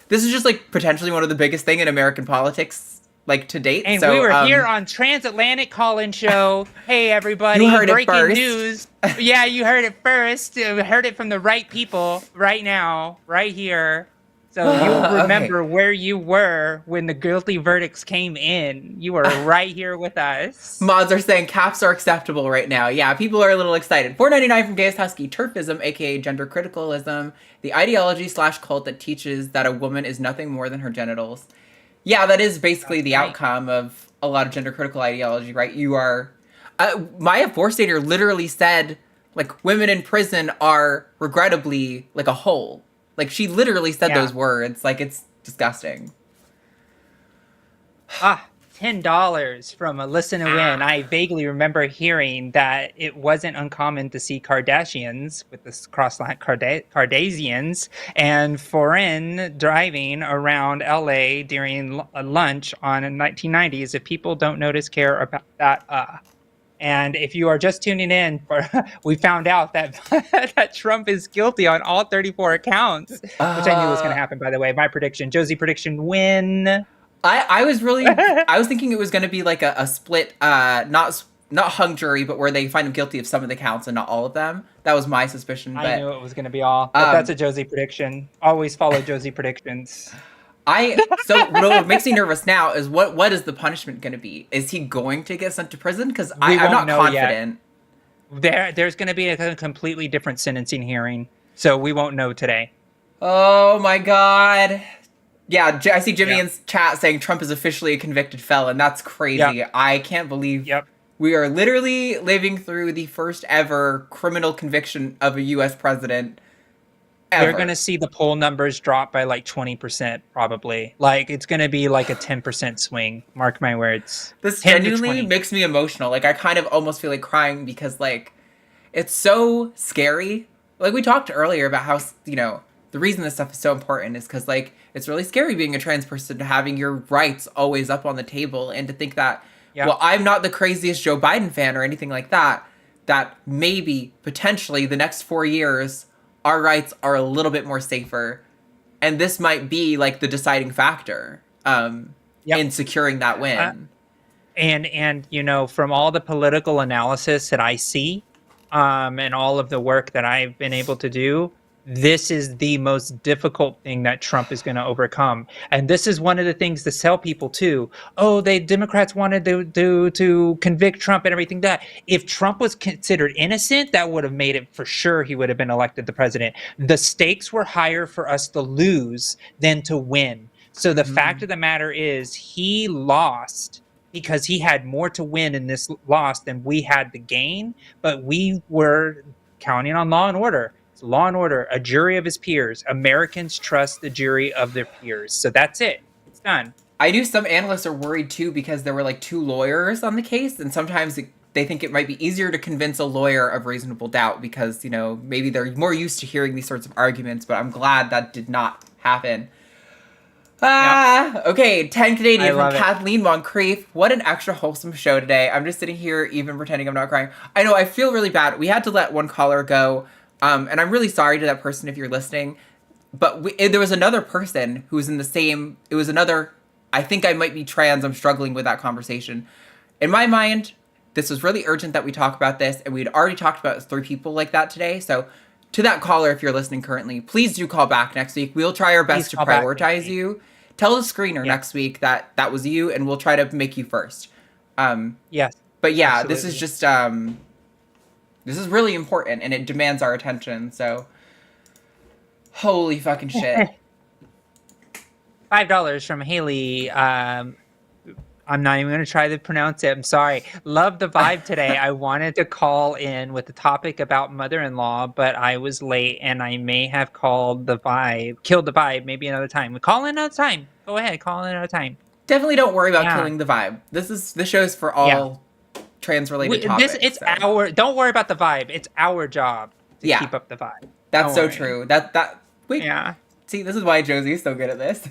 This is just, like, potentially one of the biggest thing in American politics, like, to date. And we were here on Transatlantic Call-In Show. Hey, everybody. You heard breaking it first. News. Yeah, you heard it first. You heard it from the right people right now, right here. So you remember where you were when the guilty verdicts came in. You were right here with us. Mods are saying caps are acceptable right now. Yeah, people are a little excited. $4.99 from Gayest Husky. Turfism, aka gender criticalism, the ideology / cult that teaches that a woman is nothing more than her genitals. Yeah, that is basically the outcome of a lot of gender critical ideology, right? You are... Maya Forstater literally said, like, women in prison are regrettably like a whole. Like, she literally said those words. Like, it's disgusting. $10 from a Listen to Win. I vaguely remember hearing that it wasn't uncommon to see Kardashians with this cross-line Kardashians and foreign driving around LA during lunch on the 1990s. If people don't notice, care about that, and if you are just tuning in, we found out that that Trump is guilty on all 34 accounts, which I knew was going to happen, by the way. My prediction, Josie prediction, win. I was thinking it was going to be like a split, not hung jury, but where they find him guilty of some of the counts and not all of them. That was my suspicion. I knew it was going to be all. But that's a Josie prediction. Always follow Josie predictions. What makes me nervous now is what is the punishment going to be? Is he going to get sent to prison? Because I'm not confident. There's going to be a completely different sentencing hearing, so we won't know today. Oh my God. Yeah, I see Jimmy in chat saying Trump is officially a convicted felon. That's crazy. Yep. I can't believe we are literally living through the first ever criminal conviction of a U.S. president ever. They're going to see the poll numbers drop by like 20%, probably. Like, it's going to be like a 10% swing. Mark my words. This genuinely makes me emotional. Like, I kind of almost feel like crying because, like, it's so scary. Like, we talked earlier about how, you know, the reason this stuff is so important is because, like, it's really scary being a trans person, having your rights always up on the table, and to think that, well, I'm not the craziest Joe Biden fan or anything like that, that maybe, potentially, the next 4 years, our rights are a little bit more safer, and this might be, like, the deciding factor in securing that win. And you know, from all the political analysis that I see, and all of the work that I've been able to do, this is the most difficult thing that Trump is going to overcome. And this is one of the things to tell people too. Oh, Democrats wanted to convict Trump and everything that. If Trump was considered innocent, that would have made it for sure he would have been elected the president. The stakes were higher for us to lose than to win. So the fact of the matter is he lost because he had more to win in this loss than we had to gain. But we were counting on law and order. Law and order, a jury of his peers. Americans trust the jury of their peers. So that's it. It's done. I knew some analysts are worried too because there were like 2 lawyers on the case, and sometimes they think it might be easier to convince a lawyer of reasonable doubt because, you know, maybe they're more used to hearing these sorts of arguments, but I'm glad that did not happen. Okay, 10 Canadian from Kathleen Moncrief. What an extra wholesome show today. I'm just sitting here even pretending I'm not crying. I know, I feel really bad. We had to let one caller go. And I'm really sorry to that person if you're listening, but there was another person who was in the same, it was another, I think I might be trans, I'm struggling with that conversation. In my mind, this was really urgent that we talk about this, and we'd already talked about 3 people like that today, so to that caller, if you're listening currently, please do call back next week. We'll try our best to prioritize you. Tell the screener next week that was you, and we'll try to make you first. Yes. But yeah, absolutely. This is just, this is really important, and it demands our attention, so... Holy fucking shit. $5 from Haley. I'm not even going to try to pronounce it. I'm sorry. Love the vibe today. I wanted to call in with the topic about mother-in-law, but I was late, and I may have killed the vibe, maybe another time. We call in another time. Go ahead, call in another time. Definitely don't worry about killing the vibe. This show's for all... trans-related topics. Don't worry about the vibe. It's our job to keep up the vibe. That's so true. See, this is why Josie is so good at this.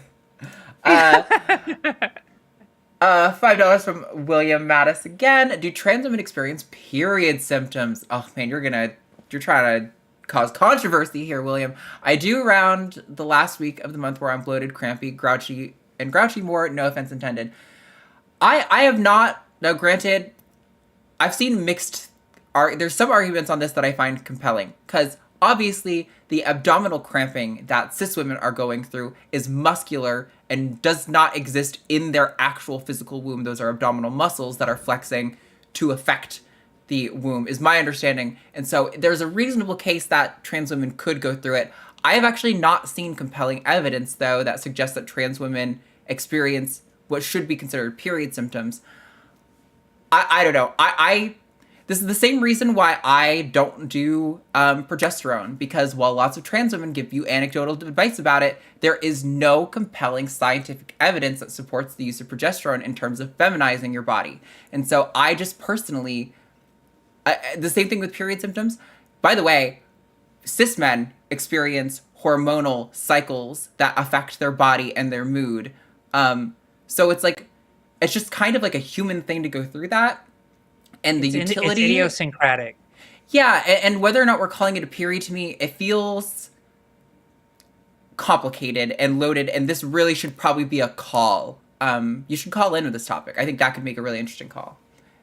$5 from William Mattis again. Do trans women experience period symptoms? Oh man, you're trying to cause controversy here, William. I do around the last week of the month where I'm bloated, crampy, grouchy more, no offense intended. I have not, now granted, I've seen mixed, there's some arguments on this that I find compelling, because obviously the abdominal cramping that cis women are going through is muscular and does not exist in their actual physical womb. Those are abdominal muscles that are flexing to affect the womb, is my understanding. And so there's a reasonable case that trans women could go through it. I have actually not seen compelling evidence, though, that suggests that trans women experience what should be considered period symptoms. I don't know. This is the same reason why I don't do progesterone, because while lots of trans women give you anecdotal advice about it, there is no compelling scientific evidence that supports the use of progesterone in terms of feminizing your body. And so I just personally, the same thing with period symptoms. By the way, cis men experience hormonal cycles that affect their body and their mood. So it's like, it's just kind of like a human thing to go through that. And the utility... It's idiosyncratic. Yeah, and whether or not we're calling it a period, to me, it feels complicated and loaded, and this really should probably be a call. You should call in with this topic. I think that could make a really interesting call.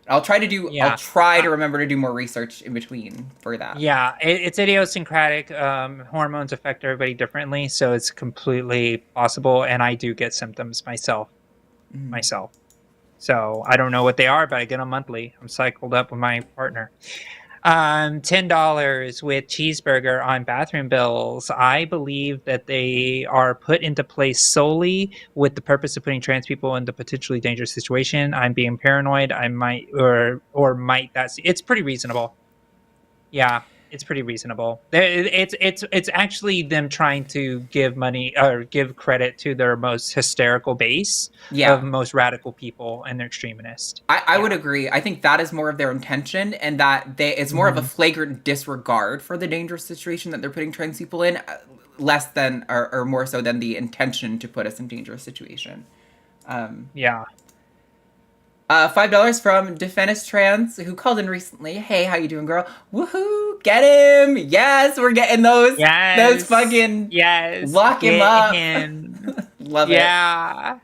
I'll try to remember to do more research in between for that. Yeah, it's idiosyncratic. Hormones affect everybody differently, so it's completely possible, and I do get symptoms myself. So I don't know what they are, but I get them monthly. I'm cycled up with my partner. $10 with cheeseburger on bathroom bills. I believe that they are put into place solely with the purpose of putting trans people into potentially dangerous situation. I'm being paranoid. I might it's pretty reasonable. Yeah, it's pretty reasonable. It's actually them trying to give money or give credit to their most hysterical base of most radical people and their extremists. I would agree. I think that is more of their intention, and that it's more of a flagrant disregard for the dangerous situation that they're putting trans people in, less than or more so than the intention to put us in dangerous situation. $5 from Defennis Trans, who called in recently. Hey, how you doing, girl? Woohoo! Get him! Yes, we're getting those. Yes. Those fucking. Yes. Lock him up. Love it. Yeah.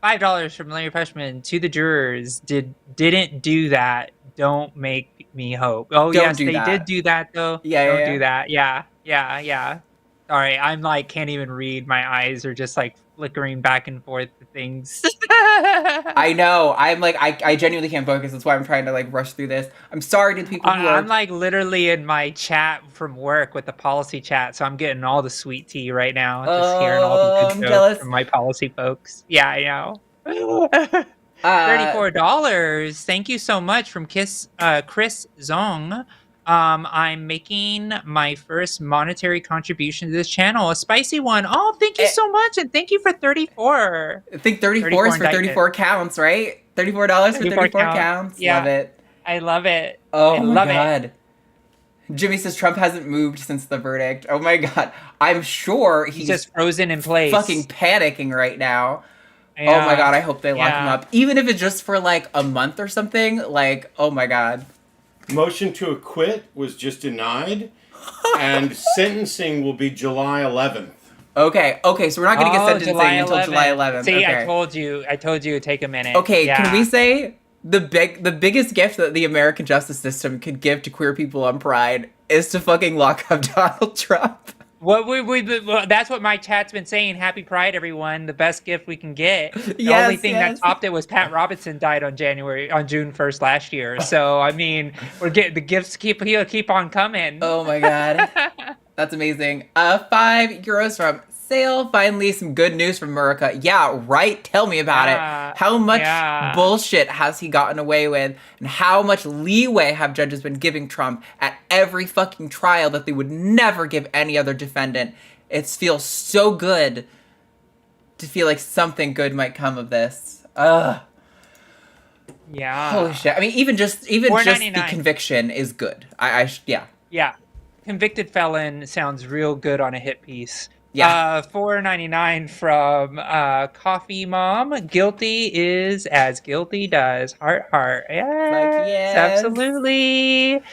$5 from Larry Freshman to the jurors. Didn't do that. Don't make me hope. Oh, Don't yes, do they that. did do that though. Don't do that. Yeah. Sorry, I'm like can't even read. My eyes are just like flickering back and forth to things. I know. I'm like, I genuinely can't focus. That's why I'm trying to like rush through this. I'm sorry to the people who are... I'm like literally in my chat from work with the policy chat, so I'm getting all the sweet tea right now. Just hearing all the good jokes from my policy folks. Yeah, I know. $34. Thank you so much from Chris Zong. I'm making my first monetary contribution to this channel, a spicy one. Oh, thank you so much, and thank you for 34. I think 34 is for 34 counts, right? $34 for 34 counts. Yeah. Love it. I love it. Oh my god. Jimmy says Trump hasn't moved since the verdict. Oh my god. I'm sure he's just frozen in place. Fucking panicking right now. Yeah. Oh my god, I hope they lock him up. Even if it's just for like a month or something. Like, oh my god. Motion to acquit was just denied, and sentencing will be July 11th. Okay, so we're not going to get sentencing until July 11th. See, okay. I told you it'd take a minute. Okay, can we say the biggest gift that the American justice system could give to queer people on Pride is to fucking lock up Donald Trump? That's what my chat's been saying. Happy Pride, everyone! The best gift we can get. The only thing that topped it was Pat Robertson died on June 1st last year. So I mean, we're getting the gifts keep on coming. Oh my god, that's amazing. €5 from Sale. Finally, some good news from Erika. Yeah, right. Tell me about it. How much bullshit has he gotten away with, and how much leeway have judges been giving Trump at every fucking trial that they would never give any other defendant? It feels so good to feel like something good might come of this. Ugh. Yeah. Holy shit. I mean, even just the conviction is good. Yeah. Convicted felon sounds real good on a hit piece. Yeah. $4.99 from Coffee Mom. Guilty is as guilty does. Heart. Yes, absolutely.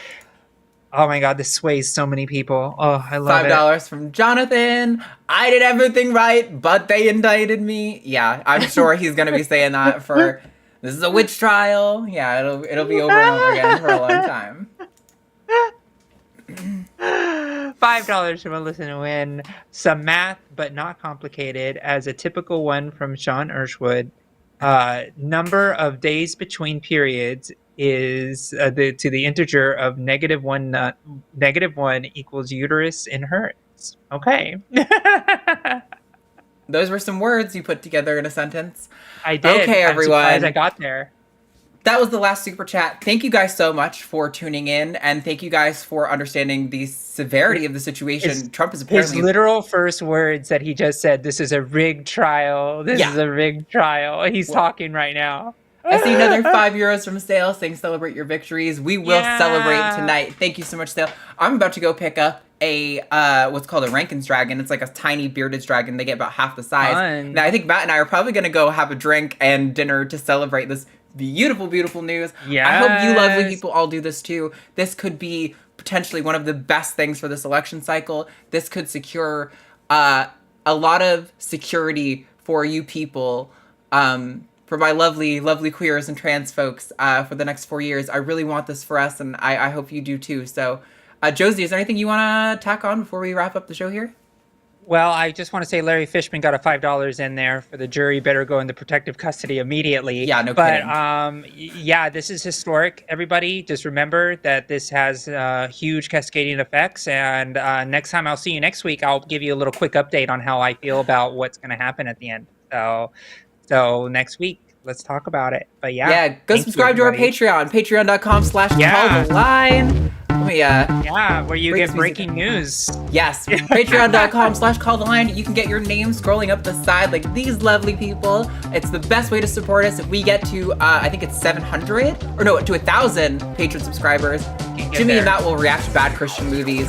Oh my god, this sways so many people. Oh, I love it. $5 from Jonathan. I did everything right, but they indicted me. Yeah, I'm sure he's gonna be saying that for this is a witch trial. Yeah, it'll be over and over again for a long time. $5 from Alyssa to win some math, but not complicated, as a typical one from Sean Urshwood. Number of days between periods is to the integer of -1 equals uterus in hertz. Okay. Those were some words you put together in a sentence. I did. Okay, everyone. I'm surprised I got there. That was the last super chat. Thank you guys so much for tuning in, and thank you guys for understanding the severity of the situation. Trump is apparently... His literal first words that he just said, this is a rigged trial. This is a rigged trial. He's talking right now. I see another €5 from Sale saying celebrate your victories. We will celebrate tonight. Thank you so much, Sale. I'm about to go pick up a what's called a Rankin's dragon. It's like a tiny bearded dragon. They get about half the size. Fun. Now I think Matt and I are probably going to go have a drink and dinner to celebrate this beautiful, beautiful news. Yes. I hope you lovely people all do this too. This could be potentially one of the best things for this election cycle. This could secure a lot of security for you people, for my lovely, lovely queers and trans folks for the next 4 years. I really want this for us, and I hope you do too. So, Josie, is there anything you want to tack on before we wrap up the show here? Well, I just want to say Larry Fishman got a $5 in there for the jury better go into protective custody immediately. Yeah, no kidding. But yeah, this is historic. Everybody, just remember that this has huge cascading effects. And next time I'll see you next week, I'll give you a little quick update on how I feel about what's going to happen at the end. So next week, let's talk about it. But yeah, go subscribe to our Patreon, patreon.com/calltheline. Where you get breaking news. Yes, patreon.com/calltheline. You can get your name scrolling up the side like these lovely people. It's the best way to support us. If we get to, I think it's 700, or no, to 1,000 patron subscribers, Jimmy and Matt will react to bad Christian movies.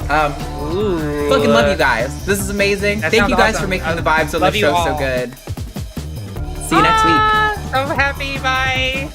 Fucking love you guys. This is amazing. Thank you guys for making the vibes on the show so good. See you next week. So happy. Bye.